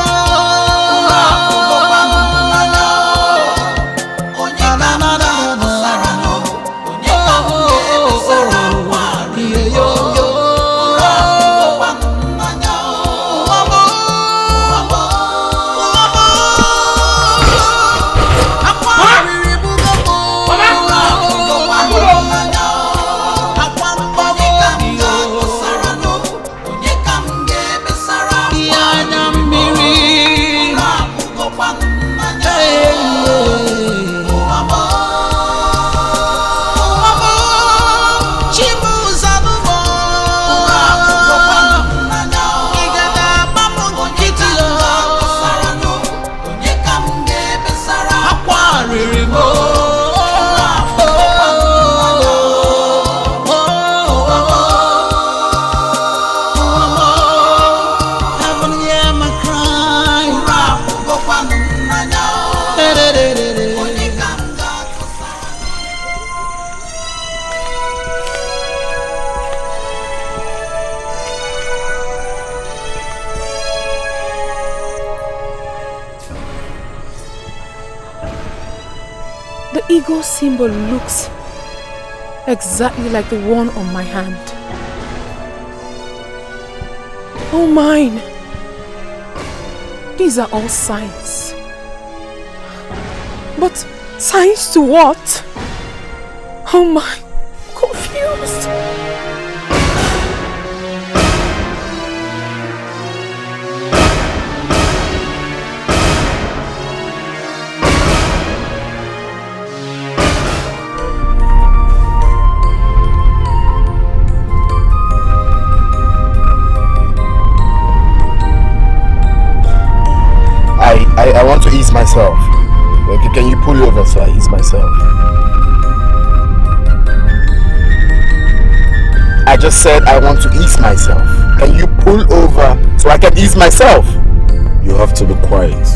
Eagle symbol looks exactly like the one on my hand. Oh mine! These are all signs. But signs to what? Oh my, confused. I want to ease myself. Okay, can you pull over so I ease myself? I just said I want to ease myself. Can you pull over so I can ease myself? You have to be quiet.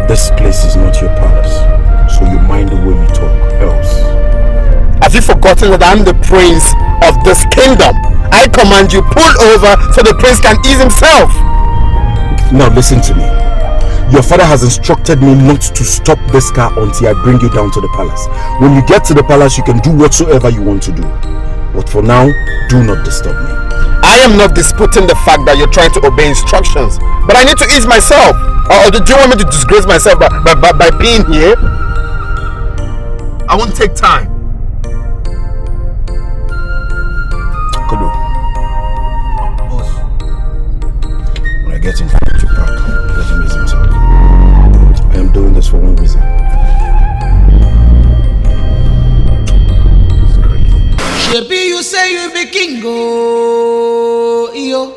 This place is not your palace, so you mind the way you talk, else. Have you forgotten that I'm the prince of this kingdom, I command you pull over so the prince can ease himself. Now listen to me. Your father has instructed me not to stop this car until I bring you down to the palace. When you get to the palace, you can do whatsoever you want to do. But for now, do not disturb me. I am not disputing the fact that you're trying to obey instructions, but I need to ease myself. Or do you want me to disgrace myself by being here? I won't take time. Kodo. Boss. When I get him to park, let him ease himself. I am doing this for one reason. Shebi, you say you be king, oh, yo.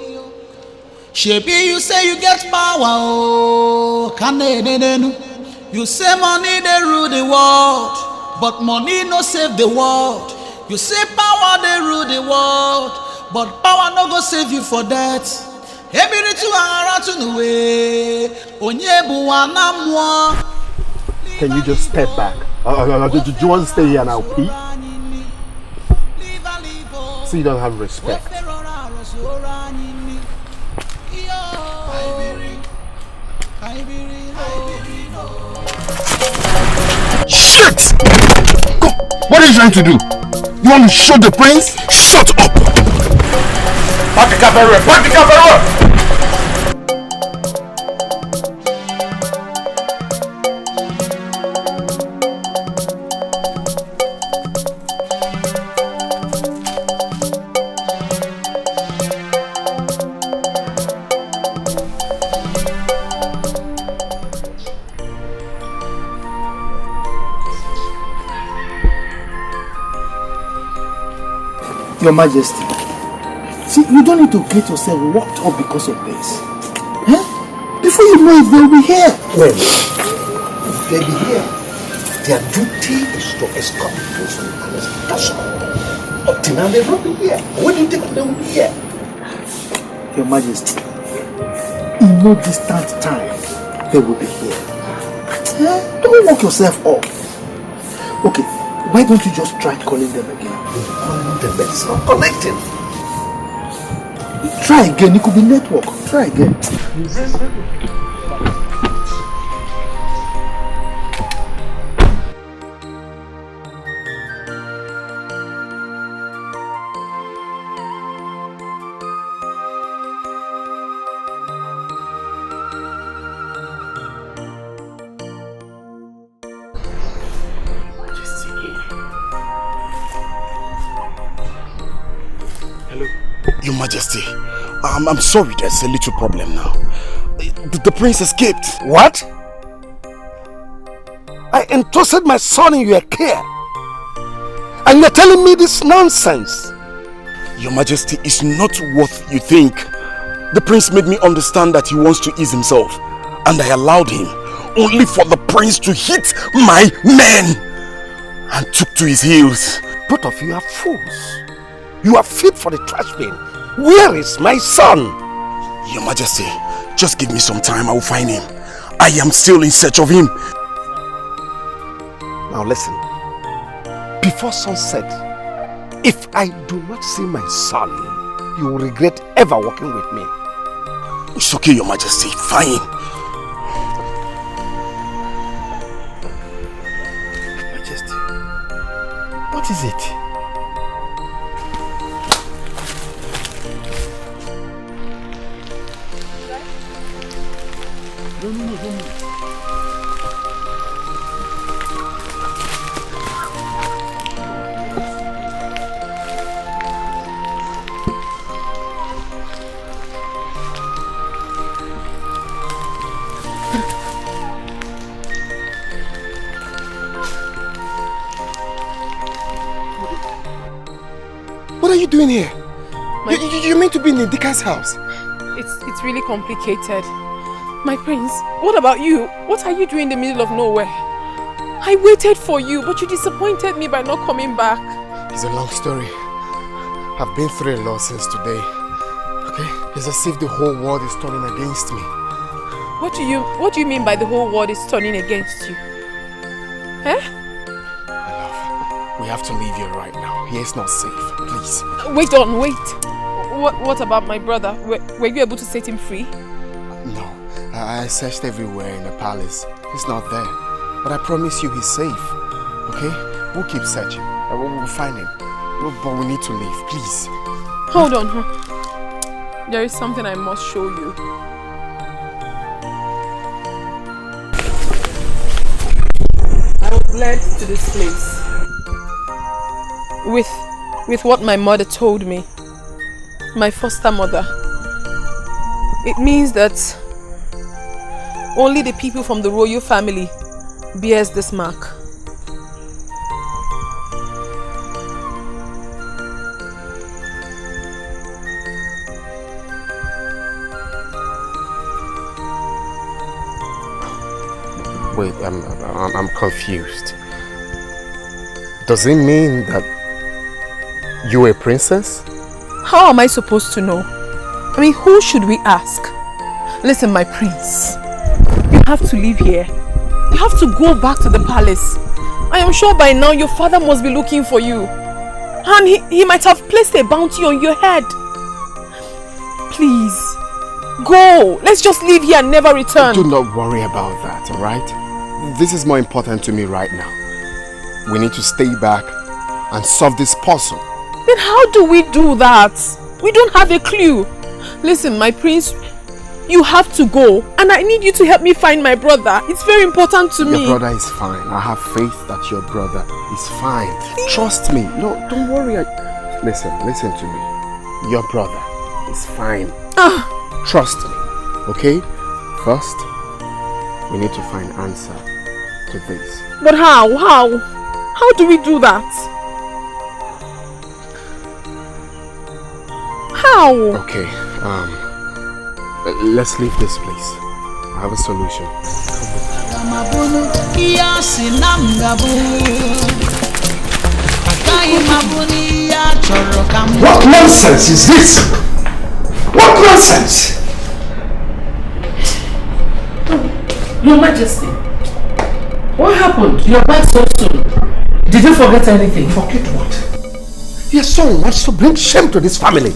Shebi, you say you get power, oh, kanenenu. You say money they rule the world, but money no save the world. You say power they rule the world, but power no go save you for that. Every two around to the way, onyebu wanamwa. Can you just step back? Do you want to stay here and I'll pee? So you don't have respect. Shit! Go. What are you trying to do? You want to shoot the prince? Shut up! Back the car very well! Back the car very well! Your Majesty, see, you don't need to get yourself worked up because of this. Eh? Before you know it, they'll be here. Well, if they be here, their duty is to escort the prince from the palace. That's all. Up till now, they've not been here. When do you think they will be here? Your Majesty, in no distant time, they will be here. Eh? Don't work yourself up. Okay, why don't you just try calling them again? Calling them, but it's not connecting. Try again, it could be network. Try again. Your Majesty, I'm sorry, there's a little problem now. The prince escaped. What? I entrusted my son in your care, and you're telling me this nonsense? Your Majesty, it's not what you think. The prince made me understand that he wants to ease himself, and I allowed him, only for the prince to hit my men, and took to his heels. Both of you are fools. You are fit for the trash bin. Where is my son? Your Majesty, just give me some time, I will find him. I am still in search of him. Now listen, before sunset, if I do not see my son, you will regret ever working with me. It's okay, Your Majesty, fine. Majesty, what is it? No. What are you doing here? You meant to be in the Dikeh's house. It's really complicated. My prince, what about you? What are you doing in the middle of nowhere? I waited for you, but you disappointed me by not coming back. It's a long story. I've been through a lot since today. Okay? It's as if the whole world is turning against me. What do you mean by the whole world is turning against you? Eh? My love, we have to leave here right now. Here is not safe. Please. Wait. What about my brother? Were you able to set him free? No. I searched everywhere in the palace. He's not there. But I promise you he's safe. Okay? We'll keep searching. We'll find him. But we need to leave, please. Hold on. There is something I must show you. I was led to this place with what my mother told me. My foster mother. It means that only the people from the royal family bears this mark. Wait, I'm confused. Does it mean that you're a princess? How am I supposed to know? I mean, who should we ask? Listen, my prince. You have to leave here. You have to go back to the palace. I am sure by now your father must be looking for you. And he might have placed a bounty on your head. Please, go. Let's just leave here and never return. Do not worry about that, alright? This is more important to me right now. We need to stay back and solve this puzzle. Then how do we do that? We don't have a clue. Listen, my prince, you have to go. And I need you to help me find my brother. It's very important to me. Your brother is fine. I have faith that your brother is fine. Trust me. No, don't worry. Listen to me. Your brother is fine. Trust me. Okay? First, we need to find answer to this. But how? How do we do that? How? Okay, let's leave this place. I have a solution. What nonsense is this? What nonsense? Your Majesty, what happened? You're back so soon. Did you forget anything? Forget what? Your son wants to bring shame to this family.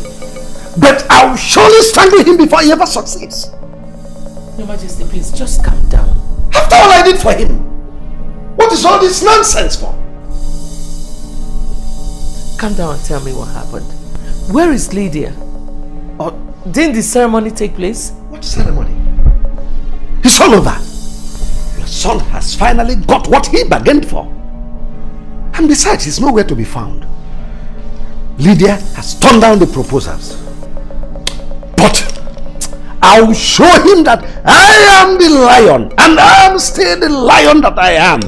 But I'll surely stand with him before he ever succeeds. Your Majesty, please, just calm down. After all I did for him, what is all this nonsense for? Calm down and tell me what happened. Where is Lydia? Or didn't the ceremony take place? What ceremony? It's all over. Your son has finally got what he bargained for. And besides, he's nowhere to be found. Lydia has turned down the proposals. But I'll show him that I am the lion, and I'm still the lion that I am.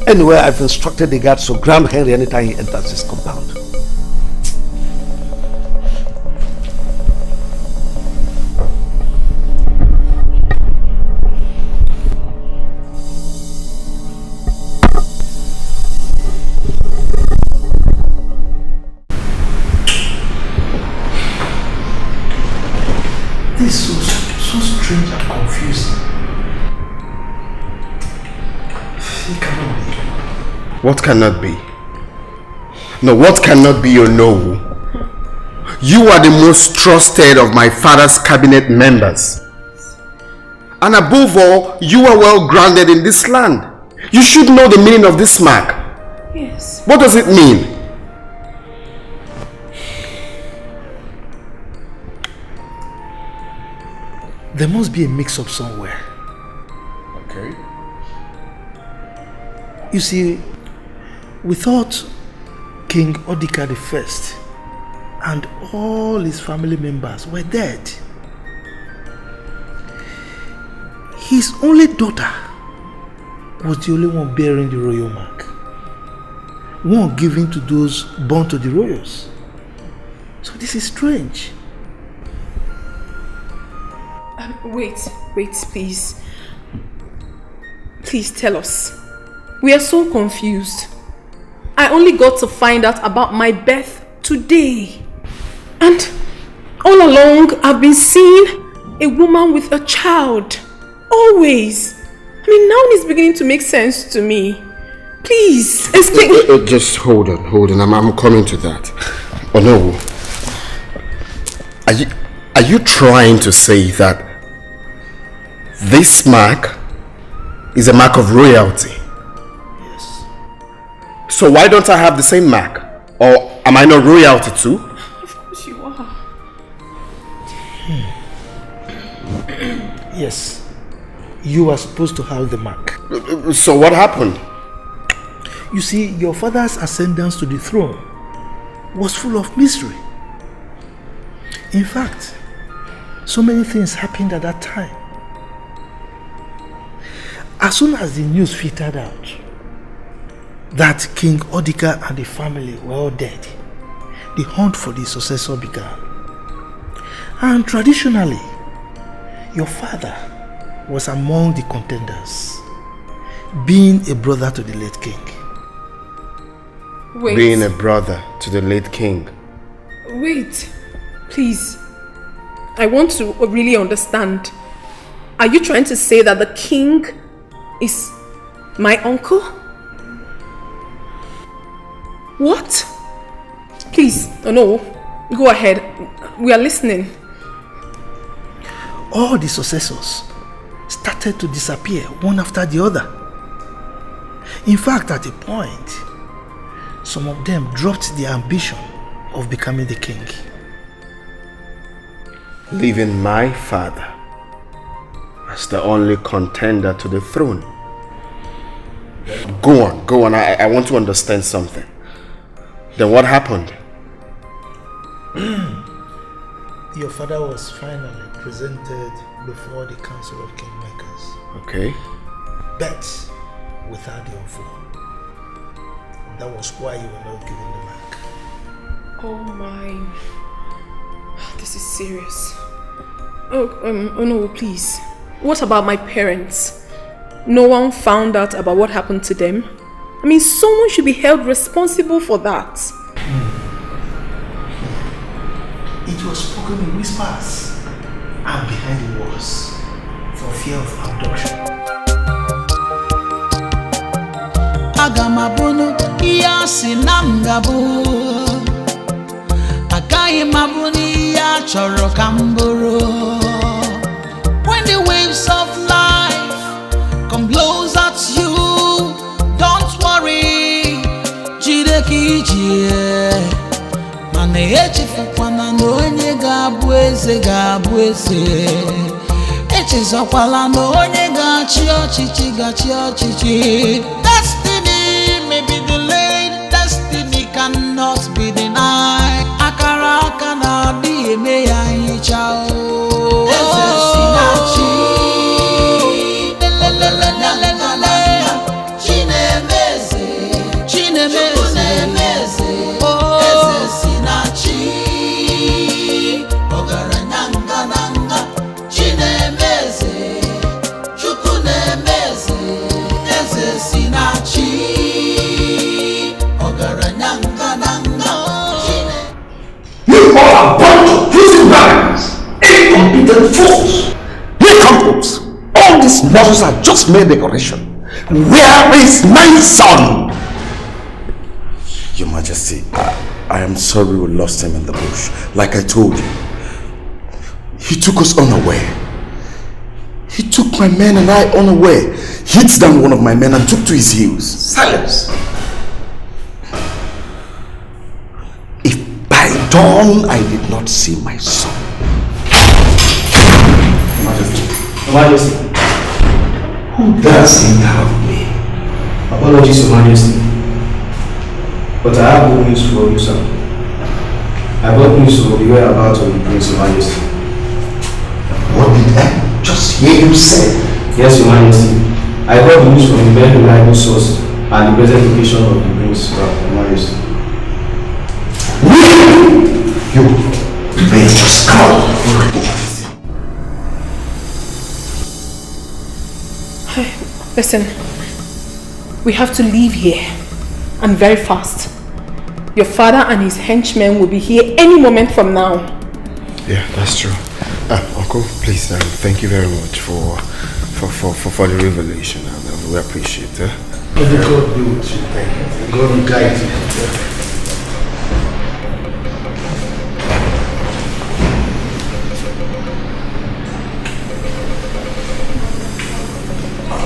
Anyway, I've instructed the guards to grab Henry anytime he enters his compound. This is so strange and confusing. It cannot be. What cannot be? No, what cannot be, you know? You are the most trusted of my father's cabinet members. And above all, you are well grounded in this land. You should know the meaning of this mark. Yes. What does it mean? There must be a mix-up somewhere. Okay. You see, we thought King Dikeh I and all his family members were dead. His only daughter was the only one bearing the royal mark. One given to those born to the royals. So this is strange. Wait, please. Please tell us. We are so confused. I only got to find out about my birth today. And all along, I've been seeing a woman with a child. Always. I mean, now it's beginning to make sense to me. Please, explain. Just hold on. I'm coming to that. Oh no. Are you trying to say that this mark is a mark of royalty? Yes. So why don't I have the same mark? Or am I not royalty too? Of course you are. Yes. You are supposed to have the mark. So what happened? You see, your father's ascendance to the throne was full of mystery. In fact, so many things happened at that time. As soon as the news filtered out that King Dikeh and the family were all dead, the hunt for the successor began. And traditionally, your father was among the contenders, being a brother to the late king. Wait. Being a brother to the late king. Wait, please. I want to really understand. Are you trying to say that the king is my uncle? What? Please, no, go ahead. We are listening. All the successors started to disappear one after the other. In fact, at a point, some of them dropped their ambition of becoming the king. Leaving my father as the only contender to the throne. Go on. I want to understand something. Then what happened? Your father was finally presented before the Council of Kingmakers. Okay. But without the offer. That was why you were not given the mark. Oh my. This is serious. Oh no, please. What about my parents? No one found out about what happened to them? I mean, someone should be held responsible for that. It was spoken in whispers and behind the walls for fear of abduction. Agamabunu iyasi namgabu Akayi mabuni ya choro kamburu. When the waves of life come blows at you, don't worry, jideki jie. Mane echifukwana n'onye ga-abụ eze. Echezokwala n'onye ga-achị ọchịchị. Destiny may be delayed, destiny cannot be denied. Akara aka na-adị eme ya nhicha o. Eze si na chi. Chinemeze. Eze si na chi. Ogaranyanga nanga. Chinemeze. Chukwu nemeze. Eze si na chi. Ogaranyanga nanga. You all are a bunch of fusing vagabonds, incompetent fools. Nincompoop! All these models are just mere decoration. Where is my son? Your Majesty, I am sorry we lost him in the bush. Like I told you, he took us unaware. He took my men and I unaware. Hit down one of my men and took to his heels. Silence! If by dawn I did not see my son. Your Majesty, who does interrupt me? Apologies, Your Majesty. But I have good news for you, sir. I brought news of the whereabouts of the Prince, Your Majesty. What did I just hear you say? Yes, Your Majesty. I got the news from a very reliable source and the present location of the Prince, Your Majesty. You may just come. Listen, we have to leave here, and very fast. Your father and his henchmen will be here any moment from now. Yeah, that's true. Uncle, please, thank you very much for the revelation. We appreciate it. May the God be with you. Thank you. God will guide you.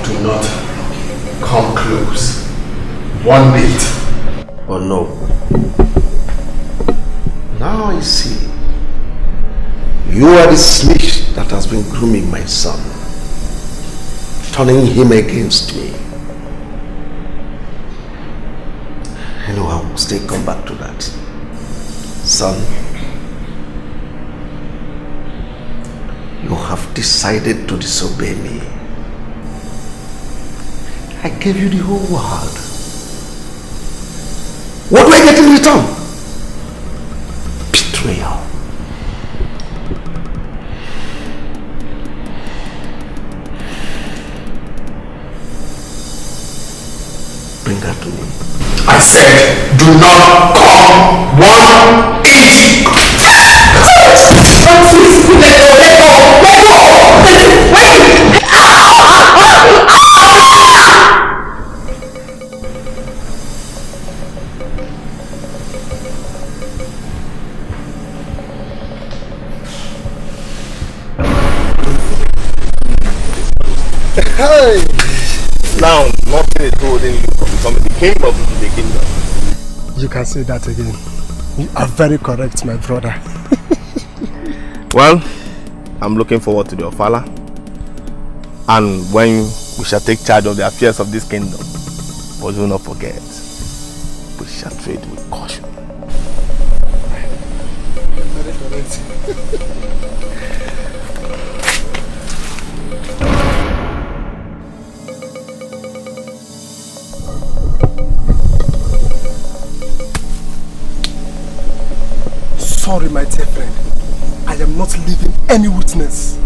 Do not come close. One bit. But no. Now I see. You are the snitch that has been grooming my son, turning him against me. I know I will still come back to that. Son, you have decided to disobey me. I gave you the whole world. What do I get in return? Betrayal. Bring her to me. I said, do not come 1 inch. Hey! Now, nothing is holding you from becoming the king of the kingdom. You can say that again. You are very correct, my brother. Well, I'm looking forward to the Ofala. And when we shall take charge of the affairs of this kingdom, but do not forget, we shall trade with caution. Very correct. Sorry, my dear friend. I am not leaving any witness.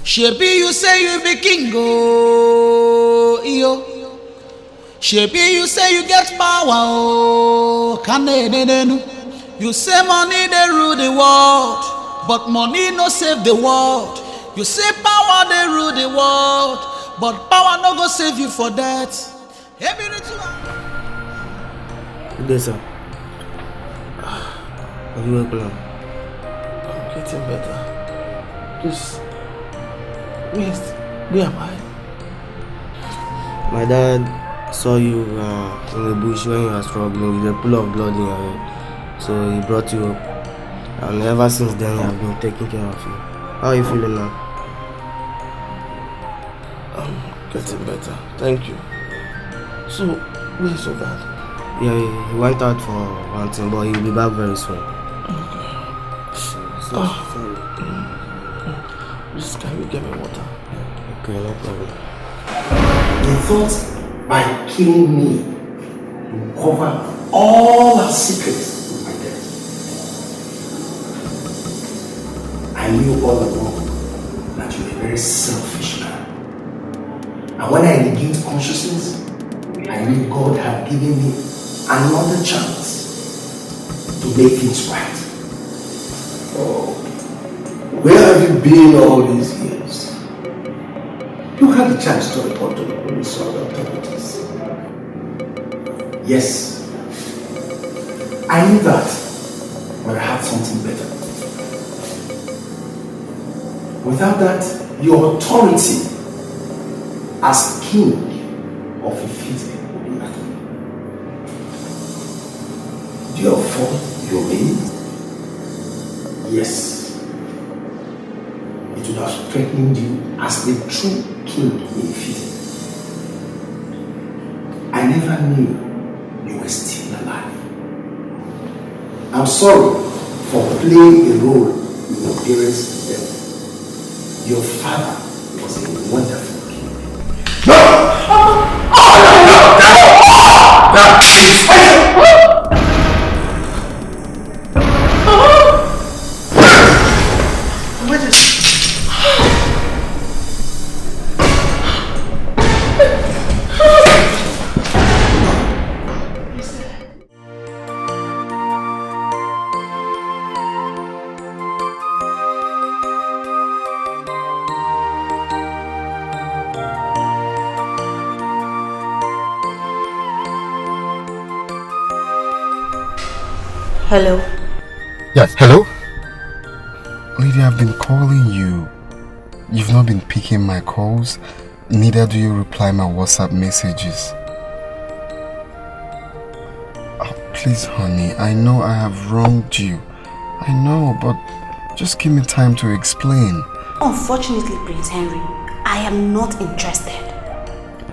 Shebi, you say you be king, oh, yo. Shebi, you say you get power, oh, you say money they rule the world, but money no save the world. You say power they rule the world, but power no go save you for that. Good day, sir. Are you well? I'm getting better. Please, where am I? My dad saw you in the bush when you were struggling with a pool of blood in your head. So he brought you up. And ever since then, he has been taking care of you. How are you feeling now? I'm getting better. Thank you. So, where's your dad? Yeah, he went out for one thing, but he'll be back very soon. Okay. Sorry. Please, can you get me water? Okay, no problem. He thought by killing me, you cover all our secrets with my death. I knew all along that you were a very selfish man. And when I regained consciousness, I knew God had given me another chance to make things right. Oh, where have you been all these years? You had the chance to report to the police or the authorities. Yes, I knew that, but I had something better. Without that, your authority as king of Ifite would be nothing. Therefore, you mean? Yes. It would have strengthened you as the true king in Ifite. I never knew you were still alive. I'm sorry for playing a role in your parents' death. Your father was a wonderful king. No! Hello? Yes, hello? Lady, I've been calling you. You've not been picking my calls. Neither do you reply my WhatsApp messages. Oh, please, honey, I know I have wronged you. I know, but just give me time to explain. Unfortunately, Prince Henry, I am not interested.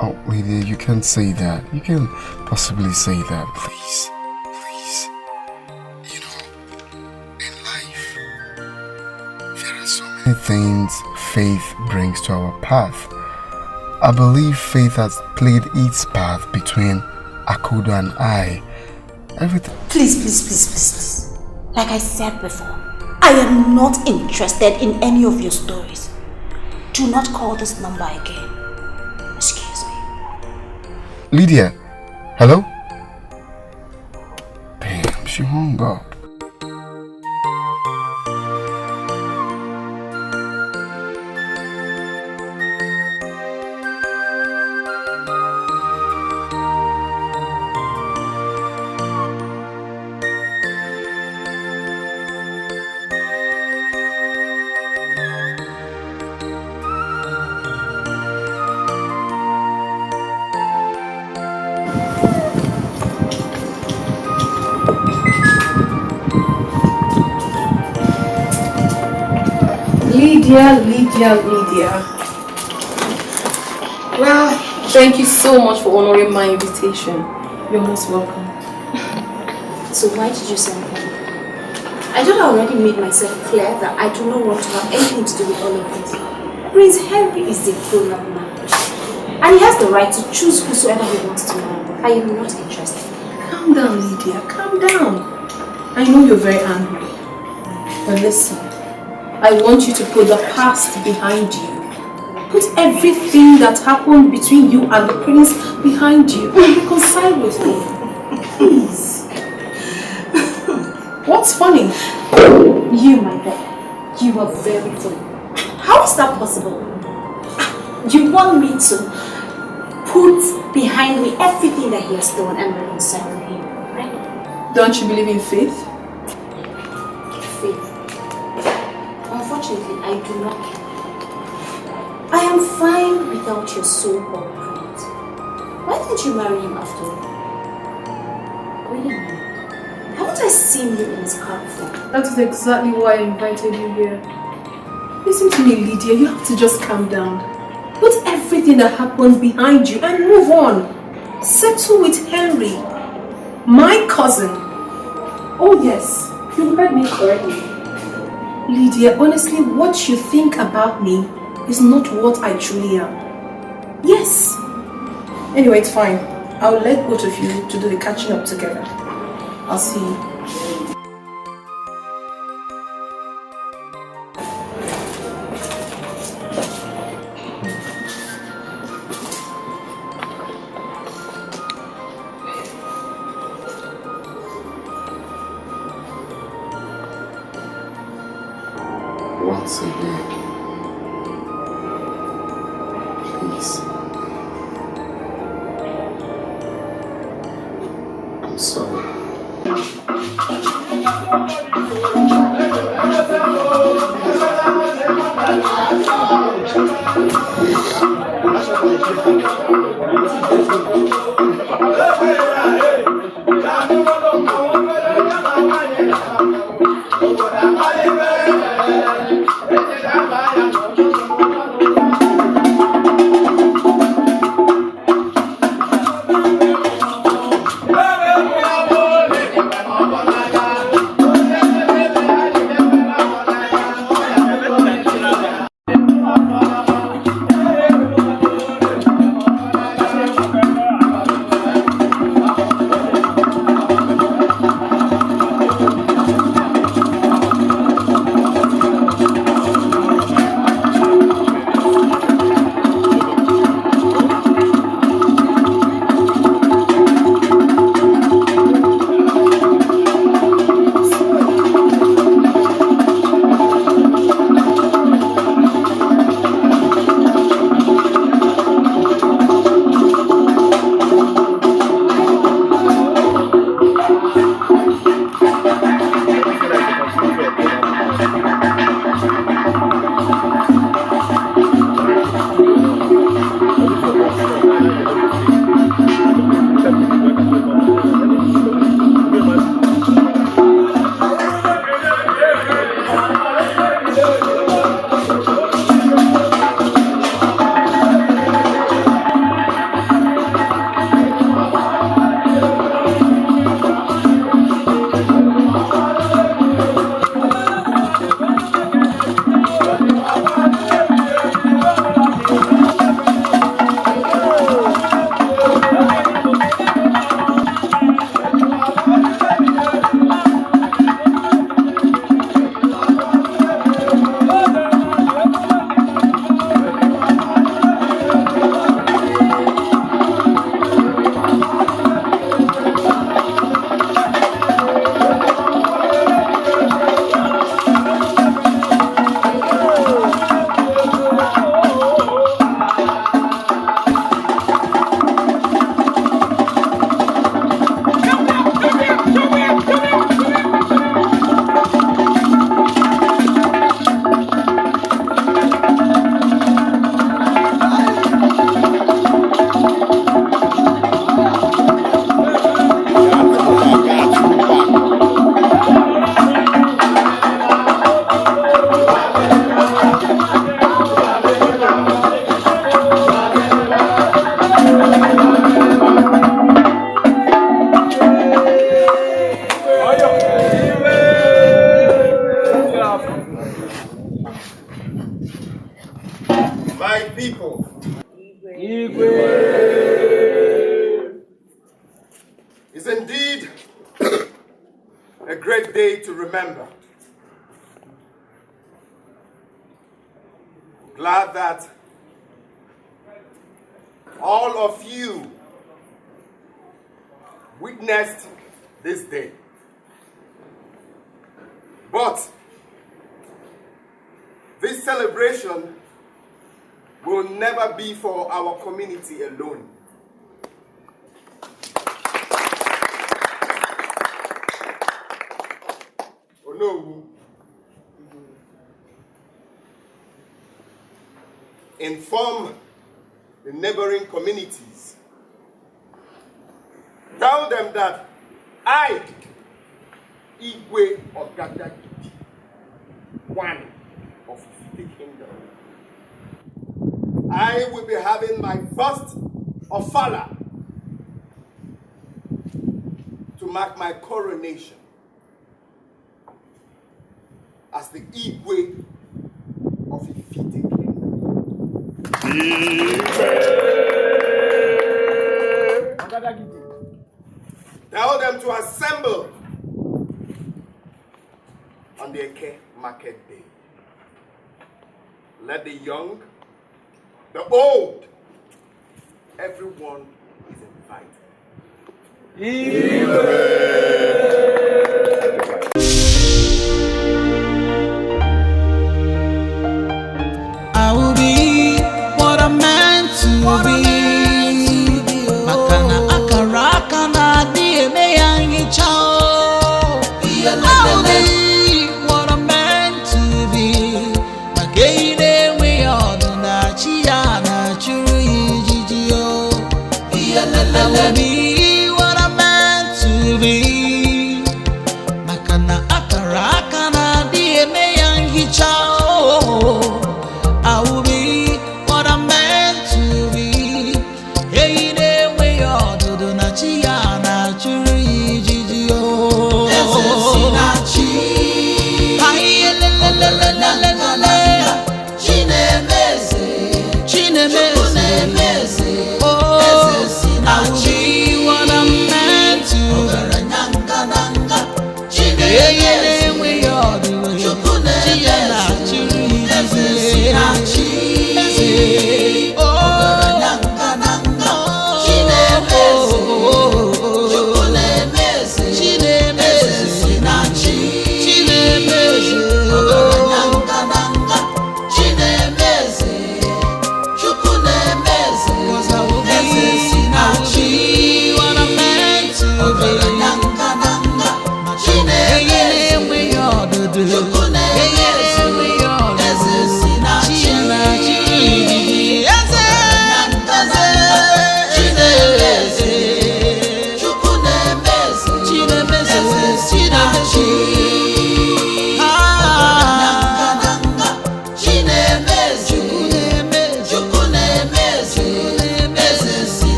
Oh, lady, you can't say that. You can't possibly say that. Please. Please. You know, in life, there are so many things faith brings to our path. I believe faith has played its part between Akudo and I. Everything. Please. Like I said before, I am not interested in any of your stories. Do not call this number again. Excuse me. Lydia, hello? Damn, she hung up. Lydia. Well, thank you so much for honoring my invitation. You're most welcome. So why did you send me? I thought I already made myself clear that I do not want to have anything to do with all of this. Prince Henry is a grown-up man. And he has the right to choose whosoever he wants to marry. I am not interested. Calm down, Lydia. Calm down. I know you're very angry. But listen. I want you to put the past behind you. Put everything that happened between you and the prince behind you and reconcile with me. Please. What's funny? You, my boy, you are very funny. How is that possible? You want me to put behind me everything that he has done and reconcile with him, right? Don't you believe in faith? Faith. Unfortunately, I do not care. I am fine without your so-called prince. Why didn't you marry him after all? Wait a minute. Haven't I seen you in his car before? That is exactly why I invited you here. Listen to me, Lydia. You have to just calm down. Put everything that happened behind you and move on. Settle with Henry, my cousin. Oh yes, you heard me correctly. Lydia, honestly, what you think about me is not what I truly am. Yes. Anyway, it's fine. I'll let both of you to do the catching up together. I'll see you. Once again, please. I'm sorry. remember. Glad that all of you witnessed this day. But this celebration will never be for our community alone. Oh no. Inform the neighboring communities. Tell them that I, Igwe Ogadagidi, one of the kingdom, I will be having my first ofala to mark my coronation as the Igwe of Ifite kingdom. Tell them to assemble on the Eke market day. Let the young, the old, everyone is invited.